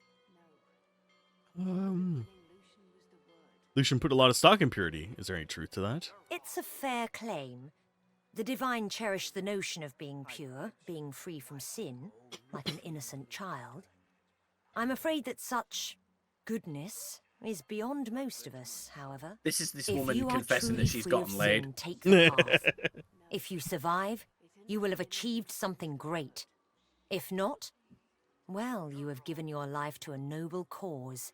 S1: Lucian put a lot of stock in purity. Is there any truth to that?
S12: It's a fair claim. The divine cherished the notion of being pure, being free from sin, like an innocent child. I'm afraid that such goodness is beyond most of us, however.
S2: This is this
S12: If
S2: woman
S12: you are
S2: confessing
S12: truly
S2: that she's
S12: free
S2: gotten
S12: of
S2: laid.
S12: sin, take the path. If you survive, you will have achieved something great. If not, well, you have given your life to a noble cause,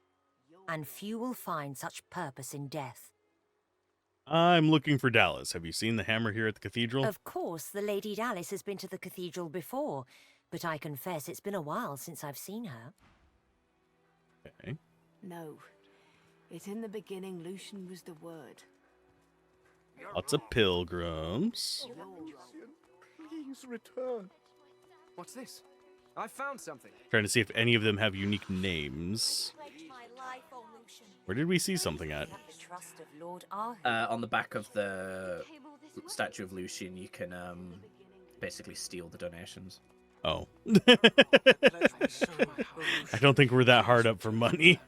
S12: and few will find such purpose in death.
S1: I'm looking for Dallas. Have you seen the hammer here at the cathedral?
S12: Of course, the Lady Dallas has been to the cathedral before, but I confess it's been a while since I've seen her.
S1: Okay.
S5: No. It's in the beginning, Lucian was the word.
S1: Lots of pilgrims.
S20: Please return. What's this? I found something.
S1: Trying to see if any of them have unique names. Where did we see something at?
S2: On the back of the statue of Lucian, you can basically steal the donations.
S1: Oh. I don't think we're that hard up for money.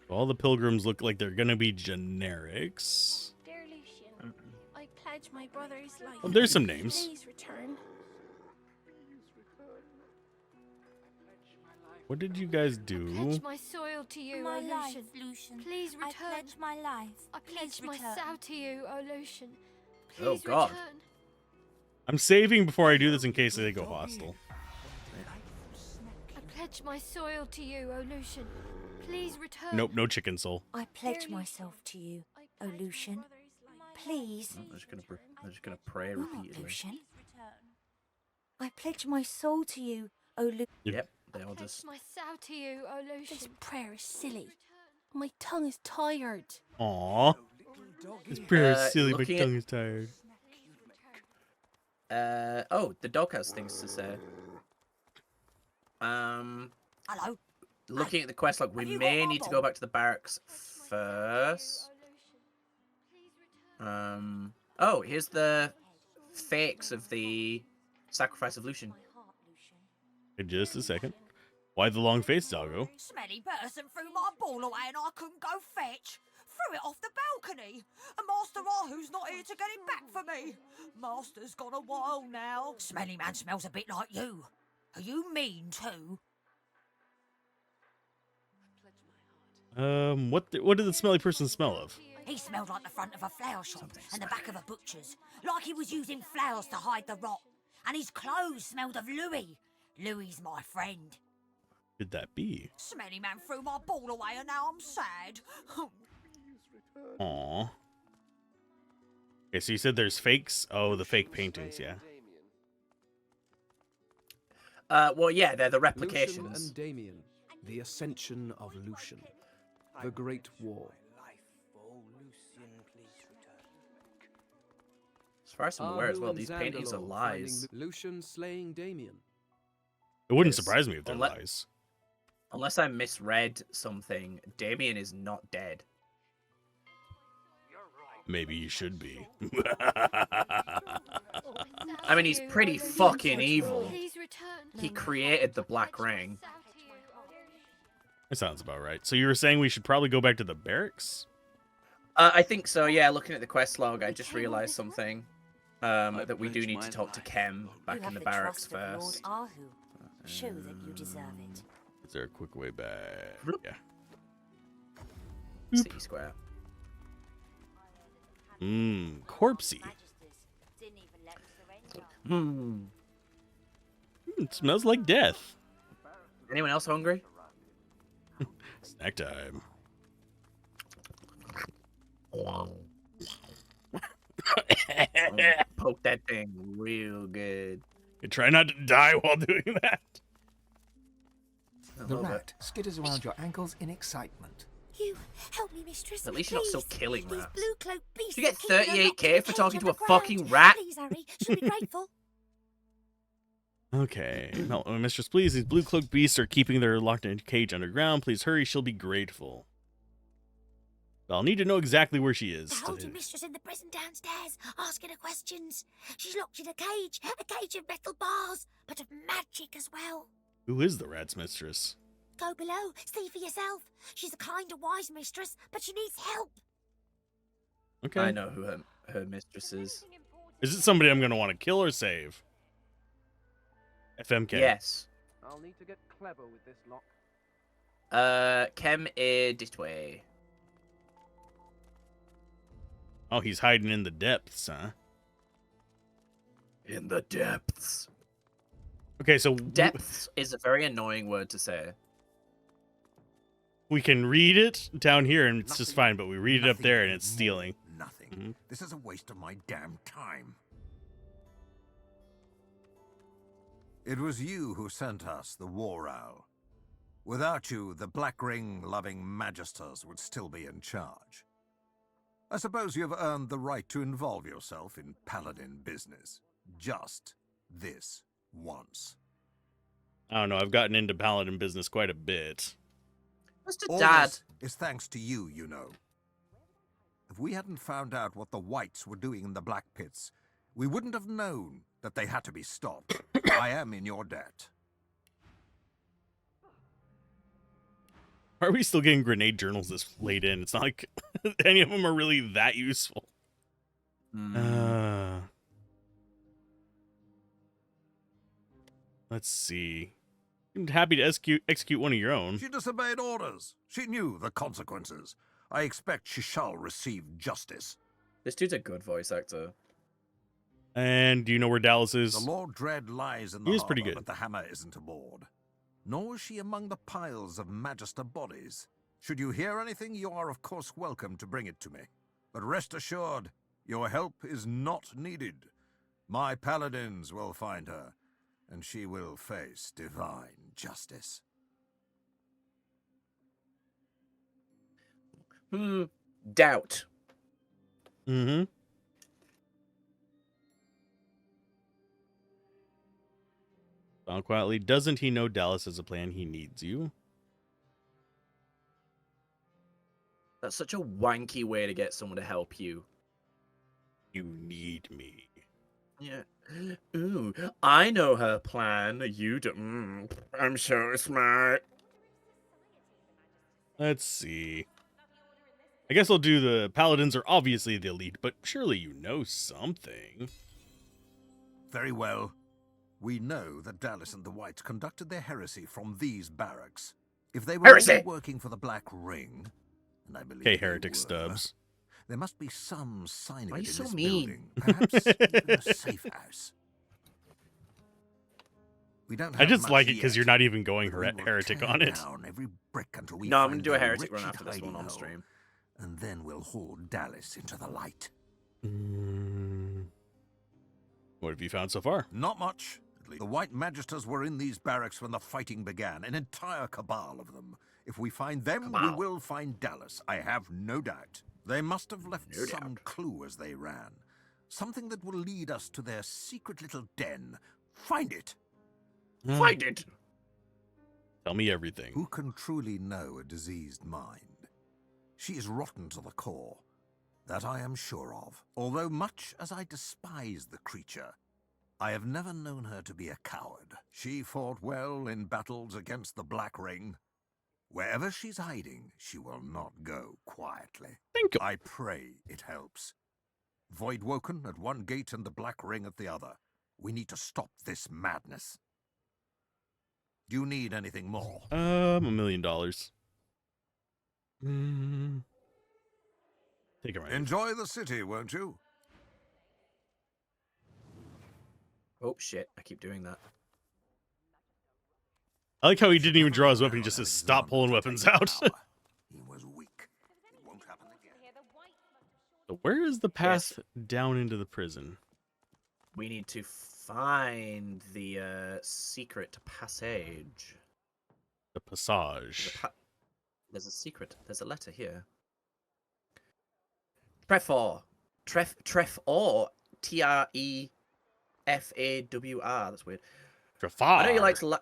S1: All the pilgrims look like they're gonna be generics.
S15: Dear Lucian, I pledge my brother's life.
S1: Oh, there's some names.
S15: Please return.
S1: What did you guys do?
S11: Pledge my soil to you,
S15: My
S11: O
S15: life,
S11: Lucian.
S15: Lucian.
S11: Please return.
S15: I pledge my life.
S11: I pledge
S15: Please return.
S11: myself to you, O Lucian.
S2: Oh,
S11: Please
S2: God.
S11: return.
S1: I'm saving before I do this in case they go hostile.
S11: I pledge my soil to you, O Lucian. Please return.
S1: Nope, no chicken soul.
S15: I pledge myself to you, O Lucian. Please.
S2: I'm just gonna pray repeatedly.
S15: Lucian. I pledge my soul to you, O Lucian.
S2: Yep, they all
S11: I pledge
S2: just.
S11: myself to you, O Lucian.
S15: This prayer is silly. My tongue is tired.
S1: Aww. It's pretty silly, my
S2: looking
S1: tongue is tired.
S2: Oh, the dog has things to say.
S12: Hello.
S2: Looking at the quest log, we may need to go back to the barracks first. Oh, here's the fakes of the sacrifice of Lucian.
S1: In just a second. Why the long face, doggo?
S17: Smelly person threw my ball away and I couldn't go fetch. Threw it off the balcony. And Master Rahu's not here to get it back for me. Master's gone a while now. Smelly man smells a bit like you. Are you mean too?
S1: What did the smelly person smell of?
S17: He smelled like the front of a flower shop and the back of a butcher's. Like he was using flowers to hide the rot. And his clothes smelled of Louis. Louis's my friend.
S1: Could that be?
S17: Smelly man threw my ball away and now I'm sad.
S1: Aww. Okay, so you said there's fakes? Oh, the fake paintings, yeah.
S2: Well, yeah, they're the
S20: Lucian
S2: replications.
S20: and Damien, the ascension of Lucian, the Great War.
S2: As far as I'm aware as well,
S20: Ahu
S2: these
S20: and
S2: paintings are
S20: Zandalor
S2: lies.
S20: finding Lucian slaying Damien.
S1: It wouldn't
S2: Yes.
S1: surprise me if they're
S2: Unle-
S1: lies.
S2: Unless I misread something, Damien is not dead.
S1: Maybe you should be.
S2: I mean, he's pretty fucking evil. He created the Black Ring.
S1: That sounds about right. So you were saying we should probably go back to the barracks?
S2: I think so, yeah. Looking at the quest log, I just realized something. That we do need to talk to Kem back in the barracks first.
S12: Lord Ahu. Show that you deserve it.
S1: Is there a quick way back? Yeah.
S2: City Square.
S1: Corpsey. It smells like death.
S2: Anyone else hungry?
S1: Snack time.
S2: Poke that thing real good.
S1: You try not to die while doing that.
S8: The rat skitters around your ankles in excitement.
S15: You help me, mistress.
S2: At least you're not still
S15: please.
S2: killing
S15: These
S2: rats.
S15: blue cloak beasts
S2: You get
S15: are keeping her locked in
S2: 38k
S15: a
S2: for
S15: cage
S2: talking to a
S15: underground.
S2: fucking rat?
S15: Please, Harry. She'll be grateful.
S1: Okay. No, mistress, please. These blue cloaked beasts are keeping their locked in a cage underground. Please hurry. She'll be grateful. I'll need to know exactly where she is.
S15: I hold your mistress in the prison downstairs, asking her questions. She's locked in a cage of metal bars, but of magic as well.
S1: Who is the rat's mistress?
S15: Go below, see for yourself. She's a kind and wise mistress, but she needs help.
S1: Okay.
S2: I know who her mistress is.
S1: Is it somebody I'm going to want to kill or save? FMK.
S2: Yes.
S20: I'll need to get clever with this lock.
S2: Kem is this way.
S1: Oh, he's hiding in the depths, huh?
S2: In the depths.
S1: Okay, so
S2: Depths is a very annoying word to say.
S1: we can read it down here and it's just fine, but we read it up there and it's stealing.
S21: Nothing. This is a waste of my damn time. It was you who sent us the War Owl. Without you, the Black Ring-loving Magisters would still be in charge. I suppose you have earned the right to involve yourself in Paladin business. Just this once.
S1: I don't know, I've gotten into Paladin business quite a bit.
S2: Mr.
S21: All
S2: Dad.
S21: this is thanks to you, you know. If we hadn't found out what the Whites were doing in the Black Pits, we wouldn't have known that they had to be stopped. I am in your debt.
S1: Why are we still getting grenade journals this late in? It's not like any of them are really that useful. Let's see. I'm happy to execute one of your own.
S21: She disobeyed orders. She knew the consequences. I expect she shall receive justice.
S2: This dude's a good voice actor.
S1: And do you know where Dallas is?
S21: The Lord Dread lies in the
S1: He is pretty
S21: harbor,
S1: good.
S21: but the hammer isn't aboard. Nor is she among the piles of Magister bodies. Should you hear anything, you are of course welcome to bring it to me. But rest assured, your help is not needed. My paladins will find her, and she will face divine justice.
S2: Doubt.
S1: Mm-hmm. Found quietly. Doesn't he know Dallas has a plan? He needs you.
S2: That's such a wanky way to get someone to help you.
S1: You need me.
S2: Yeah. Ooh, I know her plan. You don't. I'm so smart.
S1: Let's see. I guess I'll do the paladins are obviously the elite, but surely you know something.
S21: Very well. We know that Dallas and the Whites conducted their heresy from these barracks. If they were
S2: Heresy!
S21: all working for the Black Ring, and I believe
S1: Okay,
S21: they
S1: heretic
S21: were,
S1: Stubbs.
S21: there must be some sign of
S2: Why are
S21: it
S2: you
S21: in
S2: so
S21: this
S2: mean?
S21: building. Perhaps even a safe house. We don't have
S1: I just
S21: much
S1: like it because
S21: yet,
S1: you're not even going
S21: but we will
S1: heretic
S21: tear
S1: on it.
S21: down every brick until we
S2: No, I'm
S21: find
S2: gonna do a
S21: their
S2: heretic run
S21: wretched
S2: after this one
S21: hiding
S2: on
S21: hole,
S2: stream.
S21: and then we'll haul Dallas into the light.
S1: What have you found so far?
S21: Not much. The White Magisters were in these barracks when the fighting began, an entire cabal of them. If we find them, we will find Dallas, I have no doubt. They must have left some clue as they ran. Something that will lead us to their secret little den. Find it!
S2: Find it!
S1: Tell me everything.
S21: Who can truly know a diseased mind? She is rotten to the core. That I am sure of. Although much as I despise the creature, I have never known her to be a coward. She fought well in battles against the Black Ring. Wherever she's hiding, she will not go quietly. I pray it helps. Voidwoken at one gate and the Black Ring at the other. We need to stop this madness. Do you need anything more?
S1: $1 million. Take it right.
S21: Enjoy the city, won't you?
S2: Oh shit! I keep doing that.
S1: I like how he didn't even draw his weapon. He just says, "Stop pulling weapons out."
S21: He was weak. It won't happen again.
S1: So where is the path down into the prison?
S2: We need to find the secret passage.
S1: The passage.
S2: There's a secret. There's a letter here. Trefawr. Trefawr. Trefawr. That's weird.
S1: Trefawr.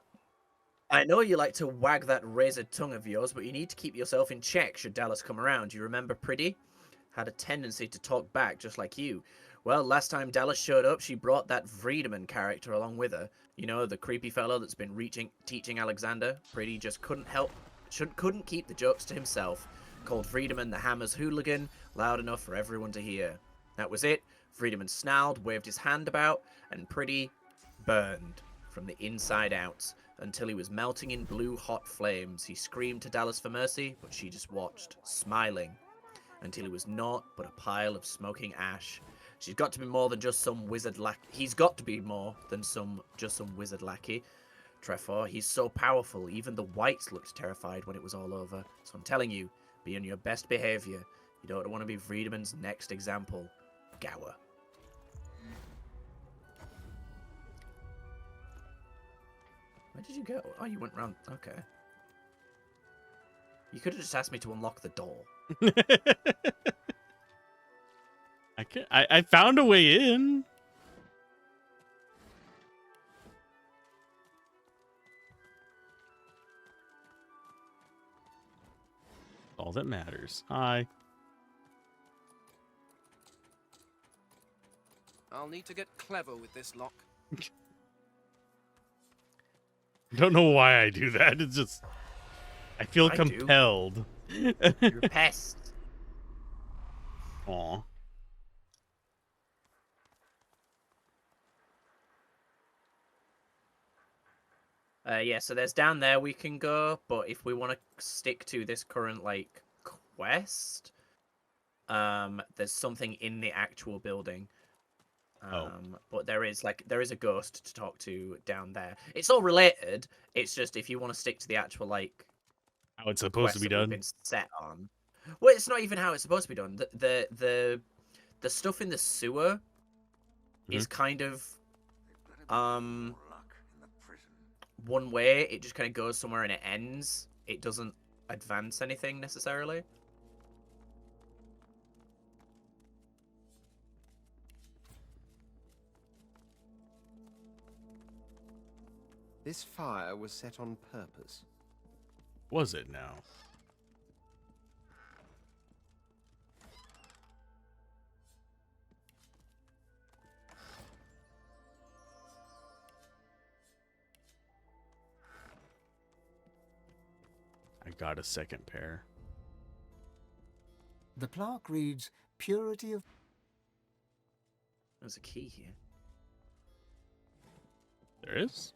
S2: I know you like to wag that razored tongue of yours, but you need to keep yourself in check should Dallas come around. You remember Pretty? Had a tendency to talk back just like you. Well, last time Dallas showed up, she brought that Friedemann character along with her. You know, the creepy fellow that's been teaching Alexander. Pretty just couldn't keep the jokes to himself. Called Friedemann the Hammer's hooligan, loud enough for everyone to hear. That was it. Friedemann snarled, waved his hand about, and Pretty burned from the inside out until he was melting in blue hot flames. He screamed to Dallas for mercy, but she just watched, smiling, until he was naught but a pile of smoking ash. She's got to be more than just some wizard lackey. He's got to be more than just some wizard lackey. Trefawr, he's so powerful, even the Whites looked terrified when it was all over. So I'm telling you, be on your best behavior. You don't want to be Friedemann's next example. Gower. Where did you go? Oh, you went round. Okay. You could have just asked me to unlock the door.
S1: I found a way in. All that matters. Hi.
S20: I'll need to get clever with this lock.
S1: Don't know why I do that. It's just I feel compelled.
S2: You're a pest.
S1: Aw.
S2: Yeah, so there's down there we can go, but if we want to stick to this current, like, quest, there's something in the actual building. But there is a ghost to talk to down there. It's all related. It's just if you want to stick to the actual, like,
S1: how it's supposed to be done.
S2: Been set on. Well, it's not even how it's supposed to be done. The stuff in the sewer is kind of one way. It just kind of goes somewhere and it ends. It doesn't advance anything necessarily.
S20: This fire was set on purpose.
S1: Was it now? I got a second pair.
S8: The plaque reads, "Purity of..."
S2: There's a key here.
S1: There is?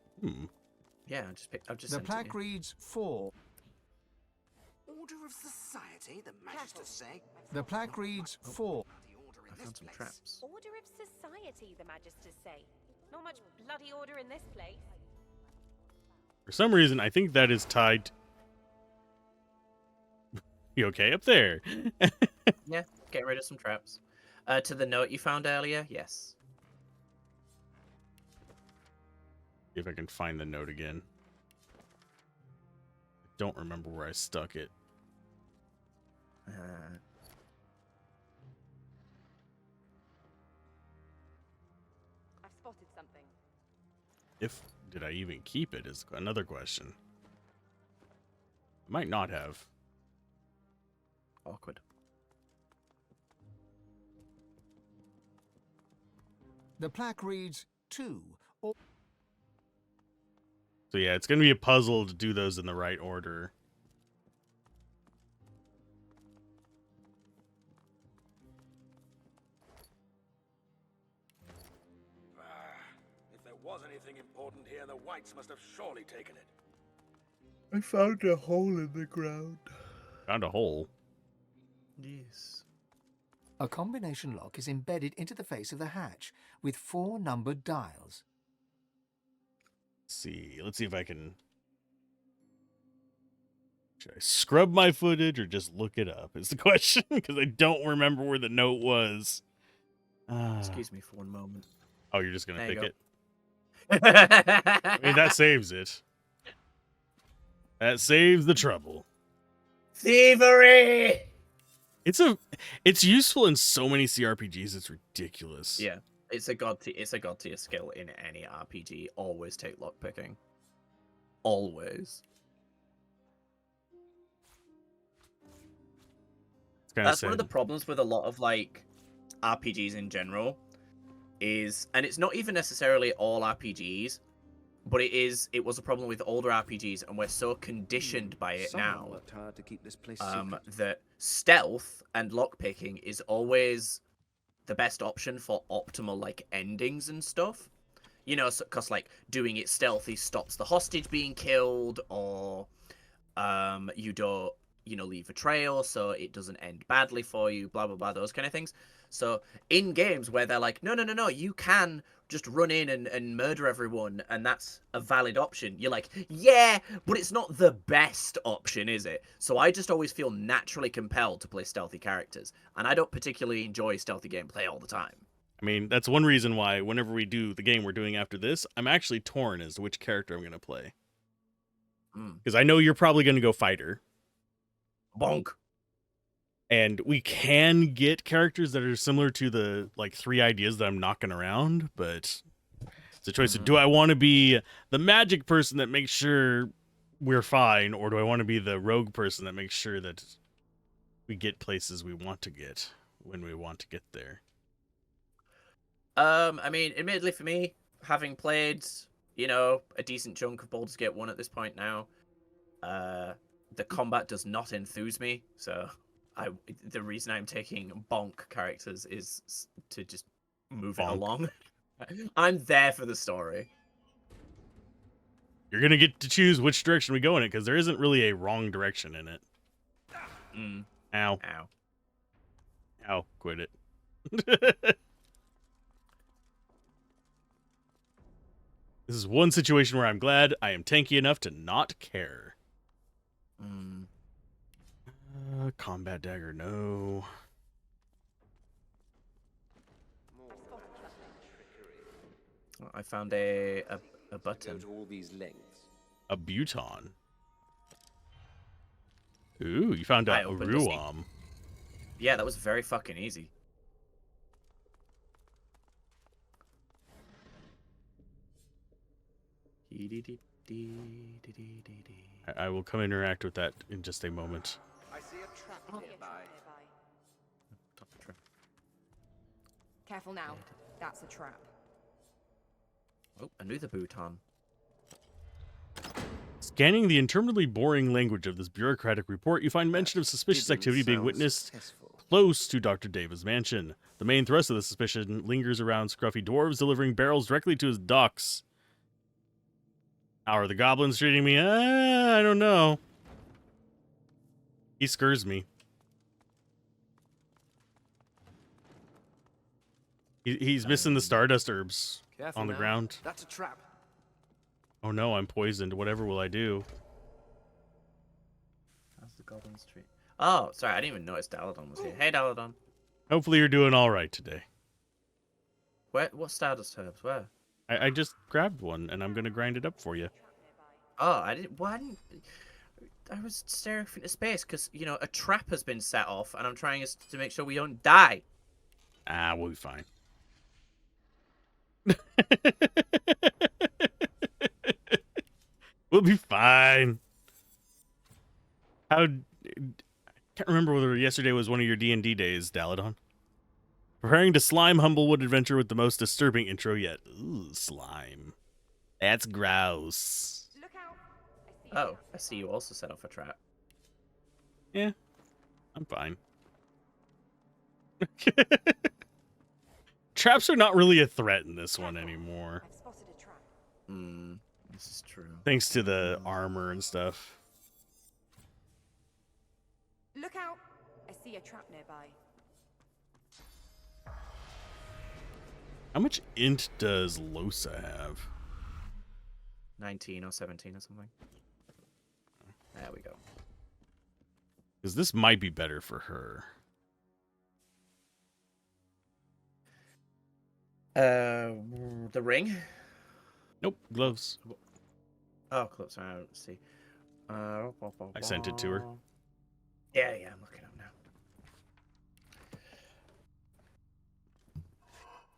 S2: Yeah, I've just
S8: The
S2: sent
S8: plaque
S2: it here.
S8: reads, "For..."
S23: Order of Society, the Magisters say.
S8: The plaque reads, "For..."
S2: I found some traps.
S16: Order of Society, the Magisters say. Not much bloody order in this place.
S1: For some reason, I think that is tied. You okay up there?
S2: Yeah, get rid of some traps. To the note you found earlier, yes.
S1: See if I can find the note again. I don't remember where I stuck it.
S16: I've spotted something.
S1: Did I even keep it is another question. Might not have.
S2: Awkward.
S8: The plaque reads, "To..." Or...
S1: So yeah, it's going to be a puzzle to do those in the right order.
S3: If there was anything important here, the Whites must have surely taken it.
S10: I found a hole in the ground.
S1: Found a hole.
S2: Yes.
S8: A combination lock is embedded into the face of the hatch with 4 numbered dials.
S1: Let's see if I can. Should I scrub my footage or just look it up? Is the question, because I don't remember where the note was.
S2: Excuse me for one moment.
S1: Oh, you're just gonna
S2: There you
S1: pick
S2: go.
S1: it. I mean, that saves it. That saves the trouble.
S2: Thievery.
S1: It's useful in so many CRPGs. It's ridiculous.
S2: Yeah, it's a god tier skill in any RPG. Always take lockpicking. Always. That's one of the problems with a lot of like RPGs in general. And it's not even necessarily all RPGs, but it was a problem with older RPGs, and we're so conditioned by it now
S20: Worked hard to keep this place
S2: that stealth and lockpicking is always the best option for optimal like endings and stuff. You know, because like doing it stealthy stops the hostage being killed, or you don't leave a trail so it doesn't end badly for you, blah blah blah, those kind of things. So in games where they're like, no, you can just run in and murder everyone, and that's a valid option, you're like, yeah, but it's not the best option, is it? So I just always feel naturally compelled to play stealthy characters, and I don't particularly enjoy stealthy gameplay all the time.
S1: I mean, that's one reason why whenever we do the game we're doing after this, I'm actually torn as to which character I'm going to play. Because I know you're probably going to go fighter.
S2: Bonk.
S1: And we can get characters that are similar to the like 3 ideas that I'm knocking around, but it's a choice of, do I want to be the magic person that makes sure we're fine, or do I want to be the rogue person that makes sure that we get places we want to get when we want to get there?
S2: I mean, admittedly for me, having played, a decent chunk of Baldur's Gate 1 at this point now, the combat does not enthuse me, so the reason I'm taking bonk characters is to just move it along. I'm there for the story.
S1: You're going to get to choose which direction we go in it, because there isn't really a wrong direction in it. Ow.
S2: Ow.
S1: Ow. Quit it. This is one situation where I'm glad I am tanky enough to not care. Combat dagger, no.
S2: I found a button.
S20: To all these lengths.
S1: A Buton. Ooh, you found out Uruam.
S2: Yeah, that was very fucking easy.
S1: I will come interact with that in just a moment.
S6: I see a trap nearby.
S7: Careful now. That's a trap.
S2: Oh, another Bhutan.
S1: Scanning the interminably boring language of this bureaucratic report, you find mention of suspicious activity being witnessed close to Dr. Dava's mansion. The main thrust of the suspicion lingers around scruffy dwarves delivering barrels directly to his docks. How are the goblins treating me? I don't know. He scurs me. He's missing the stardust herbs
S20: Careful
S1: on the
S20: now.
S1: ground.
S20: That's a trap.
S1: Oh no, I'm poisoned. Whatever will I do?
S2: How's the goblins treat? Oh, sorry, I didn't even notice Daladon was here. Hey, Daladon.
S1: Hopefully you're doing all right today.
S2: Where? What stardust herbs? Where?
S1: I just grabbed one, and I'm going to grind it up for you.
S2: Oh, I didn't. Why didn't? I was staring into space because, you know, a trap has been set off, and I'm trying to make sure we don't die.
S1: Ah, we'll be fine. We'll be fine. I can't remember whether yesterday was one of your D&D days, Daladon. Preparing to slime Humblewood adventure with the most disturbing intro yet. Ooh, slime. That's gross.
S2: Oh, I see you also set off a trap.
S1: Yeah, I'm fine. Traps are not really a threat in this one anymore.
S7: I've spotted a trap.
S2: This is true.
S1: Thanks to the armor and stuff.
S7: Look out! I see a trap nearby.
S1: How much int does Losa have?
S2: 19 or 17 or something. There we go.
S1: Because this might be better for her.
S2: The ring?
S1: Nope, gloves.
S2: Oh, close. I don't see.
S1: I sent it to her.
S2: Yeah, I'm looking up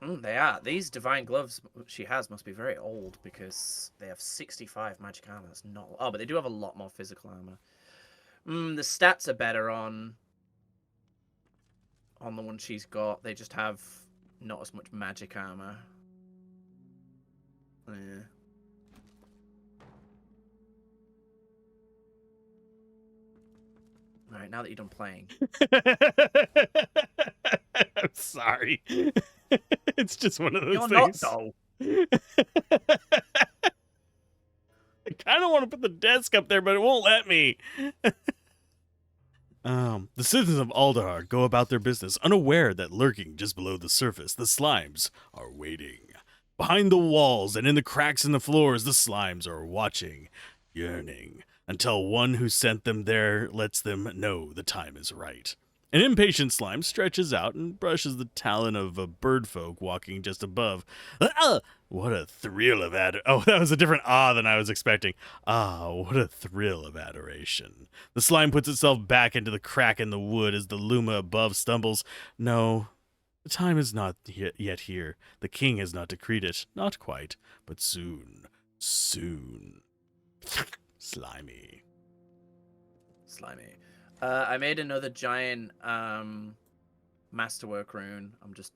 S2: now. They are. These divine gloves she has must be very old because they have 65 magic armor. That's not. Oh, but they do have a lot more physical armor. The stats are better on the one she's got. They just have not as much magic armor. Yeah. All right, now that you're done playing.
S1: I'm sorry. It's just one of those
S2: You're
S1: things.
S2: not, though.
S1: I kind of want to put the desk up there, but it won't let me. The citizens of Alzorath go about their business, unaware that lurking just below the surface, the slimes are waiting. Behind the walls and in the cracks in the floors, the slimes are watching, yearning, until one who sent them there lets them know the time is right. An impatient slime stretches out and brushes the talon of a birdfolk walking just above. What a thrill of Oh, that was a different than I was expecting. What a thrill of adoration. The slime puts itself back into the crack in the wood as the luma above stumbles. No, the time is not yet here. The king has not decreed it. Not quite, but soon. Soon. Slimy.
S2: I made another giant masterwork rune. I'm just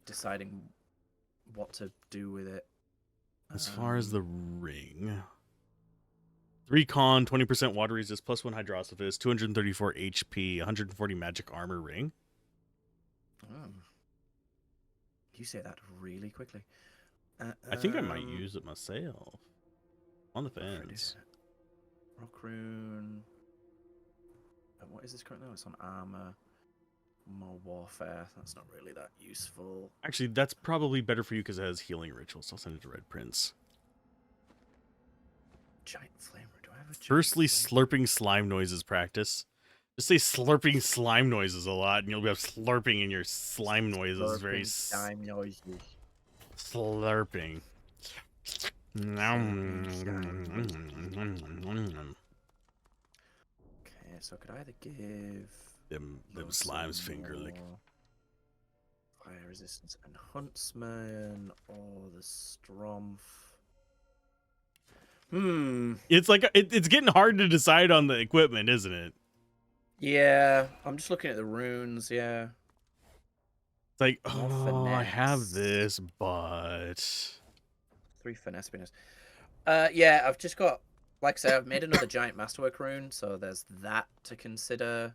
S2: deciding what to do with it.
S1: As far as the ring, 3 con, 20% water resist, +1 hydrosophist, 234 HP, 140 magic armor ring.
S2: You say that really quickly.
S1: I think I might use it myself. On the fence.
S2: Rock rune. What is this currently? It's on armor. More warfare. That's not really that useful.
S1: Actually, that's probably better for you because it has healing rituals. So I'll send it to Red Prince.
S2: Giant flame. Do I have a giant
S1: Firstly, slurping slime noises practice. Just say slurping slime noises a lot, and you'll have slurping in your slime noises.
S2: Slurping
S1: Very
S2: slime noises.
S1: Slurping.
S2: Okay, so could I either give
S1: them slimes finger lick.
S2: Fire resistance and huntsman or the Strumpf?
S1: It's like it's getting hard to decide on the equipment, isn't it?
S2: Yeah, I'm just looking at the runes. Yeah.
S1: It's like,
S2: More
S1: oh, I have
S2: finesse.
S1: this, but
S2: 3 finesse. Yeah, I've just got, like I said, I've made another giant masterwork rune, so there's that to consider.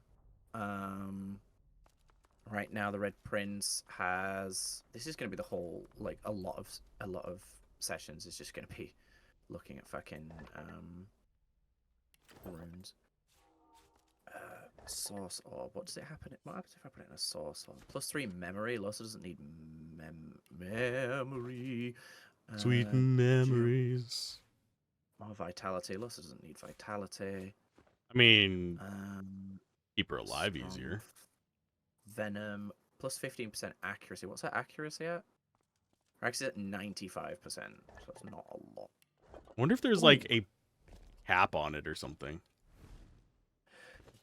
S2: Right now the Red Prince has. This is going to be the whole, like, a lot of sessions is just going to be looking at fucking runes. Source orb. What does it happen? What happens if I put it in a source orb? +3 memory. Losa doesn't need memory.
S1: sweet memories.
S2: More vitality. Losa doesn't need vitality.
S1: I mean, keep her alive easier.
S2: Venom. +15% accuracy. What's her accuracy at? Her accuracy at 95%. So it's not a lot.
S1: I wonder if there's like a cap on it or something.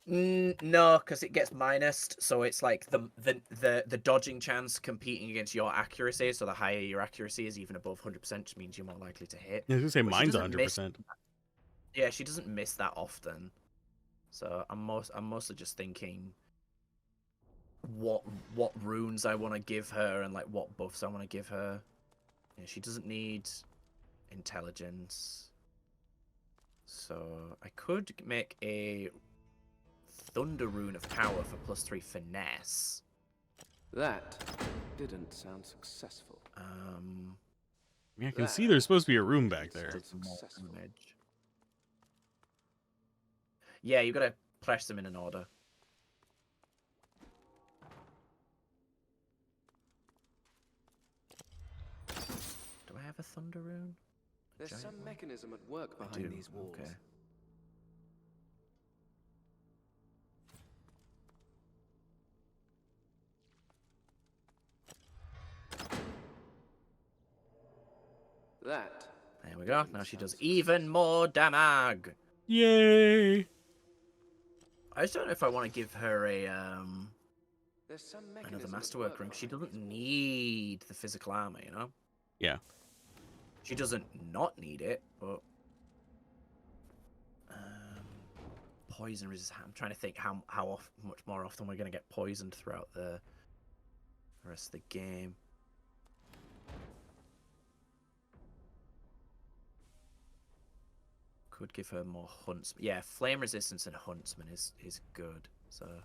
S2: No, because it gets minused, so it's like the dodging chance competing against your accuracy. So the higher your accuracy is, even above 100%, just means you're more likely to hit.
S1: I was gonna say mine's 100%.
S2: Yeah, she doesn't miss that often. So I'm mostly just thinking what runes I want to give her and like what buffs I want to give her. Yeah, she doesn't need intelligence, so I could make a Thunder Rune of Power for +3 finesse.
S20: That didn't sound successful.
S1: Yeah, I can see there's supposed to be a room back there.
S2: Yeah, you gotta press them in an order. Do I have a Thunder Rune?
S20: There's some mechanism at work behind these walls.
S2: Okay.
S20: That.
S2: There we go. Now she does even more damage.
S1: Yay!
S2: I just don't know if I want to give her a
S20: There's some
S2: another masterwork rune. She doesn't need the physical armor, you know.
S1: Yeah.
S2: She doesn't not need it, but poison resist. I'm trying to think how much more often we're gonna get poisoned throughout the rest of the game. Could give her more huntsman. Yeah, flame resistance and huntsman is good. So I'm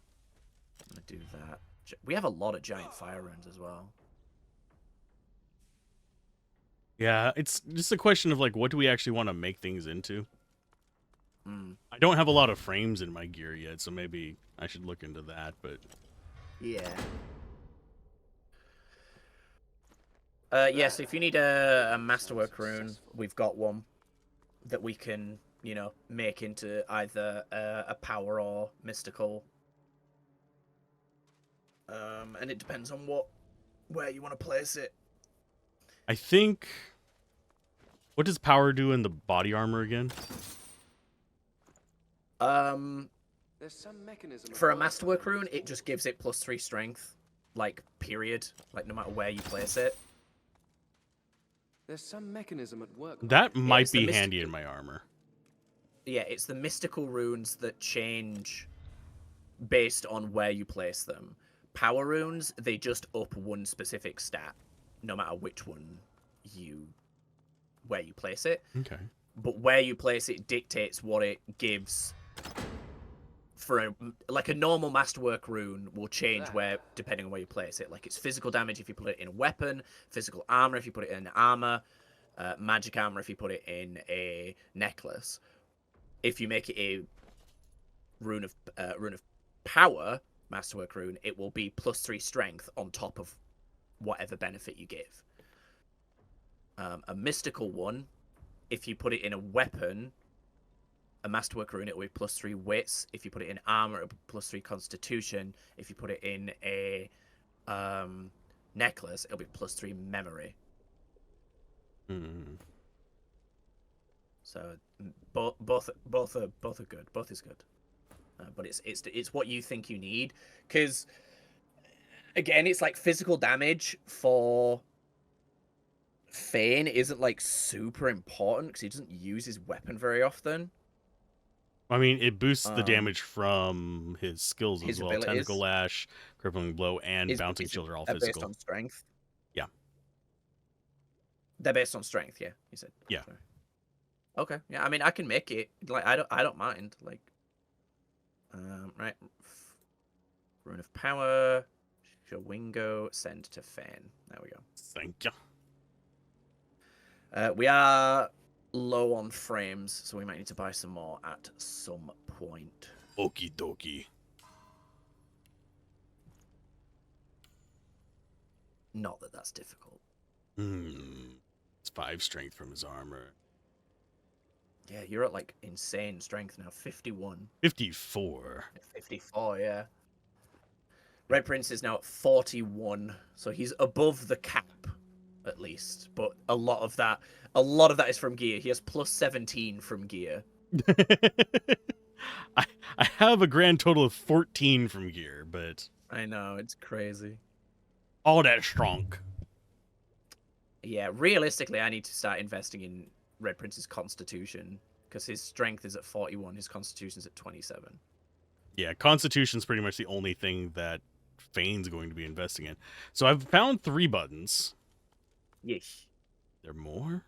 S2: gonna do that. We have a lot of giant fire runes as well.
S1: Yeah, it's just a question of like, what do we actually want to make things into?
S2: Mm.
S1: I don't have a lot of frames in my gear yet, so maybe I should look into that. But
S2: yeah. Yeah, so if you need a masterwork rune, we've got one that we can, you know, make into either a power or mystical. And it depends on where you want to place it.
S1: I think, what does power do in the body armor again?
S20: There's some mechanism
S2: For a masterwork rune, it just gives it +3 strength, like period, like no matter where you place it.
S20: There's some mechanism at work.
S1: That might be handy in my armor.
S2: Yeah, it's the mystical runes that change based on where you place them. Power runes, they just up one specific stat, no matter which one where you place it.
S1: Okay.
S2: But where you place it dictates what it gives. For a normal masterwork rune will change where depending on where you place it. Like it's physical damage if you put it in a weapon, physical armor if you put it in armor, magic armor if you put it in a necklace. If you make it a rune of power, masterwork rune, it will be +3 strength on top of whatever benefit you give. A mystical one, if you put it in a weapon, a masterwork rune, it will be +3 wits. If you put it in armor, it will be +3 constitution. If you put it in a necklace, it'll be +3 memory. So both are good. Both is good. But it's what you think you need, because again, it's like physical damage for Fane isn't like super important because he doesn't use his weapon very often.
S1: I mean, it boosts the damage from his skills
S2: his
S1: as well.
S2: abilities.
S1: Tentacle Lash, Crippling Blow, and Bouncing Shield are all
S2: Based
S1: physical.
S2: on strength.
S1: Yeah.
S2: They're based on strength, yeah. You said.
S1: Yeah.
S2: Sorry. Okay. Yeah. I mean, I can make it. Like, I don't mind. Like, right. Rune of Power. Shawingo. Send to Fane. There we go.
S1: Thank you.
S2: We are low on frames, so we might need to buy some more at some point.
S1: Okie dokie.
S2: Not that that's difficult.
S1: It's 5 strength from his armor.
S2: Yeah, you're at like insane strength now. 51.
S1: 54.
S2: 54, yeah. Red Prince is now at 41, so he's above the cap, at least. But a lot of that is from gear. He has plus 17 from gear.
S1: I have a grand total of 14 from gear, but
S2: I know, it's crazy.
S1: All that strong.
S2: Yeah, realistically, I need to start investing in Red Prince's constitution, because his strength is at 41, his constitution's at 27.
S1: Yeah, Constitution's pretty much the only thing that Fane's going to be investing in. So I've found 3 buttons.
S2: Yeesh.
S1: There more?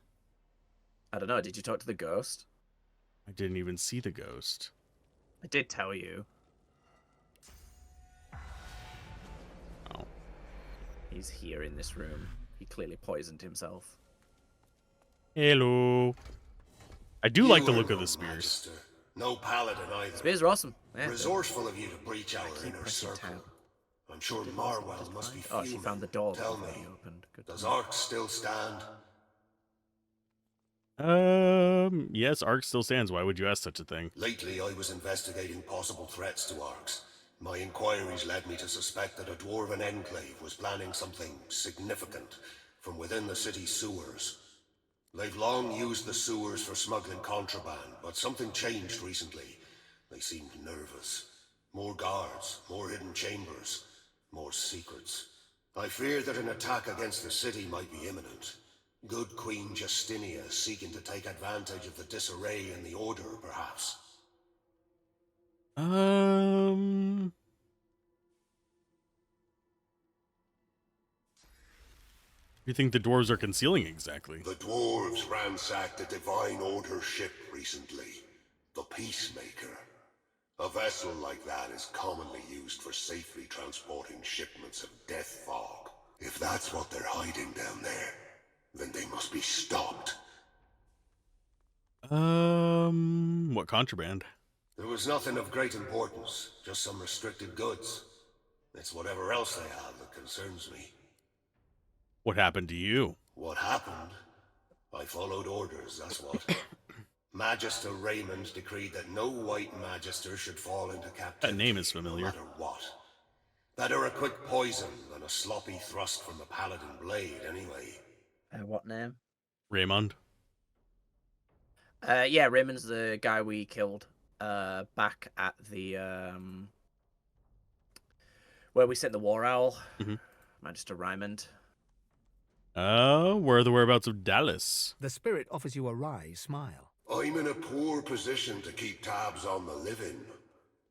S2: I don't know, did you talk to the ghost?
S1: I didn't even see the ghost.
S2: I did tell you.
S1: Oh.
S2: He's here in this room. He clearly poisoned himself.
S1: Hello. I do like the look of the spears.
S9: Magister. No paladin either.
S2: Spears are awesome. Yeah,
S9: resourceful of you to breach our inner circle. I'm sure Marwell must be fuming.
S2: Oh, she found the door.
S9: Tell me,
S2: opened.
S9: does Ark still stand?
S1: Yes, Ark still stands. Why would you ask such a thing?
S9: Lately, I was investigating possible threats to Arks. My inquiries led me to suspect that a dwarven enclave was planning something significant from within the city's sewers. They've long used the sewers for smuggling contraband, but something changed recently. They seemed nervous. More guards, more hidden chambers, more secrets. I fear that an attack against the city might be imminent. Good Queen Justinia seeking to take advantage of the disarray in the Order, perhaps.
S1: You think the dwarves are concealing exactly?
S9: The dwarves ransacked a Divine Order ship recently. The Peacemaker. A vessel like that is commonly used for safely transporting shipments of death fog. If that's what they're hiding down there, then they must be stopped.
S1: What contraband?
S9: There was nothing of great importance, just some restricted goods. It's whatever else they have that concerns me.
S1: What happened to you?
S9: What happened? I followed orders, that's what. Magister Raymond decreed that no white magister should fall into captivity.
S1: That name is familiar.
S9: No matter what. Better a quick poison than a sloppy thrust from the paladin blade, anyway.
S2: What name?
S1: Raymond.
S2: Yeah, Raymond's the guy we killed back at the where we sent the War Owl. Magister Raymond.
S1: Where are the whereabouts of Dallas?
S8: The spirit offers you a wry smile.
S9: I'm in a poor position to keep tabs on the living.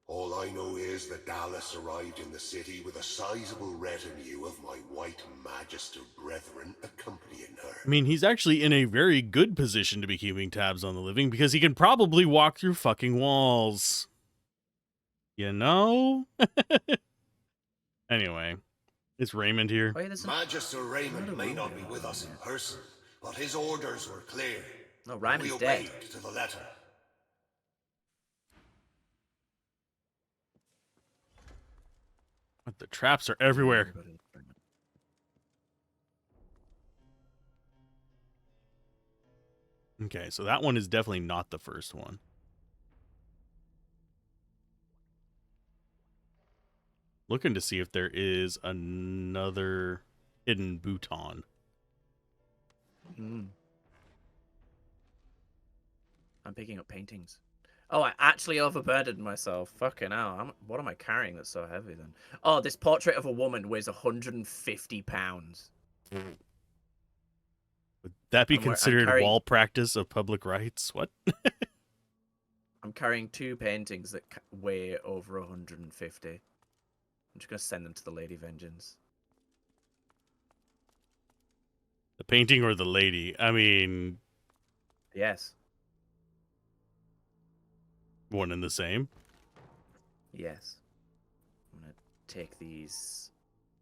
S9: All I know is that Dallas arrived in the city with a sizable retinue of my white magister brethren accompanying her.
S1: I mean, he's actually in a very good position to be keeping tabs on the living because he can probably walk through fucking walls. You know? Anyway, is Raymond here?
S9: Magister Raymond may not be with us in person, but his orders were clear.
S2: No, Raymond's
S9: we
S2: dead.
S9: obeyed to the letter.
S1: What, the traps are everywhere. Okay, so that one is definitely not the first one. Looking to see if there is another hidden bouton.
S2: I'm picking up paintings. Oh, I actually overburdened myself. Fucking hell. What am I carrying that's so heavy then? Oh, this portrait of a woman weighs 150 pounds.
S1: That be
S2: I'm
S1: considered
S2: carrying-
S1: wall practice of public rights? What?
S2: I'm carrying 2 paintings that weigh over 150. I'm just gonna send them to the Lady Vengeance.
S1: The painting or the lady? I mean,
S2: Yes.
S1: one and the same.
S2: Yes. I'm gonna take these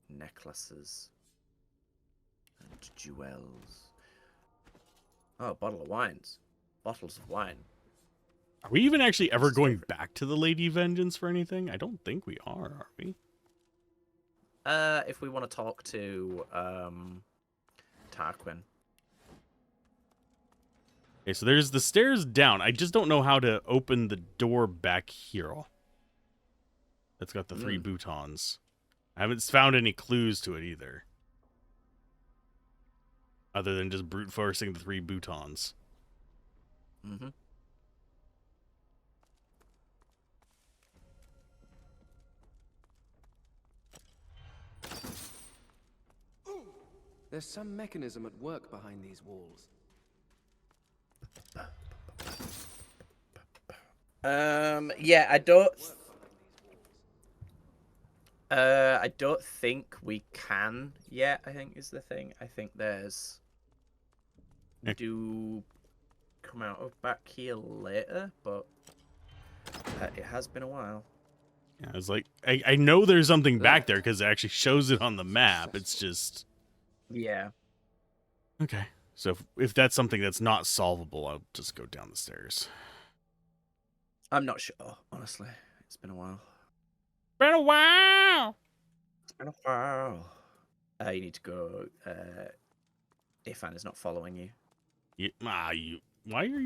S2: necklaces and jewels. Oh, a bottle of wines. Bottles of wine.
S1: Are we even actually ever going back to the Lady Vengeance for anything? I don't think we are we?
S2: If we want to talk to Tarquin.
S1: Okay, so there's the stairs down. I just don't know how to open the door back here. That's got the 3 boutons. I haven't found any clues to it either. Other than just brute forcing the 3 boutons.
S2: Mm-hmm.
S20: There's some mechanism at work behind these walls.
S2: Yeah, I don't think we can yet, I think is the thing. I think there's... We do come out of back here later, but it has been a while.
S1: Yeah, I was like, I know there's something back there because it actually shows it on the map. It's just...
S2: Yeah.
S1: Okay. So if that's something that's not solvable, I'll just go down the stairs.
S2: I'm not sure, honestly. It's been a while.
S1: Been a while!
S2: It's been a while. You need to go, Ifan is not following you.
S1: Why are you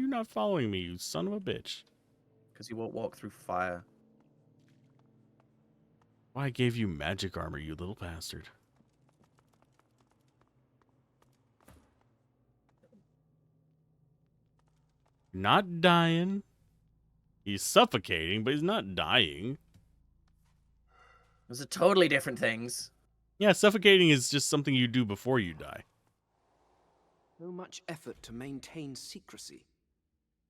S1: not following me, you son of a bitch?
S2: Because you won't walk through fire.
S1: Why I gave you magic armor, you little bastard. Not dying. He's suffocating, but he's not dying.
S2: Those are totally different things.
S1: Yeah, suffocating is just something you do before you die.
S20: So much effort to maintain secrecy.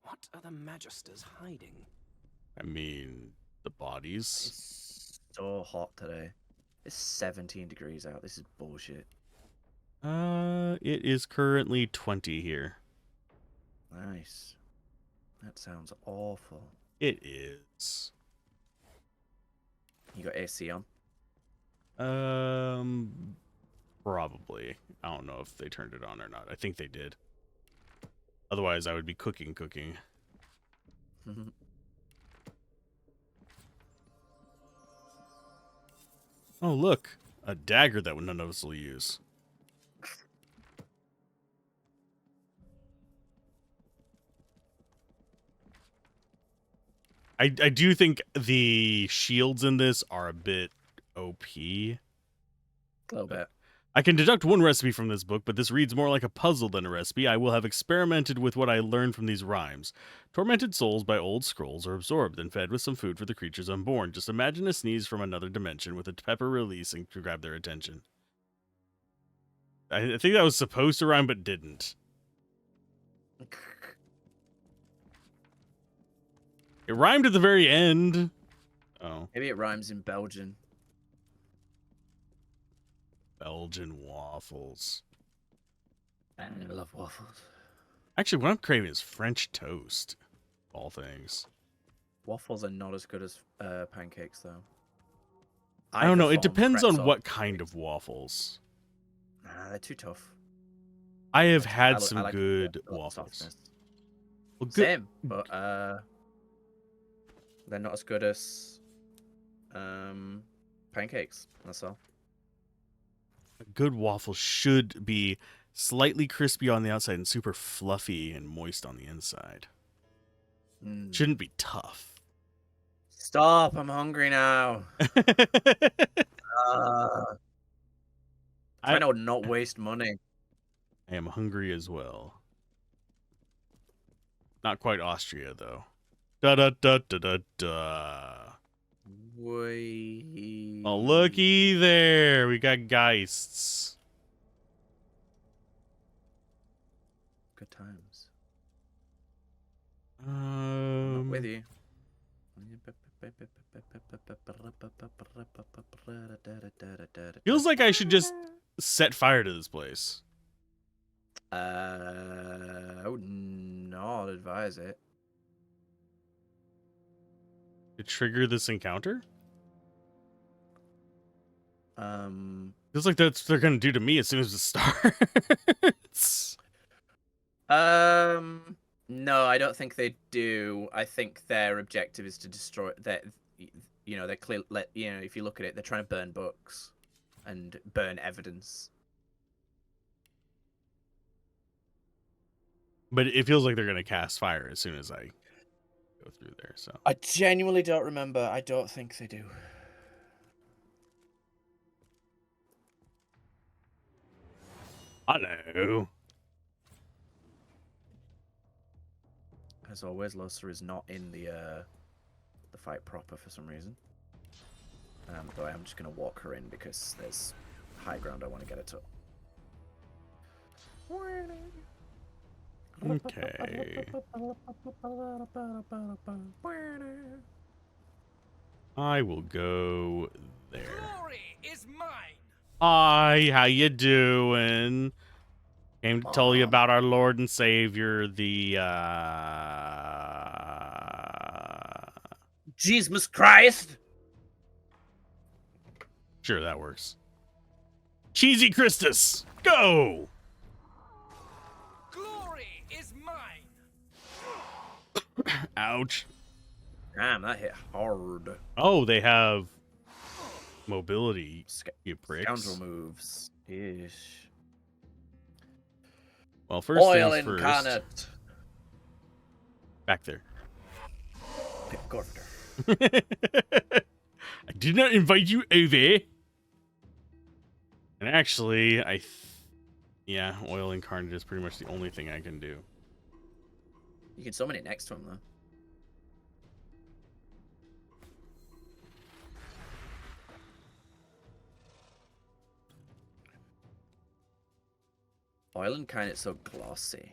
S20: What are the Magisters hiding?
S1: I mean, the bodies.
S2: It's so hot today. It's 17 degrees out. This is bullshit.
S1: It is currently 20 here.
S2: Nice. That sounds awful.
S1: It is.
S2: You got AC on?
S1: Probably. I don't know if they turned it on or not. I think they did. Otherwise, I would be cooking. Oh, look. A dagger that none of us will use. I do think the shields in this are a bit OP.
S2: A little bit.
S1: I can deduct one recipe from this book, but this reads more like a puzzle than a recipe. I will have experimented with what I learned from these rhymes. Tormented souls by old scrolls are absorbed and fed with some food for the creatures unborn. Just imagine a sneeze from another dimension with a pepper releasing to grab their attention. I think that was supposed to rhyme, but didn't. It rhymed at the very end. Oh.
S2: Maybe it rhymes in Belgian.
S1: Belgian waffles.
S2: I love waffles.
S1: Actually, what I'm craving is French toast. All things.
S2: Waffles are not as good as pancakes, though.
S1: I don't know. It
S2: Either form,
S1: depends on
S2: pretzel.
S1: what kind of waffles.
S2: Nah, they're too tough.
S1: I have
S2: I
S1: had
S2: like
S1: some
S2: the
S1: good
S2: softness.
S1: waffles. Well, good.
S2: Same, but they're not as good as pancakes. That's all.
S1: A good waffle should be slightly crispy on the outside and super fluffy and moist on the inside. Shouldn't be tough.
S2: Stop! I'm hungry now. Trying to not waste money.
S1: I am hungry as well. Not quite Austria, though. Da da da da da da.
S2: Wait.
S1: Oh, looky there. We got geists.
S2: Good times. I'm with you.
S1: Feels like I should just set fire to this place.
S2: I would not advise it.
S1: To trigger this encounter? Feels like that's what they're gonna do to me as soon as it starts.
S2: No, I don't think they do. I think their objective is to destroy that. You know, they're clear. You know, if you look at it, they're trying to burn books and burn evidence.
S1: But it feels like they're gonna cast fire as soon as I go through there. So
S2: I genuinely don't remember. I don't think they do.
S1: I know.
S2: As always, Losa is not in the fight proper for some reason. Though I am just gonna walk her in because there's high ground I want to get her to.
S1: Okay. I will go there.
S13: Glory is mine.
S1: Hi, how you doing? Came to tell you about our Lord and Savior, the
S2: Jesus Christ.
S1: Sure, that works. Cheesy Christus, go!
S13: Glory is mine.
S1: Ouch.
S2: Damn, that hit hard.
S1: Oh, they have mobility, you pricks.
S2: Scoundrel moves. Ish.
S1: Well, first
S2: Oil
S1: things first.
S2: incarnate.
S1: Back there.
S2: Go over there.
S1: I did not invite you over. And actually, yeah, oil incarnate is pretty much the only thing I can do.
S2: You can summon it next to him, though. Oil incarnate's so glossy.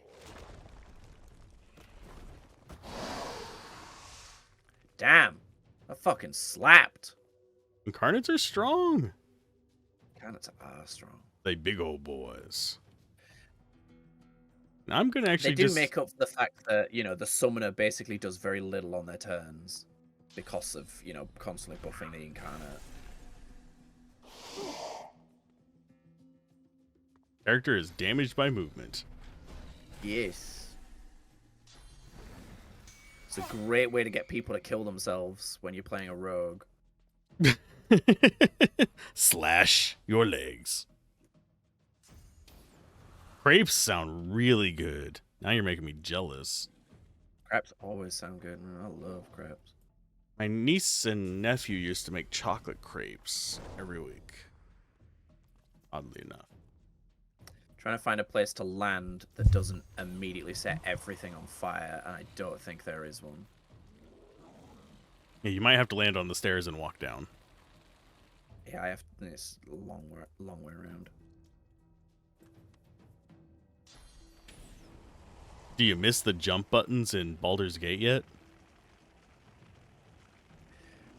S2: Damn. That fucking slapped.
S1: Incarnates are strong.
S2: Incarnates are strong.
S1: They big old boys. Now I'm gonna actually
S2: They do
S1: just
S2: make up for the fact that, you know, the summoner basically does very little on their turns because of, you know, constantly buffing the incarnate.
S1: character is damaged by movement.
S2: Yes. It's a great way to get people to kill themselves when you're playing a rogue.
S1: Slash your legs. Crepes sound really good. Now you're making me jealous.
S2: Crepes always sound good. I love crepes.
S1: My niece and nephew used to make chocolate crepes every week. Oddly enough.
S2: Trying to find a place to land that doesn't immediately set everything on fire, and I don't think there is one.
S1: Yeah, you might have to land on the stairs and walk down.
S2: Yeah, I have. It's a long way around.
S1: Do you miss the jump buttons in Baldur's Gate yet?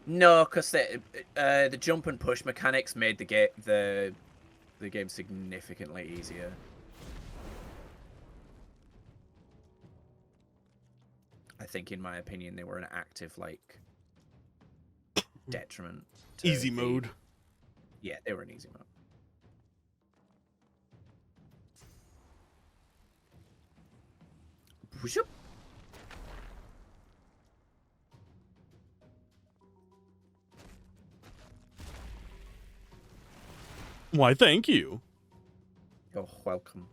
S2: No, because the jump and push mechanics made the game significantly easier. I think, in my opinion, they were an active detriment. To
S1: Easy mode.
S2: Yeah, they were an easy mode. Whoop.
S1: Why, thank you.
S2: You're welcome.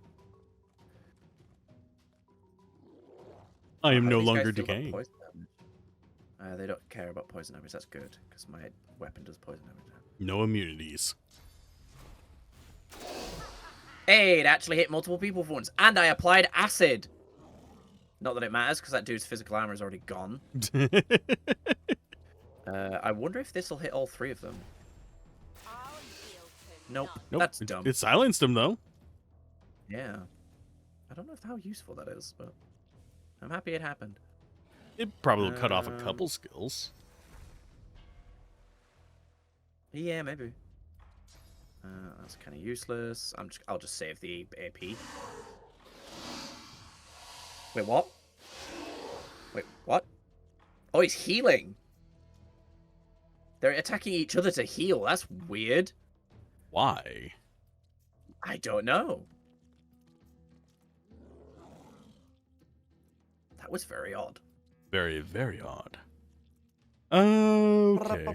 S1: I am no
S2: These guys
S1: longer
S2: still got
S1: decaying.
S2: poison damage? They don't care about poison damage. That's good, because my weapon does poison damage.
S1: No immunities.
S2: Hey, it actually hit multiple people for once, and I applied acid. Not that it matters, because that dude's physical armor is already gone. I wonder if this will hit all three of them. Nope.
S1: Nope.
S2: That's dumb.
S1: It silenced him, though.
S2: Yeah. I don't know how useful that is, but I'm happy it happened.
S1: It probably cut off a couple skills.
S2: Yeah, maybe. That's kind of useless. I'll just save the AP. Wait, what? Wait, what? Oh, he's healing. They're attacking each other to heal. That's weird.
S1: Why?
S2: I don't know. That was very odd.
S1: Very, very odd. Okay.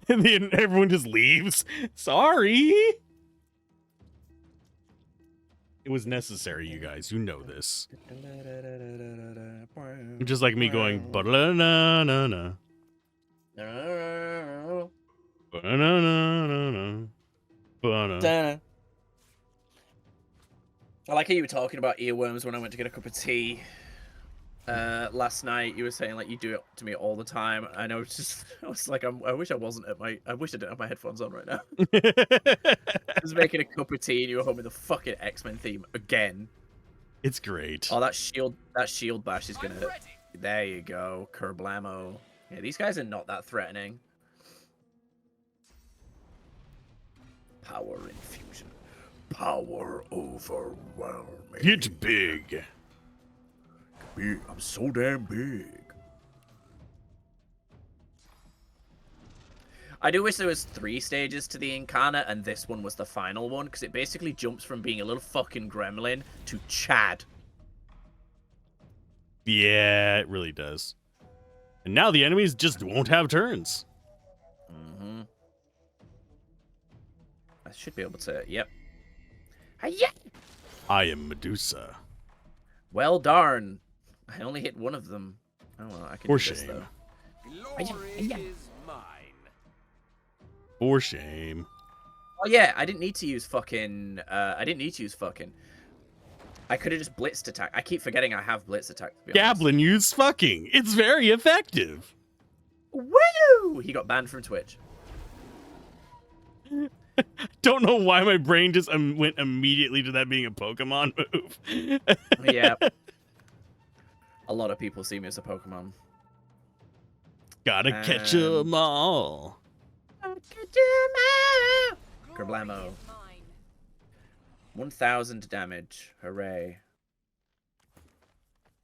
S1: And then everyone just leaves. Sorry. It was necessary, you guys. You know this. Just like me going, ba-da-na-na-na. Ba-na-na-na-na. Ba-na.
S2: I like how you were talking about earworms when I went to get a cup of tea last night. You were saying like you do it to me all the time, and I was like, I wish I didn't have my headphones on right now. I was making a cup of tea, and you were home with the fucking X-Men theme again.
S1: It's great.
S2: Oh, that shield bash is gonna. There you go, kerblamo. Yeah, these guys are not that threatening. Power infusion. Power overwhelming.
S1: Get big.
S2: I'm so damn big. I do wish there was 3 stages to the Incarnate, and this one was the final one, because it basically jumps from being a little fucking gremlin to Chad.
S1: Yeah, it really does. And now the enemies just won't have turns.
S2: Mm-hmm. I should be able to, yep. Hi-ya!
S1: I am Medusa.
S2: Well, darn. I only hit one of them. Oh, well, I can
S1: For
S2: do this,
S1: shame.
S2: though.
S13: Glory is mine.
S1: For shame.
S2: Oh, yeah, I didn't need to use fucking... I could have just blitzed attack. I keep forgetting I have blitz attack, to be honest.
S1: Gablin used fucking. It's very effective.
S2: Woo! He got banned from Twitch.
S1: Don't know why my brain just went immediately to that being a Pokemon move.
S2: Yeah. A lot of people see me as a Pokemon.
S1: Gotta catch 'em all.
S2: Kerblamo. 1,000 damage. Hooray.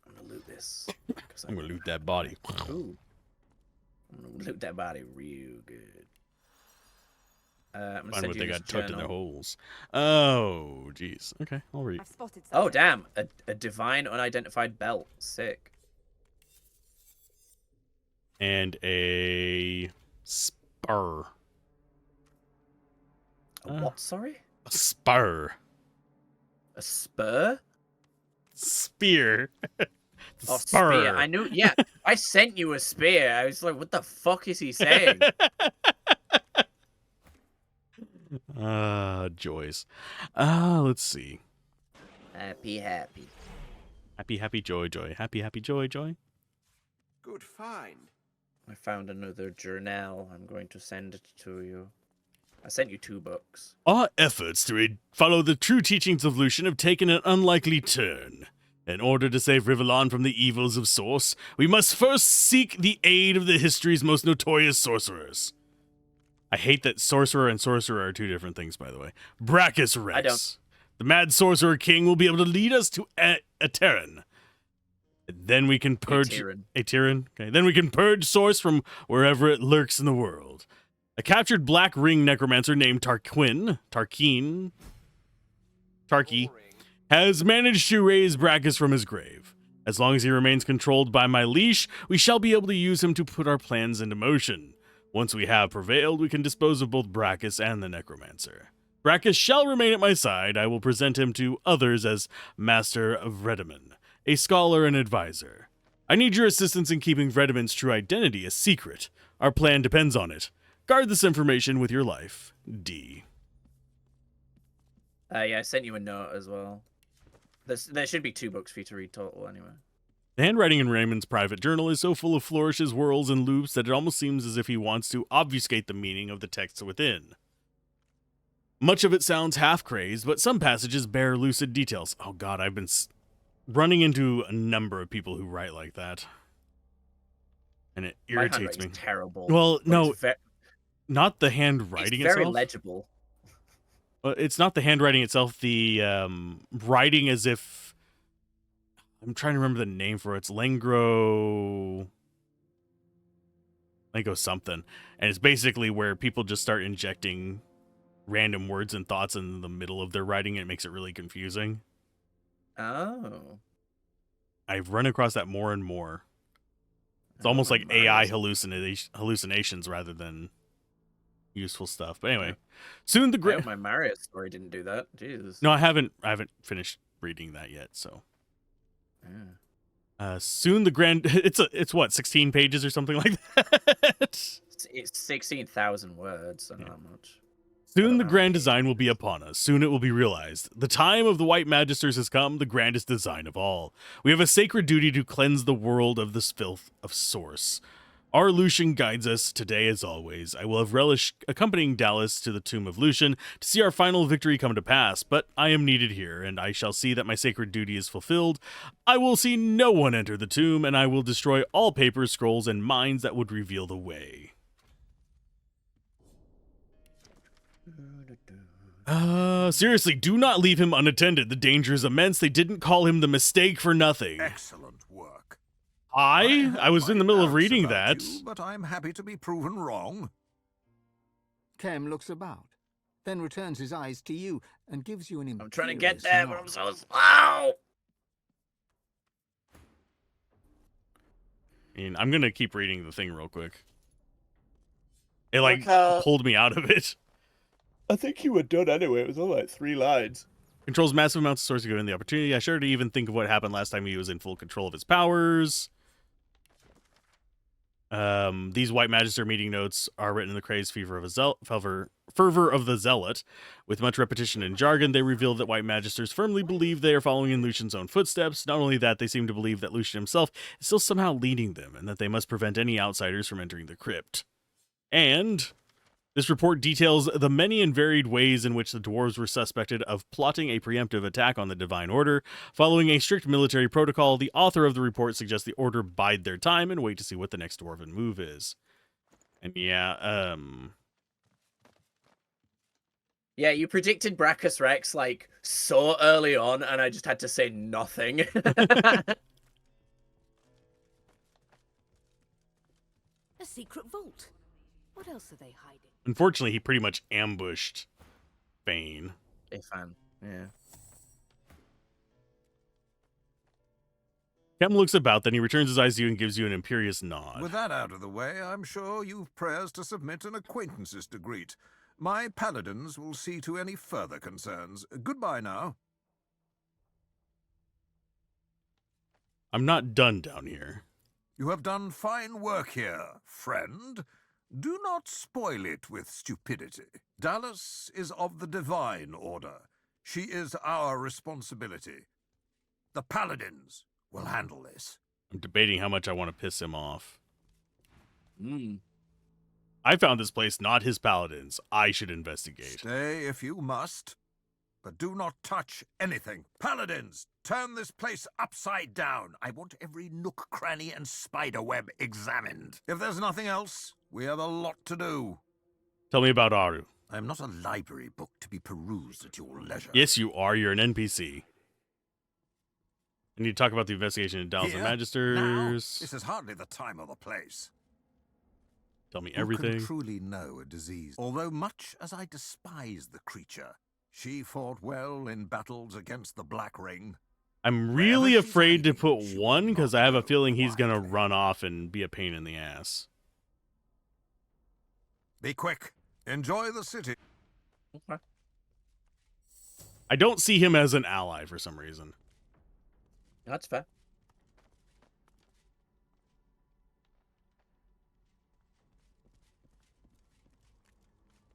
S2: I'm gonna loot this.
S1: I'm gonna loot that body.
S2: Ooh. I'm gonna loot that body real good. I'm gonna
S1: Find
S2: send
S1: what
S2: you
S1: they
S2: this
S1: got tucked in their
S2: journal.
S1: holes. Oh, jeez. Okay, I'll read.
S2: Oh, damn. A divine unidentified belt. Sick.
S1: And a spur.
S2: A what, sorry?
S1: A spur.
S2: A spur?
S1: Spear.
S2: Oh,
S1: spur.
S2: spear. I knew, yeah. I sent you a spear. I was like, what the fuck is he saying?
S1: Joys. Let's see.
S2: Happy.
S1: Happy, joy. Happy, joy.
S13: Good find.
S2: I found another journal. I'm going to send it to you. I sent you 2 books.
S1: Our efforts to follow the true teachings of Lucian have taken an unlikely turn. In order to save Rivellon from the evils of Source, we must first seek the aid of the history's most notorious sorcerers. I hate that sorcerer and sorcerer are 2 different things, by the way. Brachus Rex.
S2: I don't.
S1: The Mad Sorcerer King will be able to lead us to Aeterin. Then we can purge... Aeterin? Okay. Then we can purge Source from wherever it lurks in the world. A captured Black Ring necromancer named Tarki, has managed to raise Brachus from his grave. As long as he remains controlled by my leash, we shall be able to use him to put our plans into motion. Once we have prevailed, we can dispose of both Brachus and the necromancer. Brachus shall remain at my side. I will present him to others as Master of Vredeman, a scholar and advisor. I need your assistance in keeping Vredeman's true identity a secret. Our plan depends on it. Guard this information with your life. D.
S2: Yeah, I sent you a note as well. There should be 2 books for you to read total anyway.
S1: The handwriting in Raymond's private journal is so full of flourishes, whirls, and loops that it almost seems as if he wants to obfuscate the meaning of the text within. Much of it sounds half-crazed, but some passages bear lucid details. Oh god, I've been running into a number of people who write like that. And it irritates me.
S2: Terrible.
S1: Well, no, not the handwriting
S2: it's very
S1: itself.
S2: legible.
S1: It's not the handwriting itself, the writing as if... I'm trying to remember the name for it. It's Lengro something. And it's basically where people just start injecting random words and thoughts in the middle of their writing, and it makes it really confusing.
S2: Oh.
S1: I've run across that more and more. It's almost like AI hallucinations rather than useful stuff. But anyway, soon the
S2: I hope my Mario story didn't do that. Jesus.
S1: No, I haven't finished reading that yet, so.
S2: Yeah.
S1: Soon the grand it's what, 16 pages or something like that.
S2: It's 16,000 words, so not much.
S1: Soon the grand design will be upon us. Soon it will be realized. The time of the White Magisters has come, the grandest design of all. We have a sacred duty to cleanse the world of this filth of source. Our Lucian guides us today as always. I will have relished accompanying Dallas to the tomb of Lucian to see our final victory come to pass, but I am needed here, and I shall see that my sacred duty is fulfilled. I will see no one enter the tomb, and I will destroy all papers, scrolls, and minds that would reveal the way. Seriously, do not leave him unattended. The danger is immense. They didn't call him the mistake for nothing.
S21: Excellent work.
S1: I was in the middle of reading that.
S21: But I'm happy to be proven wrong.
S8: Kem looks about, then returns his eyes to you and gives you an imperious
S2: I'm trying to get there, but I'm
S8: nod.
S2: so slow.
S1: I'm going to keep reading the thing real quick. It, pulled me out of it.
S10: I think you were done anyway. It was only like 3 lines.
S1: Controls massive amounts of source given the opportunity. I sure to even think of what happened last time he was in full control of his powers. These White Magister meeting notes are written in the crazed fervor of the zealot. With much repetition and jargon, they reveal that White Magisters firmly believe they are following in Lucian's own footsteps. Not only that, they seem to believe that Lucian himself is still somehow leading them, and that they must prevent any outsiders from entering the crypt. And this report details the many and varied ways in which the dwarves were suspected of plotting a preemptive attack on the Divine Order. Following a strict military protocol, the author of the report suggests the Order bide their time and wait to see what the next dwarven move is. And yeah,
S2: Yeah, you predicted Brachus Rex like so early on, and I just had to say nothing.
S5: A secret vault. What else are they hiding?
S1: unfortunately, he pretty much ambushed Fane.
S2: Fan, yeah.
S1: Kem looks about, then he returns his eyes to you and gives you an imperious nod.
S21: With that out of the way, I'm sure you've prayers to submit and acquaintances to greet. My paladins will see to any further concerns. Goodbye now.
S1: I'm not done down here.
S21: You have done fine work here, friend. Do not spoil it with stupidity. Dallas is of the Divine Order. She is our responsibility. The paladins will handle this.
S1: I'm debating how much I want to piss him off. I found this place, not his paladins. I should investigate.
S21: Stay if you must, but do not touch anything. Paladins, turn this place upside down. I want every nook, cranny, and spider web examined. If there's nothing else, we have a lot to do.
S1: Tell me about Aru.
S21: I am not a library book to be perused at your leisure.
S1: Yes, you are. You're an NPC. I need to talk about the investigation in Dallas and
S21: Here?
S1: Magisters.
S21: Now? This is hardly the time or the place.
S1: Tell me
S21: Who
S1: everything.
S21: can truly know a disease? Although much as I despise the creature, she fought well in battles against the Black Ring.
S1: I'm really afraid to put one because I have a feeling he's going to run off and be a pain in the ass.
S21: Be quick. Enjoy the city.
S2: Okay.
S1: I don't see him as an ally for some reason.
S2: That's fair.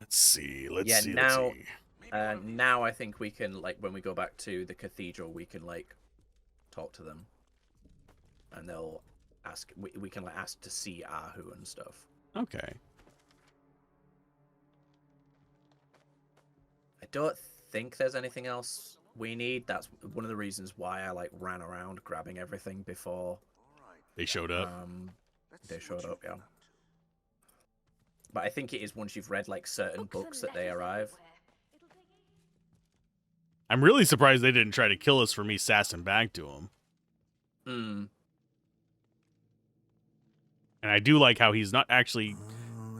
S1: Let's see. Let's see.
S2: Now I think we can, like, when we go back to the cathedral, we can, like, talk to them. and they'll ask. We can like ask to see Ahu and stuff.
S1: Okay.
S2: I don't think there's anything else we need. That's one of the reasons why I like ran around grabbing everything before
S1: they showed up.
S2: They showed up, yeah. But I think it is once you've read like certain books that they arrive.
S1: I'm really surprised they didn't try to kill us for me sassing back to him. And I do like how he's not actually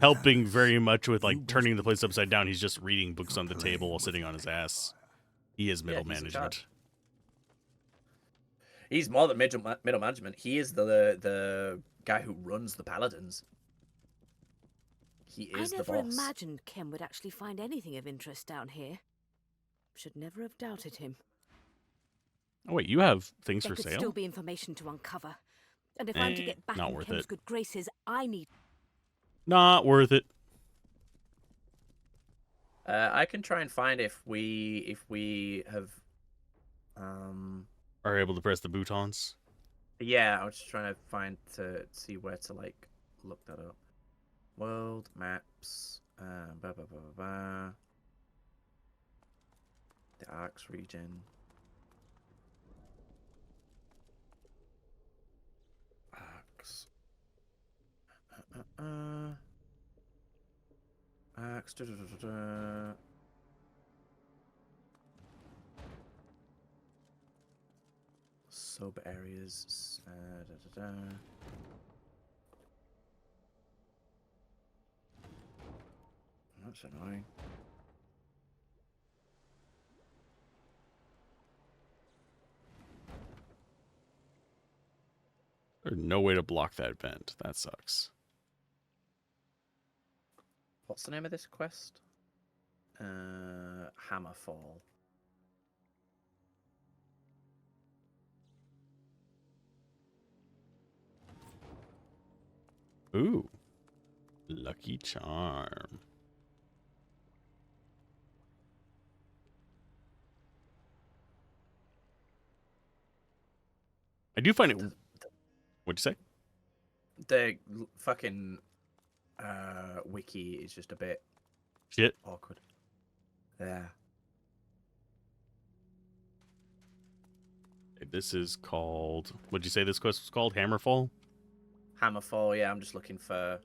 S1: helping very much with like turning the place upside down. He's just reading books on the table while sitting on his ass. He is middle management.
S2: He's more than middle management. He is the guy who runs the paladins. He is the boss.
S5: I never imagined Ken would actually find anything of interest down here. Should never have doubted him.
S1: Oh wait, you have things
S5: there
S1: for
S5: could
S1: sale?
S5: Still be information to uncover. And if I'm to get back in Ken's good graces, I need...
S1: Not worth it.
S2: I can try and find if we have
S1: are able to press the boutons.
S2: Yeah, I was just trying to find to see where to like look that up. World maps. The Arcs region. Arcs. Arcs. Sub areas. That's annoying.
S1: There's no way to block that vent. That sucks.
S2: What's the name of this quest? Hammerfall.
S1: Ooh. Lucky Charm. I do find it... What'd you say?
S2: The fucking wiki is just a bit
S1: shit
S2: awkward. Yeah.
S1: This is called... What'd you say this quest was called? Hammerfall?
S2: Hammerfall, yeah, I'm just looking for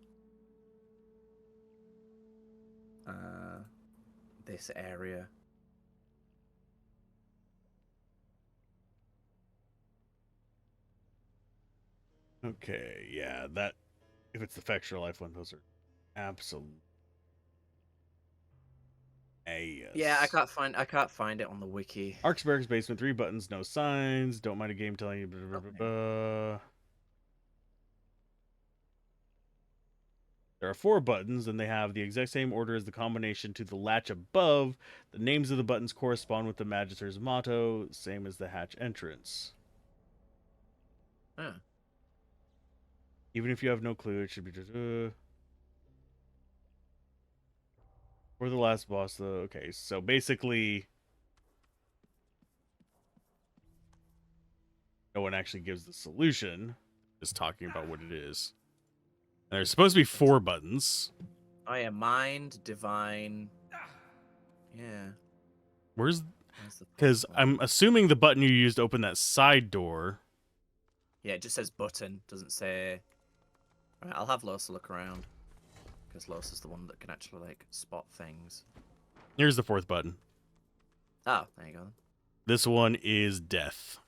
S2: this area.
S1: Okay, yeah, that... If it's the Factual Life one, those are absolute... Yes.
S2: Yeah, I can't find it on the wiki.
S1: Ark's Barracks basement, 3 buttons, no signs. Don't mind a game telling you... Blah, blah, blah, blah. There are 4 buttons, and they have the exact same order as the combination to the latch above. The names of the buttons correspond with the Magister's motto, same as the hatch entrance.
S2: Huh.
S1: Even if you have no clue, it should be just... For the last boss, though. Okay, so basically... No one actually gives the solution. Just talking about what it is. And there's supposed to be 4 buttons.
S2: Oh yeah, mind, divine. Yeah.
S1: Where's... Because I'm assuming the button you used to open that side door...
S2: Yeah, it just says button. Doesn't say... Right, I'll have Losa look around. Because Losa's the one that can actually, like, spot things.
S1: Here's the 4th button.
S2: Oh, there you go.
S1: This one is death.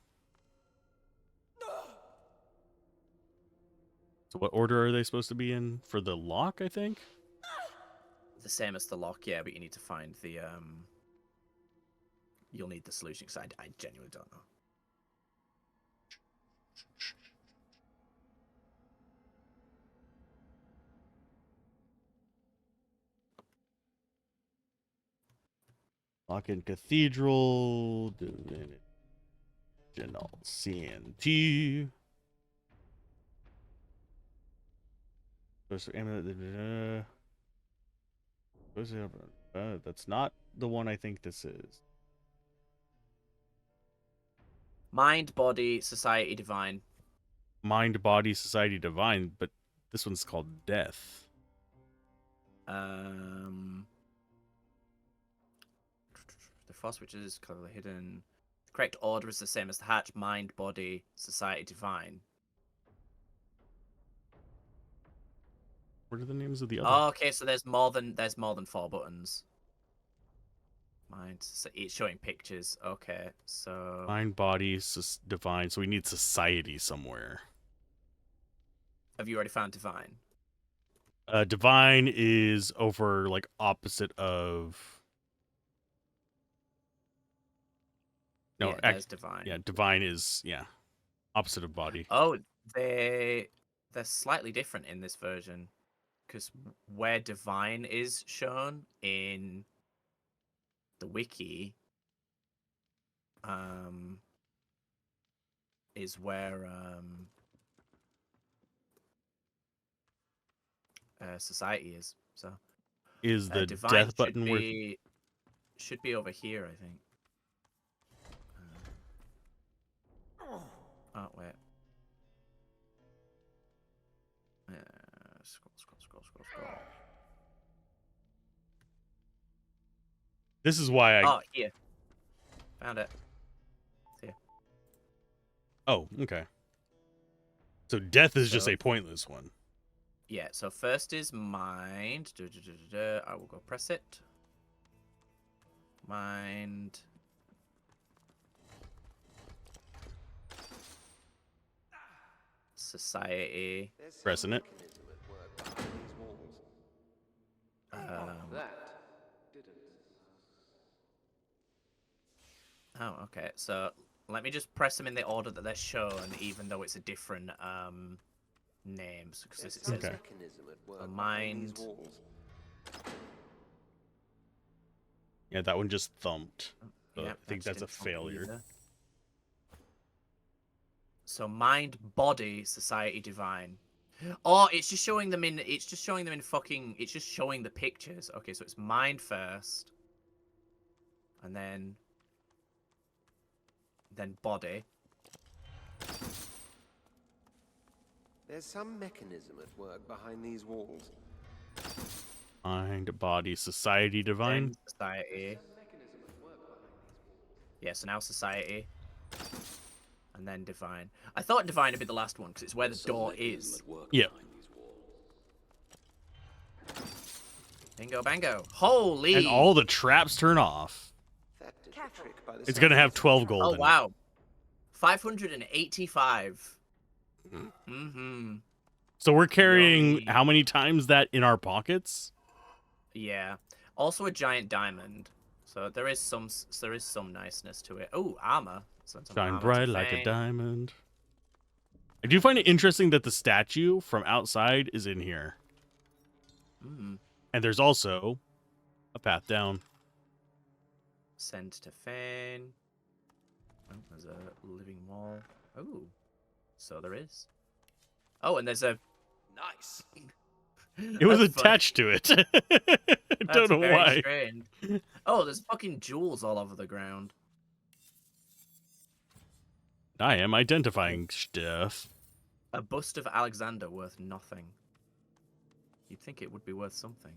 S1: So what order are they supposed to be in? For the lock, I think?
S2: The same as the lock, yeah, but you need to find the, You'll need the solution, because I genuinely don't know.
S1: Lock in Cathedral. Divinity Original Sin. That's not the one I think this is.
S2: Mind, body, society, divine.
S1: Mind, Body, Society, Divine, but this one's called Death.
S2: The force which is clearly hidden. The correct order is the same as the hatch: Mind, Body, Society, Divine.
S1: What are the names of the other?
S2: Oh, okay, so there's more than 4 buttons. Mind, it's showing pictures. Okay, so
S1: Mind, Body, Divine. So we need Society somewhere.
S2: have you already found Divine?
S1: Divine is over like opposite of. No,
S2: Yeah, there's Divine.
S1: Yeah, Divine is opposite of Body.
S2: Oh, they're slightly different in this version, because where Divine is shown in the wiki, is where Society is. So
S1: Is the
S2: Divine
S1: death button
S2: should be over here, I think. Oh wait. Scroll.
S1: This is why I.
S2: Oh, here. Found it. It's here.
S1: Oh, okay. So death is just a pointless one.
S2: Yeah, so first is mind. I will go press it. Mind. Society.
S1: Pressing it.
S2: Oh, okay. So let me just press them in the order that they're shown, even though it's a different names. Because it says mind.
S1: Yeah, that one just thumped. So
S2: Yep,
S1: I think
S2: that
S1: that's a
S2: didn't thump
S1: failure.
S2: either. So mind, body, society, divine. Oh, it's just showing them in. It's just showing them in fucking. It's just showing the pictures. Okay, so it's mind first, and then body.
S6: There's some mechanism at work behind these walls.
S1: Mind, Body, Society, Divine.
S2: Then society. Yeah, so now society. And then divine. I thought divine would be the last one because it's where the door is.
S1: Yep.
S2: Bingo bango. Holy!
S1: And all the traps turn off. It's gonna have 12 gold.
S2: Oh
S1: in
S2: wow. 585. Mm-hmm.
S1: So we're carrying how many times that in our pockets?
S2: Yeah. Also a giant diamond. So there is some niceness to it. Oh, armor.
S1: Shine bright like a diamond. I do find it interesting that the statue from outside is in here.
S2: Mm.
S1: And there's also a path down.
S2: Send to Fane. Oh, there's a living wall. Oh, so there is. Oh, and there's a...
S6: Nice.
S1: It was attached to it. I don't know why.
S2: Strange. Oh, there's fucking jewels all over the ground.
S1: I am identifying stuff.
S2: A bust of Alexander worth nothing. You'd think it would be worth something.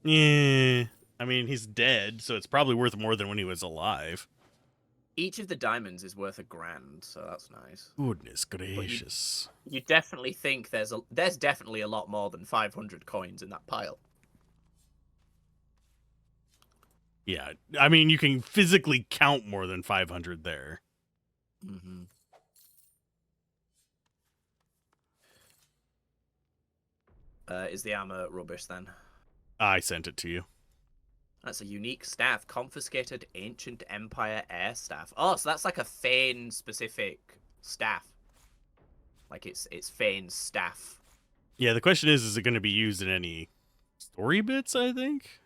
S1: Yeah. I mean, he's dead, so it's probably worth more than when he was alive.
S2: Each of the diamonds is worth $1,000, so that's nice.
S1: Goodness gracious.
S2: You definitely think there's definitely a lot more than 500 coins in that pile.
S1: Yeah, I mean, you can physically count more than 500 there.
S2: Mm-hmm. Is the armor rubbish then?
S1: I sent it to you.
S2: That's a unique staff. Confiscated Ancient Empire Air Staff. Oh, so that's like a Fane specific staff. Like it's Fane's staff.
S1: Yeah, the question is it going to be used in any story bits, I think?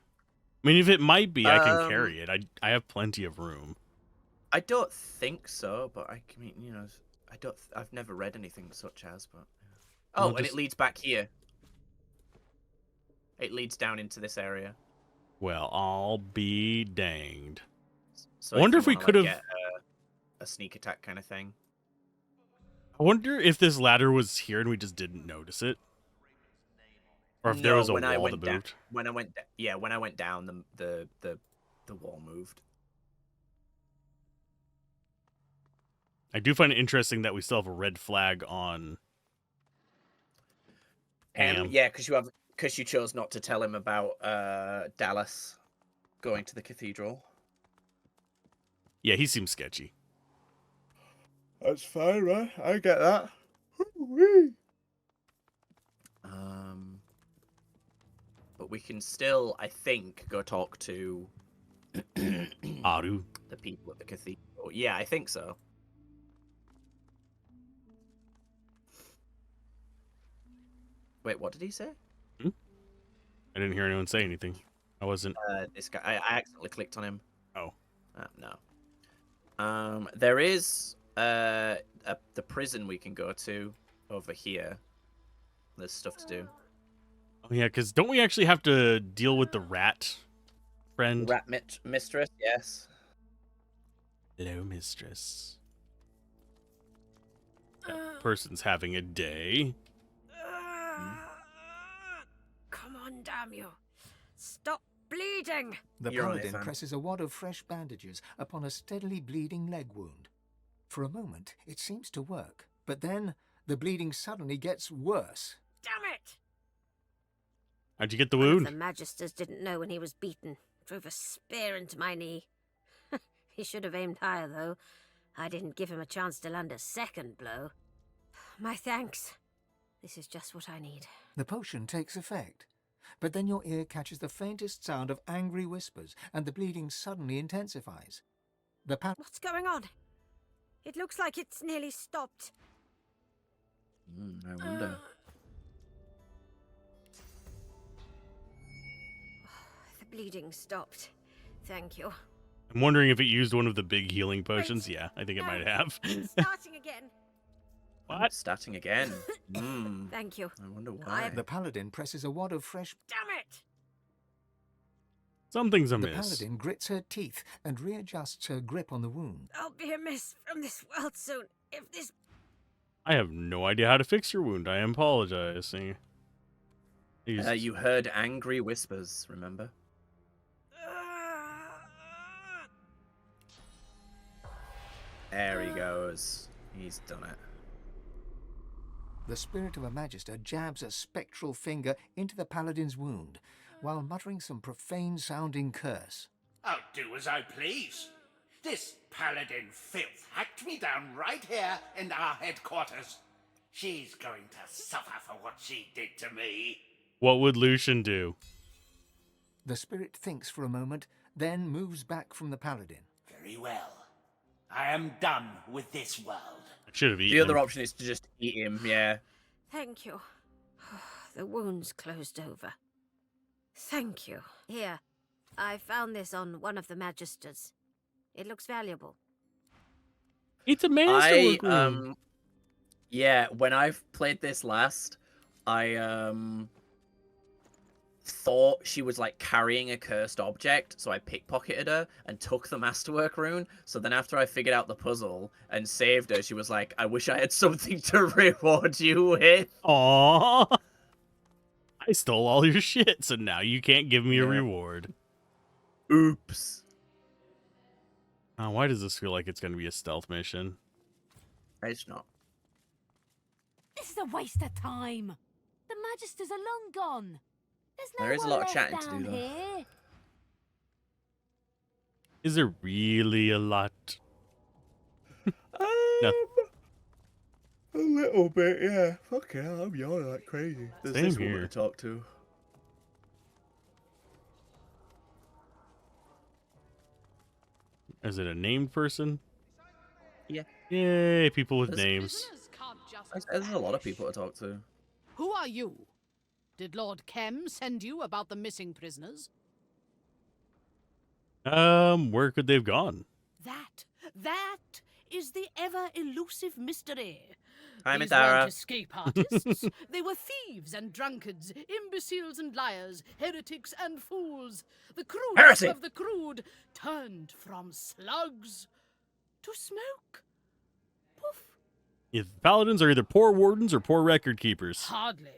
S1: I mean, if it might be, I can carry it. I have plenty of room.
S2: I don't think so, but I mean, you know, I've never read anything such as, but... Oh, and it leads back here. It leads down into this area.
S1: Well, I'll be danged.
S2: So
S1: I wonder if we
S2: wanna,
S1: could have...
S2: get a sneak attack kind of thing.
S1: I wonder if this ladder was here and we just didn't notice it. Or if there was a wall that moved.
S2: When I went down, the wall moved.
S1: I do find it interesting that we still have a red flag on.
S2: Yeah, because you chose not to tell him about Dallas going to the cathedral.
S1: Yeah, he seems sketchy.
S10: That's fine, right? I get that.
S2: But we can still, I think, go talk to
S1: Aru.
S2: The people at the cathedral. Yeah, I think so. Wait, what did he say?
S1: I didn't hear anyone say anything. I wasn't.
S2: This guy. I accidentally clicked on him.
S1: Oh.
S2: No. There is the prison we can go to over here. There's stuff to do.
S1: Oh yeah, because don't we actually have to deal with the rat friend?
S2: Rat mistress, yes.
S1: Hello, mistress. That person's having a day.
S17: Come on, damn you. Stop bleeding.
S8: The paladin presses a wad of fresh bandages upon a steadily bleeding leg wound. For a moment, it seems to work, but then the bleeding suddenly gets worse.
S17: Damn it!
S1: How'd you get the
S12: One
S1: wound?
S12: of the magisters didn't know when he was beaten. Drove a spear into my knee. He should have aimed higher, though. I didn't give him a chance to land a second blow. My thanks. This is just what I need.
S8: The potion takes effect, but then your ear catches the faintest sound of angry whispers, and the bleeding suddenly intensifies.
S17: What's going on? It looks like it's nearly stopped.
S2: I wonder.
S12: The bleeding stopped. Thank you.
S1: I'm wondering if it used one of the big healing potions. Yeah, I think it might have.
S17: Starting again.
S1: What?
S2: Starting again.
S12: Thank you.
S2: I wonder why.
S8: The paladin presses a wad of fresh...
S17: Damn it!
S1: Something's amiss.
S8: The paladin grits her teeth and readjusts her grip on the wound.
S17: I'll be amiss from this world soon if this...
S1: I have no idea how to fix your wound. I am apologizing.
S2: You heard angry whispers, remember? There he goes. He's done it.
S8: The spirit of a magister jabs a spectral finger into the paladin's wound, while muttering some profane-sounding curse.
S18: I'll do as I please. This paladin filth hacked me down right here in our headquarters. She's going to suffer for what she did to me.
S1: What would Lucian do?
S8: The spirit thinks for a moment, then moves back from the paladin.
S18: Very well. I am done with this world.
S1: I should have eaten
S2: The other
S1: him.
S2: option is to just eat him, yeah.
S12: Thank you. The wound's closed over. Thank you. Here, I found this on one of the magisters. It looks valuable.
S1: It's a masterwork room.
S2: Yeah, when I've played this last, I thought she was like carrying a cursed object, so I pickpocketed her and took the masterwork rune. So then after I figured out the puzzle and saved her, she was like, I wish I had something to reward you with.
S1: Aww. I stole all your shit, so now you can't give me a reward.
S2: Oops.
S1: Why does this feel like it's going to be a stealth mission?
S2: It's not.
S5: This is a waste of time. The magisters are long gone.
S2: There is a lot of chatting to do, though.
S5: Here.
S1: Is there really a lot? No.
S10: A little bit, yeah. Fuck hell, I'm yawning like crazy.
S2: There's
S1: Same
S2: this woman
S1: here.
S2: to talk to.
S1: Is it a named person?
S2: Yeah.
S1: Yay, people with names.
S2: There's a lot of people to talk to.
S19: Who are you? Did Lord Kem send you about the missing prisoners?
S1: Where could they have gone?
S19: That is the ever-elusive mystery.
S2: Hi,
S19: These
S2: Madara.
S19: weren't escape artists. They were thieves and drunkards, imbeciles and liars, heretics and fools. The crudest
S2: Heresy.
S19: of the crude turned from slugs to smoke. Poof,
S1: If paladins are either poor wardens or poor record keepers.
S19: Hardly.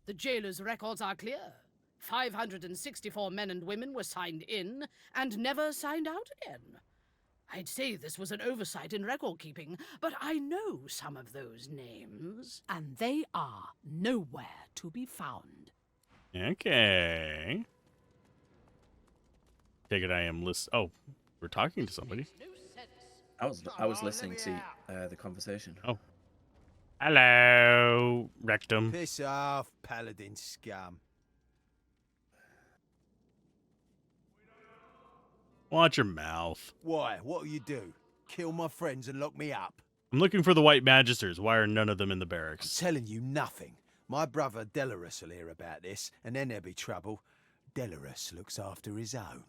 S19: The jailer's records are clear. 564 men and women were signed in and never signed out again. I'd say this was an oversight in record keeping, but I know some of those names.
S4: And they are nowhere to be found.
S1: Okay. Take it I am Oh, we're talking to somebody.
S2: I was listening to the conversation.
S1: Oh. Hello, Rectum.
S14: Piss off, paladin scum.
S1: Watch your mouth.
S14: Why? What'll you do? Kill my friends and lock me up?
S1: I'm looking for the White Magisters. Why are none of them in the barracks?
S14: I'm telling you nothing. My brother Delarus will hear about this, and then there'll be trouble. Delarus looks after his own.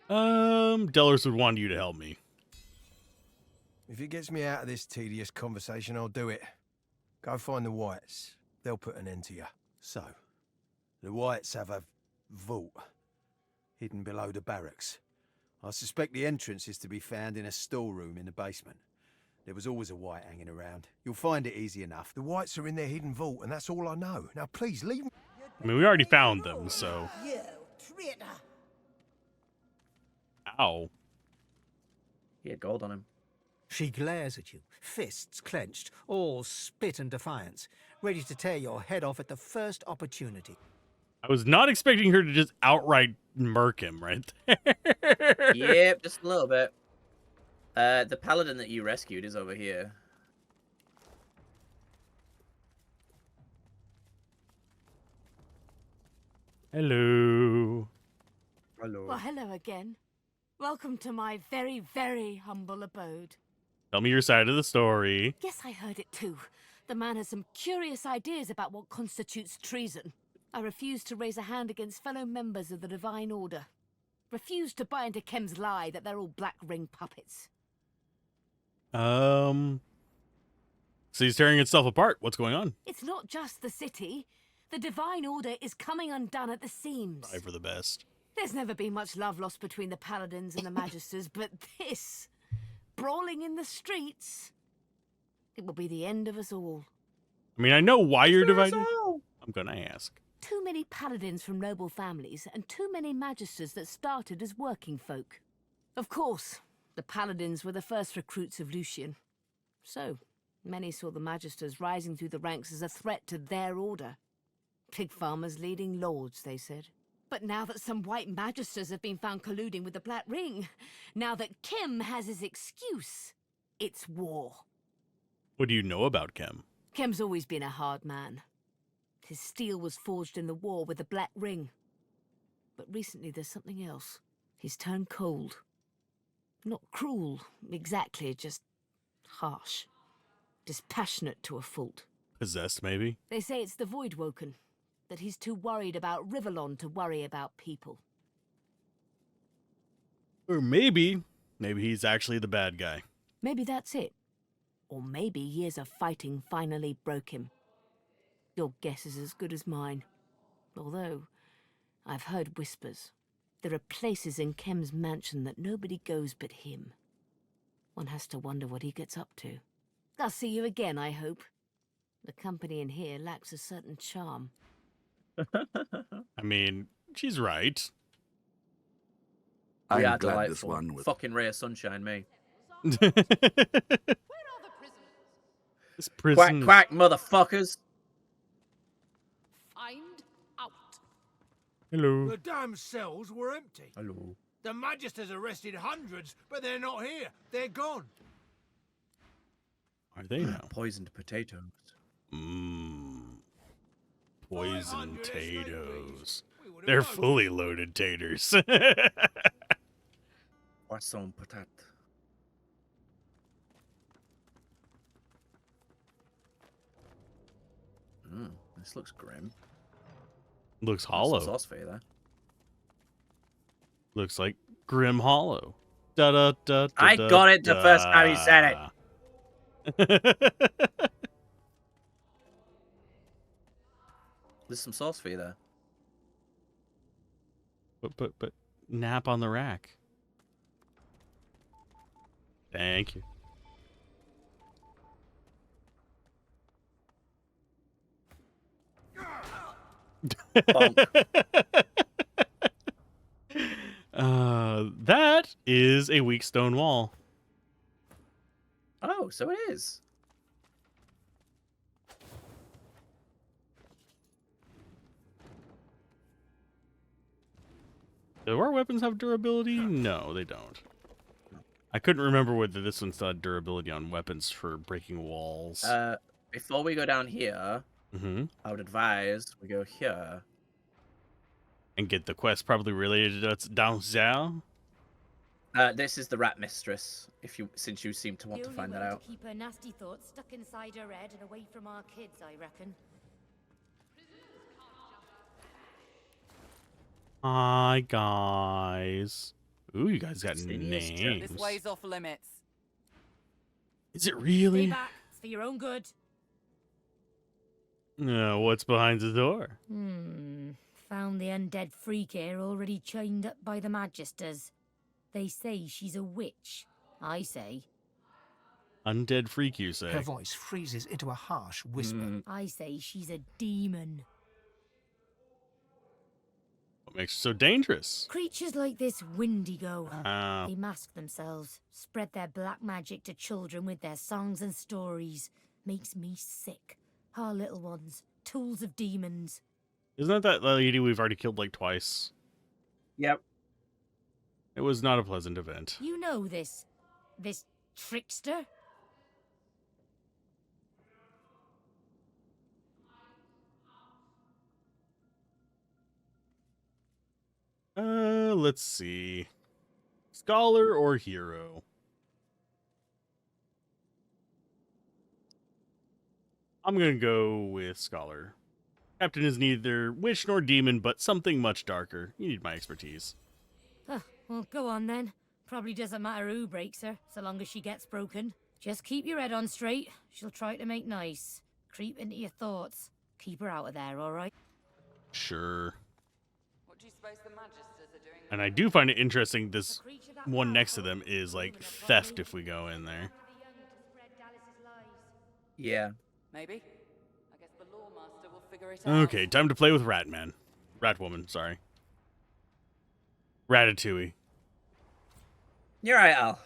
S1: Delarus would want you to help me.
S14: If it gets me out of this tedious conversation, I'll do it. Go find the Whites. They'll put an end to you. So, the Whites have a vault hidden below the barracks. I suspect the entrance is to be found in a storeroom in the basement. There was always a White hanging around. You'll find it easy enough. The Whites are in their hidden vault, and that's all I know. Now, please, leave me.
S1: I mean, we already found them, so...
S17: You traitor!
S1: Ow.
S2: He had gold on him.
S8: She glares at you, fists clenched, all spit and defiance, ready to tear your head off at the first opportunity.
S1: I was not expecting her to just outright murk him right there.
S2: Yep, just a little bit. The paladin that you rescued is over here.
S1: Hello.
S14: Hello.
S5: Well, hello again. Welcome to my very, very humble abode.
S1: Tell me your side of the story.
S5: Yes, I heard it too. The man has some curious ideas about what constitutes treason. I refuse to raise a hand against fellow members of the Divine Order. Refuse to buy into Kem's lie that they're all Black Ring puppets.
S1: So he's tearing itself apart. What's going on?
S5: It's not just the city. The Divine Order is coming undone at the seams.
S1: Try for the best.
S5: There's never been much love lost between the Paladins and the Magisters, but this, brawling in the streets, it will be the end of us all.
S1: I mean, I know why you're divided. I'm gonna ask.
S5: Too many Paladins from noble families, and too many Magisters that started as working folk. Of course, the Paladins were the first recruits of Lucian. So, many saw the Magisters rising through the ranks as a threat to their order. Pig farmers leading lords, they said. But now that some White Magisters have been found colluding with the Black Ring, now that Kem has his excuse, it's war.
S1: What do you know about Kem?
S5: Kem's always been a hard man. His steel was forged in the war with the Black Ring. But recently there's something else. He's turned cold. Not cruel, exactly, just harsh. Dispassionate to a fault.
S1: Possessed, maybe?
S5: They say it's the Voidwoken. That he's too worried about Rivellon to worry about people.
S1: Or maybe he's actually the bad guy.
S5: Maybe that's it. Or maybe years of fighting finally broke him. Your guess is as good as mine. Although, I've heard whispers. There are places in Kem's mansion that nobody goes but him. One has to wonder what he gets up to. I'll see you again, I hope. The company in here lacks a certain charm.
S1: I mean, she's right.
S2: We
S22: I'm
S2: are
S22: glad
S2: delightful.
S22: this one was...
S2: Fucking ray of sunshine, me.
S1: This prison...
S2: Quack, quack, motherfuckers.
S19: Find out.
S1: Hello.
S3: The damn cells were empty.
S2: Hello.
S3: The Magisters arrested hundreds, but they're not here. They're gone.
S1: Are they now?
S2: Poisoned potatoes.
S1: Poisoned taters. They're fully loaded taters.
S2: Poisson patate. This looks grim.
S1: Looks
S2: Some
S1: hollow.
S2: sauce for you there.
S1: Looks like Grim Hollow. Da da da.
S2: I got it the first time he said it. There's some sauce for you there.
S1: But nap on the rack.
S11: Thank you. That is a weak stone wall.
S2: Oh, so it is.
S11: Do our weapons have durability? No, they don't. I couldn't remember whether this one still had durability on weapons for breaking walls.
S2: Before we go down here, I would advise we go here.
S11: And get the quest probably related to down there.
S2: This is the rat mistress. Since you seem to want to find that out.
S12: To keep her nasty thoughts stuck inside her head and away from our kids, I reckon.
S11: Hi guys. Ooh, you guys got names.
S15: This way's off limits.
S11: Is it really?
S12: Stay back. It's for your own good.
S11: No, what's behind the door?
S12: Found the undead freak here already chained up by the Magisters. They say she's a witch. I say.
S11: Undead freak, you say?
S8: Her voice freezes into a harsh whisper.
S12: I say she's a demon.
S11: What makes her so dangerous?
S12: Creatures like this Windigo.
S11: Oh.
S12: They mask themselves, spread their black magic to children with their songs and stories. Makes me sick. Our little ones, tools of demons.
S11: Isn't that lady we've already killed like twice?
S2: Yep.
S11: It was not a pleasant event.
S12: You know this trickster?
S11: Let's see. Scholar or hero? I'm gonna go with scholar. Captain is neither witch nor demon, but something much darker. You need my expertise.
S12: Well, go on then. Probably doesn't matter who breaks her, so long as she gets broken. Just keep your head on straight. She'll try to make nice. Creep into your thoughts. Keep her out of there, alright?
S11: Sure.
S15: What do you suppose the Magisters are doing?
S11: And I do find it interesting this one next to them is like theft if we go in there.
S2: Yeah.
S15: Maybe. I guess the Lawmaster will figure it out.
S11: Okay, time to play with Ratman. Ratwoman, sorry. Ratatouille.
S2: You're right, Al.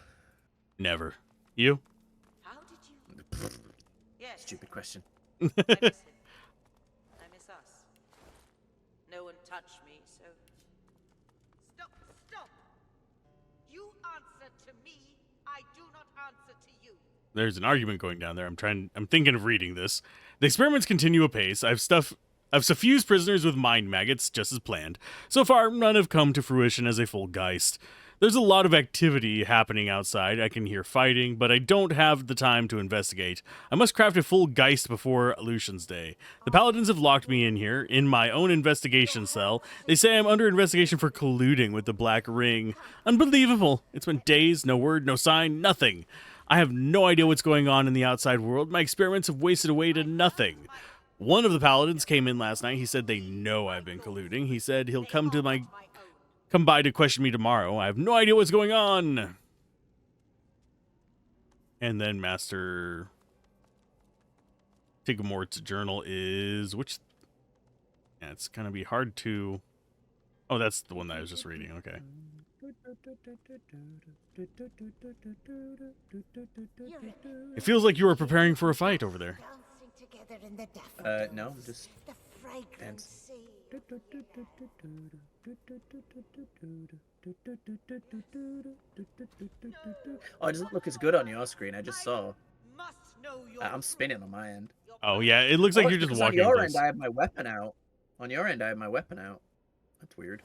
S11: Never. You?
S15: How did you?
S2: Yes. Stupid question.
S22: I miss him. I miss us. No one touched me, so... Stop! Stop! You answer to me. I do not answer to you.
S11: There's an argument going down there. I'm thinking of reading this. The experiments continue apace. I've suffused prisoners with mind maggots, just as planned. So far, none have come to fruition as a full Geist. There's a lot of activity happening outside. I can hear fighting, but I don't have the time to investigate. I must craft a full Geist before Lucian's Day. The Paladins have locked me in here, in my own investigation cell. They say I'm under investigation for colluding with the Black Ring. Unbelievable. It's been days, no word, no sign, nothing. I have no idea what's going on in the outside world. My experiments have wasted away to nothing. One of the Paladins came in last night. He said they know I've been colluding. He said he'll come by to question me tomorrow. I have no idea what's going on. And then Master Tigmort's journal is which? Yeah, it's gonna be hard to. Oh, that's the one that I was just reading. Okay. It feels like you were preparing for a fight over there.
S2: No, I'm just dance. Oh, it doesn't look as good on your screen. I just saw. I'm spinning on my end.
S11: Oh yeah, it looks like you're just walking.
S2: On your end, I have my weapon out. On your end, I have my weapon out. That's weird.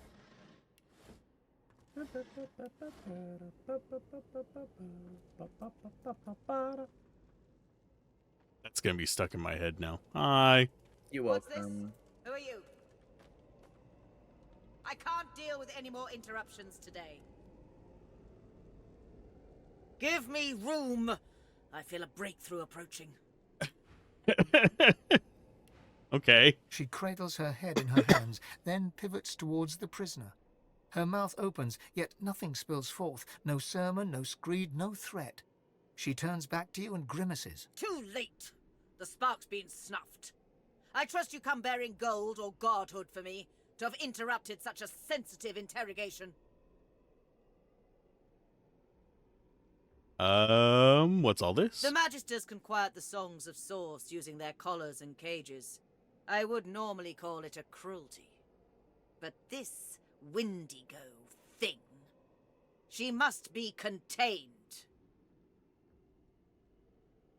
S11: That's gonna be stuck in my head now. Hi.
S2: You're welcome.
S22: Who are you? I can't deal with any more interruptions today. Give me room. I feel a breakthrough approaching.
S11: Okay.
S8: She cradles her head in her hands, then pivots towards the prisoner. Her mouth opens, yet nothing spills forth. No sermon, no screed, no threat. She turns back to you and grimaces.
S17: Too late. The spark's been snuffed. I trust you come bearing gold or godhood for me to have interrupted such a sensitive interrogation.
S11: What's all this?
S17: The Magisters can quiet the songs of Source using their collars and cages. I would normally call it a cruelty. But this Windigo thing, she must be contained.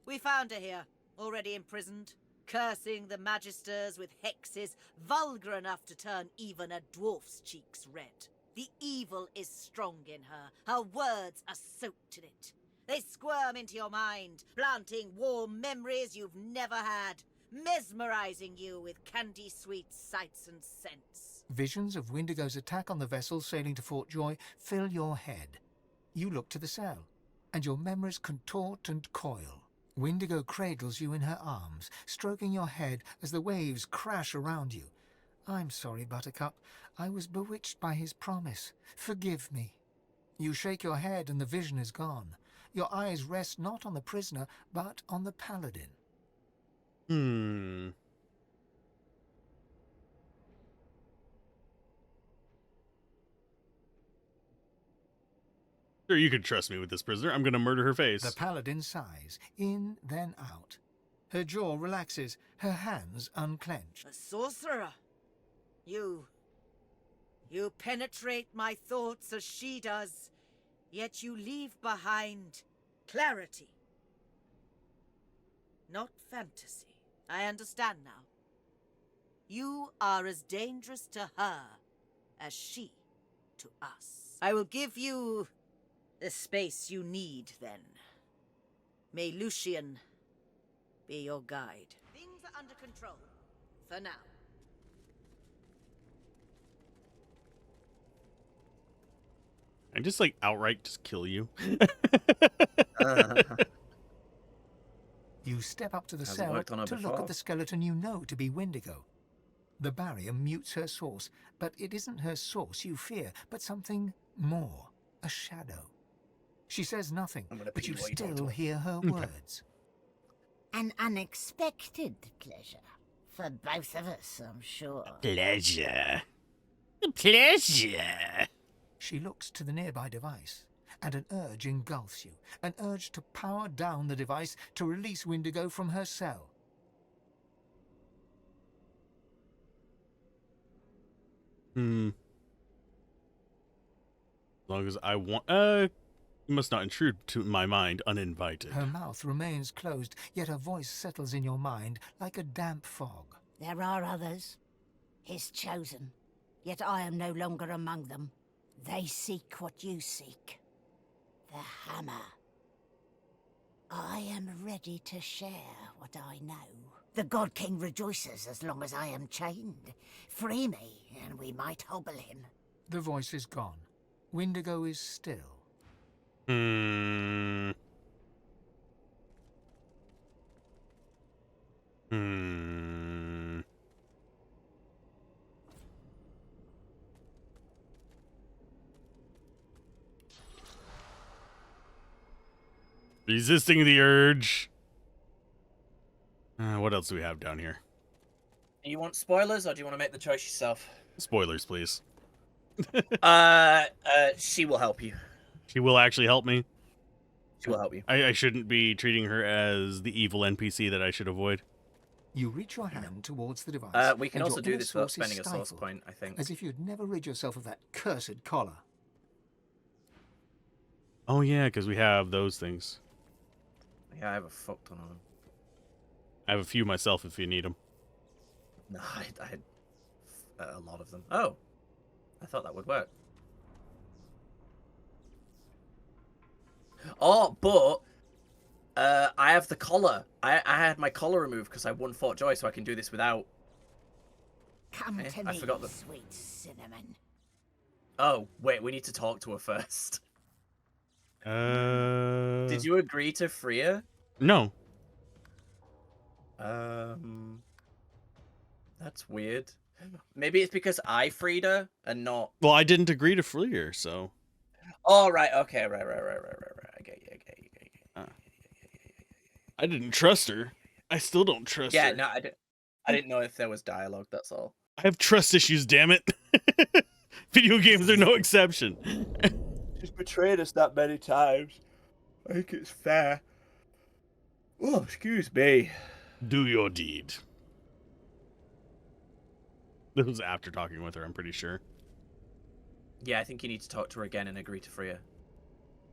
S17: We found her here, already imprisoned, cursing the Magisters with hexes vulgar enough to turn even a dwarf's cheeks red. The evil is strong in her. Her words are soaked in it. They squirm into your mind, planting warm memories you've never had, mesmerizing you with candy-sweet sights and scents.
S8: Visions of Windigo's attack on the vessel sailing to Fort Joy fill your head. You look to the cell, and your memories contort and coil. Windigo cradles you in her arms, stroking your head as the waves crash around you. I'm sorry, Buttercup. I was bewitched by his promise. Forgive me. You shake your head and the vision is gone. Your eyes rest not on the prisoner, but on the paladin.
S11: Sure, you can trust me with this prisoner. I'm going to murder her face.
S8: The paladin sighs, in, then out. Her jaw relaxes, her hands unclench.
S17: A sorcerer. You penetrate my thoughts as she does, yet you leave behind clarity. Not fantasy. I understand now. You are as dangerous to her as she to us. I will give you the space you need, then. May Lucian be your guide. Things are under control, for now.
S11: I just, like, outright just kill you.
S8: You step up to the
S2: Hasn't
S8: cell
S2: worked on her
S8: to look
S2: before.
S8: at the skeleton you know to be Windigo. The barrier mutes her source, but it isn't her source you fear, but something more, a shadow. She says nothing, but you still hear her words.
S7: An unexpected pleasure. For both of us, I'm sure.
S11: Pleasure. Pleasure.
S8: She looks to the nearby device, and an urge engulfs you. An urge to power down the device to release Windigo from her cell.
S11: As long as I want... You must not intrude to my mind uninvited.
S8: Her mouth remains closed, yet her voice settles in your mind like a damp fog.
S7: There are others, his chosen, yet I am no longer among them. They seek what you seek. The hammer. I am ready to share what I know. The God King rejoices as long as I am chained. Free me, and we might hobble him.
S8: The voice is gone. Windigo is still.
S11: Resisting the urge. What else do we have down here?
S2: You want spoilers, or do you want to make the choice yourself?
S11: Spoilers, please.
S2: She will help you.
S11: She will actually help me?
S2: She will help you.
S11: I shouldn't be treating her as the evil NPC that I should avoid.
S8: You reach your hand towards the device.
S2: We can
S8: and
S2: also
S8: your
S2: do
S8: inner
S2: this without
S8: source is
S2: spending a source
S8: stifled,
S2: point, I think.
S8: as if you'd never rid yourself of that cursed collar.
S11: Oh yeah, because we have those things.
S2: Yeah, I have a fuck ton of them.
S11: I have a few myself if you need them.
S2: No, I had a lot of them. Oh, I thought that would work. Oh, but I have the collar. I had my collar removed because I won Fort Joy, so I can do this without.
S7: Come to
S2: I
S7: me,
S2: forgot that.
S7: sweet cinnamon.
S2: Oh, wait, we need to talk to her first. Did you agree to free her?
S11: No.
S2: That's weird. Maybe it's because I freed her and not.
S11: Well, I didn't agree to free her, so.
S2: Oh, right. Okay. Right. I get you.
S11: I didn't trust her. I still don't trust
S2: Yeah,
S11: her.
S2: no, I didn't know if there was dialogue. That's all.
S11: I have trust issues, damn it. Video games are no exception.
S10: She's betrayed us that many times. I think it's fair. Oh, excuse me.
S11: Do your deed. This was after talking with her, I'm pretty sure.
S2: Yeah, I think you need to talk to her again and agree to free her.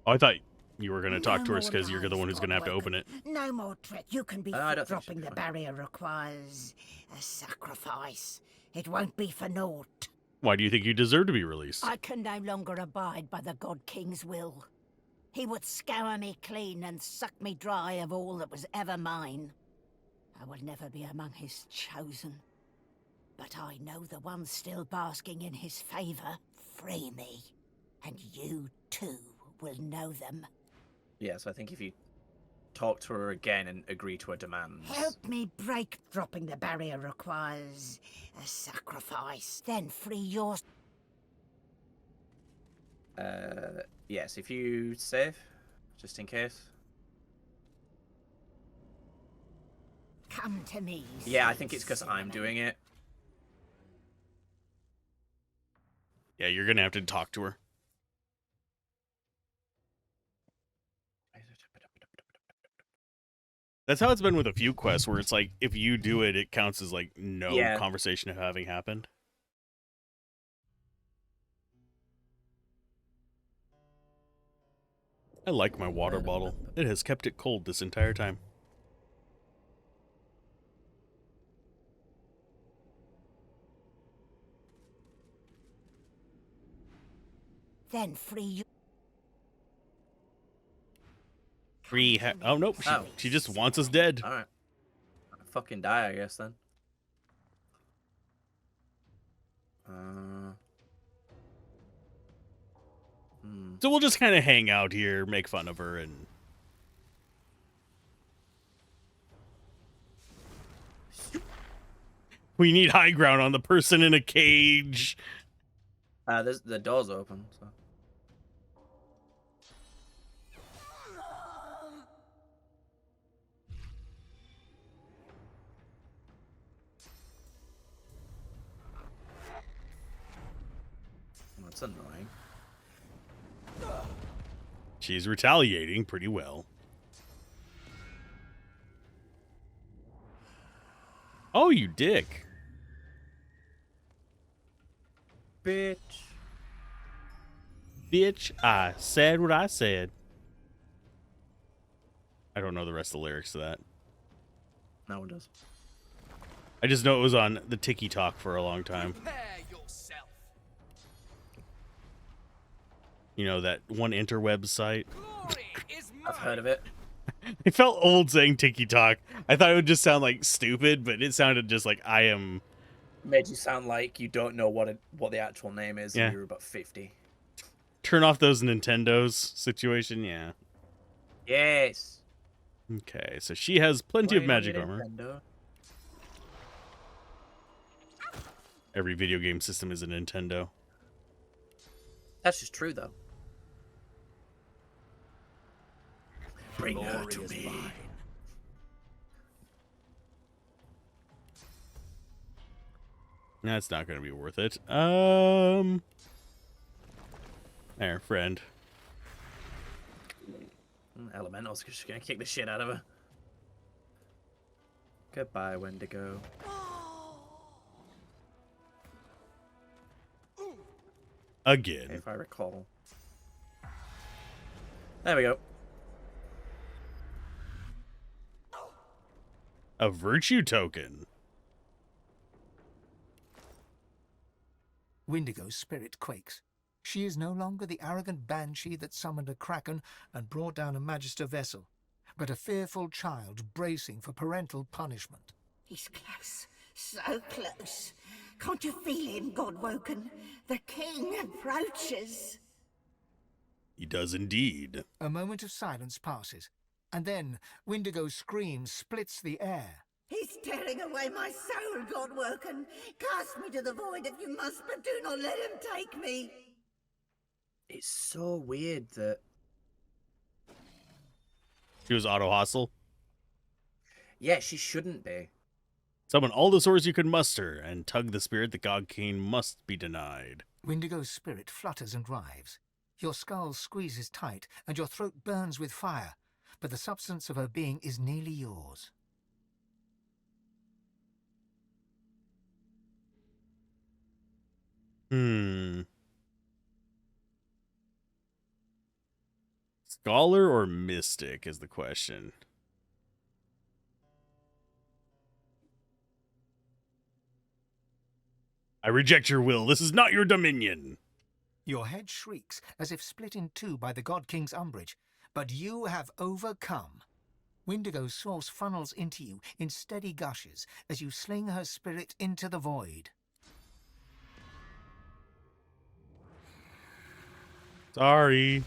S11: Oh, I thought you were going to talk to her
S7: more
S11: because you're the one who's going to have to
S7: lies,
S11: open it.
S7: No more trick. You can be
S2: I don't think
S7: dropping
S2: she'll
S7: the
S2: be fine.
S7: barrier requires a sacrifice. It won't be for naught.
S11: Why do you think you deserve to be released?
S7: I can no longer abide by the God King's will. He would scour me clean and suck me dry of all that was ever mine. I will never be among his chosen. But I know the ones still basking in his favor. Free me, and you too will know them.
S2: Yeah, so I think if you talk to her again and agree to her demands.
S7: Help me break. Dropping the barrier requires a sacrifice. Then free yours.
S2: Yes, if you save, just in case.
S7: Come to me.
S2: Yeah, I think it's because I'm doing it.
S11: Yeah, you're going to have to talk to her. That's how it's been with a few quests, where it's like, if you do it, it counts as like no conversation of having happened. I like my water bottle. It has kept it cold this entire time.
S7: Then free you.
S11: Oh, nope. She just wants us dead.
S2: Alright. Fucking die, I guess, then.
S11: So we'll just kind of hang out here, make fun of her, and... We need high ground on the person in a cage.
S2: The door's open, so... That's annoying.
S11: She's retaliating pretty well. Oh, you dick.
S2: Bitch.
S11: Bitch, I said what I said. I don't know the rest of the lyrics to that.
S2: No one does.
S11: I just know it was on the Tiki Talk for a long time.
S13: yourself.
S11: You know, that one interweb site.
S2: I've heard of it.
S11: I felt old saying Tiki Talk. I thought it would just sound like stupid, but it sounded just like I am.
S2: Made you sound like you don't know what the actual name is.
S11: Yeah.
S2: And you're about 50.
S11: Turn off those Nintendos situation, yeah.
S2: Yes.
S11: Okay, so she has plenty of
S2: Wait on
S11: magic
S2: your
S11: armor.
S2: Nintendo.
S11: Every video game system is a Nintendo.
S2: That's just true, though. Bring her to me.
S11: That's not going to be worth it. There, friend.
S2: Elemental's just gonna kick the shit out of her. Goodbye, Wendigo.
S11: Again.
S2: If I recall. There we go.
S11: A virtue token.
S8: Wendigo's spirit quakes. She is no longer the arrogant banshee that summoned a kraken and brought down a magister vessel, but a fearful child bracing for parental punishment.
S7: He's close, so close. Can't you feel him, Godwoken? The king approaches.
S11: He does indeed.
S8: A moment of silence passes, and then Wendigo's scream splits the air.
S7: He's tearing away my soul, Godwoken. Cast me to the void if you must, but do not let him take me.
S2: It's so weird that...
S11: She was auto-hostile?
S2: Yeah, she shouldn't be.
S11: Summon all the swords you can muster, and tug the spirit the God King must be denied.
S8: Windigo's spirit flutters and writhes. Your skull squeezes tight, and your throat burns with fire, but the substance of her being is nearly yours.
S11: Scholar or mystic is the question. I reject your will. This is not your dominion.
S8: Your head shrieks as if split in two by the God King's umbrage, but you have overcome. Windigo's source funnels into you in steady gushes as you sling her spirit into the void.
S11: Sorry.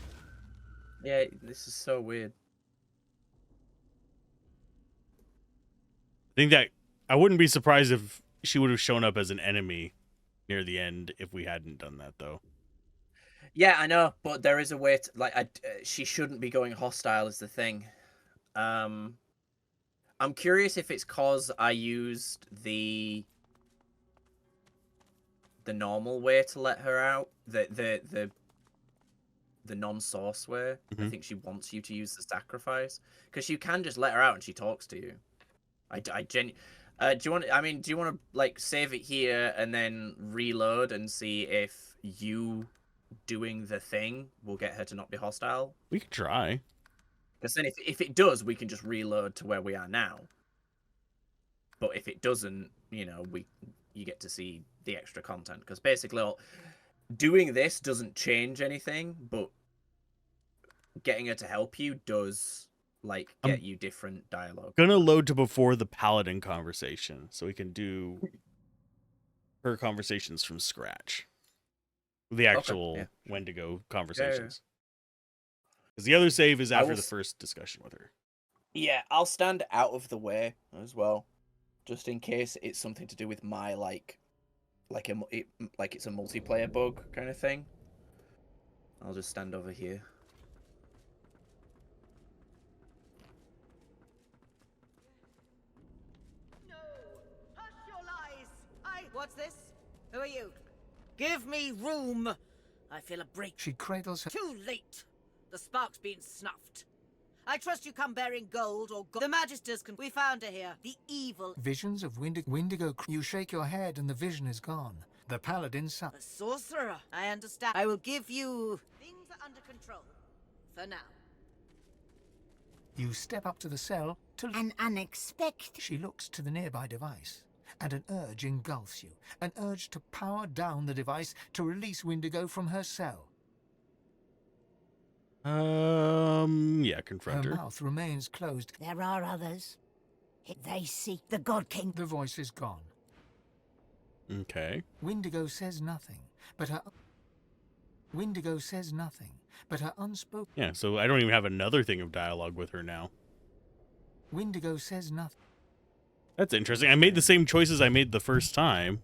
S2: Yeah, this is so weird.
S11: I think that I wouldn't be surprised if she would have shown up as an enemy near the end if we hadn't done that, though.
S2: Yeah, I know, but there is a way to, like, she shouldn't be going hostile is the thing. I'm curious if it's cause I used the normal way to let her out, the non-source way. I think she wants you to use the sacrifice, because you can just let her out and she talks to you. do you want? I mean, do you want to like save it here and then reload and see if you doing the thing will get her to not be hostile?
S11: We could try.
S2: Because then if it does, we can just reload to where we are now. But if it doesn't, you know, you get to see the extra content. Because basically, doing this doesn't change anything, but getting her to help you does, like, get you different dialogue.
S11: Gonna load to before the paladin conversation, so we can do her conversations from scratch. The actual Wendigo conversations. Because the other save is after the first discussion with her.
S2: Yeah, I'll stand out of the way as well, just in case it's something to do with my like it's a multiplayer bug kind of thing. I'll just stand over here.
S17: Hush your lies! What's this? Who are you? Give me room! I feel a break.
S8: She cradles her...
S17: Too late! The spark's been snuffed. I trust you come bearing gold or gold. The Magisters can... We found her here. The evil...
S8: Visions of Windigo... You shake your head and the vision is gone. The paladin...
S17: A sorcerer. I understand. I will give you... Things are under control. For now.
S8: You step up to the cell to...
S7: An unexpected...
S8: She looks to the nearby device, and an urge engulfs you. An urge to power down the device to release Windigo from her cell.
S11: Yeah, confront her.
S8: Her mouth remains closed.
S7: There are others. They seek the God King.
S8: The voice is gone.
S11: Okay.
S8: Windigo says nothing, but her... Windigo says nothing, but her unspoken...
S11: Yeah, so I don't even have another thing of dialogue with her now.
S8: Windigo says nothing.
S11: That's interesting. I made the same choices I made the first time.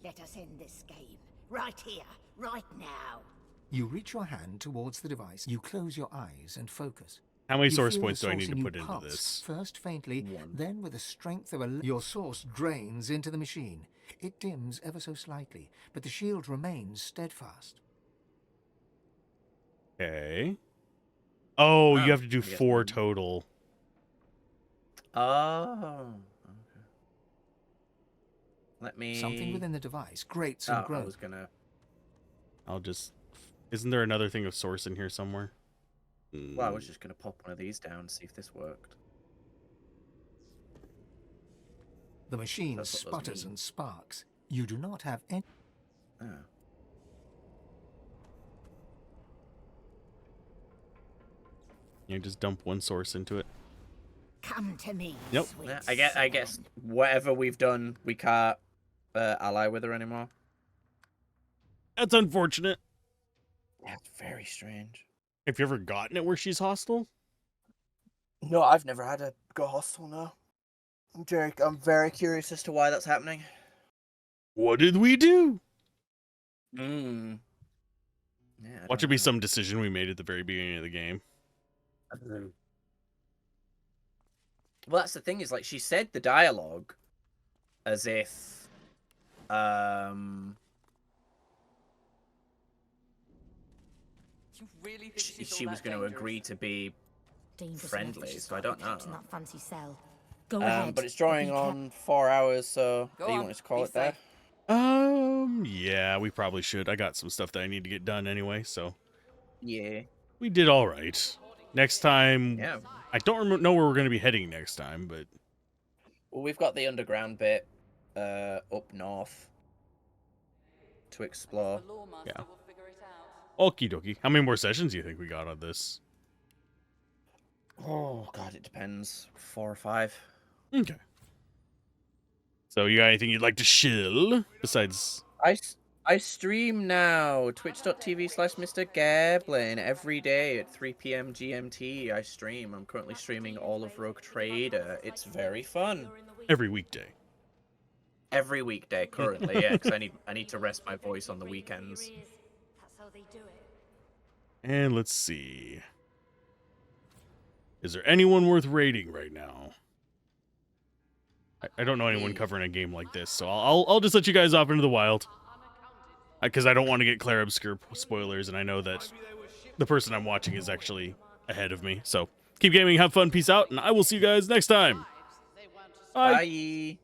S7: Let us end this game. Right here, right now.
S8: You reach your hand towards the device. You close your eyes and focus.
S11: How many
S8: You
S11: source
S8: feel
S11: points
S8: the
S11: do I
S8: source
S11: need to
S8: in
S11: put
S8: you
S11: into
S8: pulse,
S11: this?
S8: First faintly, then with the strength of your source drains into the machine. It dims ever so slightly, but the shield remains steadfast.
S11: Okay. Oh, you have to do 4 total.
S2: Oh. Okay. Let me...
S8: Something within the device grates and grows.
S2: I was gonna...
S11: I'll just... Isn't there another thing of source in here somewhere?
S2: Well, I was just gonna pop one of these down and see if this worked.
S8: The machine sputters and sparks. You do not have any...
S2: Oh.
S11: You just dump one source into it.
S7: Come to me.
S11: Yep.
S2: Yeah, I guess whatever we've done, we can't ally with her anymore.
S11: That's unfortunate.
S2: That's very strange.
S11: Have you ever gotten it where she's hostile?
S2: No, I've never had a go hostile, no. I'm very curious as to why that's happening.
S11: What did we do?
S2: Yeah,
S11: Watch it be some decision we made at the very beginning of the game.
S2: Well, that's the thing is, like, she said the dialogue as if,
S15: You really think
S2: she was going to agree to be friendly, so I don't know.
S7: In that fancy cell. Go ahead.
S2: But it's drawing on 4 hours, so
S15: Go
S2: do you
S15: on,
S2: want us to call
S15: be
S2: it there?
S11: Yeah, we probably should. I got some stuff that I need to get done anyway, so.
S2: Yeah.
S11: We did all right. Next time,
S2: Yeah.
S11: I don't know where we're going to be heading next time, but.
S2: Well, we've got the underground bit up north to explore.
S11: Yeah. Okie dokie. How many more sessions do you think we got on this?
S2: Oh, God, it depends. 4 or 5.
S11: Okay. So, you got anything you'd like to shill besides.
S2: I stream now. Twitch.tv/Mr. Gablin. Every day at 3 p.m. GMT, I stream. I'm currently streaming all of Rogue Trader. It's very fun.
S11: Every weekday.
S2: Every weekday, currently, yeah, because I need to rest my voice on the weekends.
S7: That's how they do it.
S11: And let's see. Is there anyone worth raiding right now? I don't know anyone covering a game like this, so I'll just let you guys off into the wild. Because I don't want to get Claire Obscure spoilers, and I know that the person I'm watching is actually ahead of me. So keep gaming, have fun, peace out, and I will see you guys next time. Bye.
S2: Bye.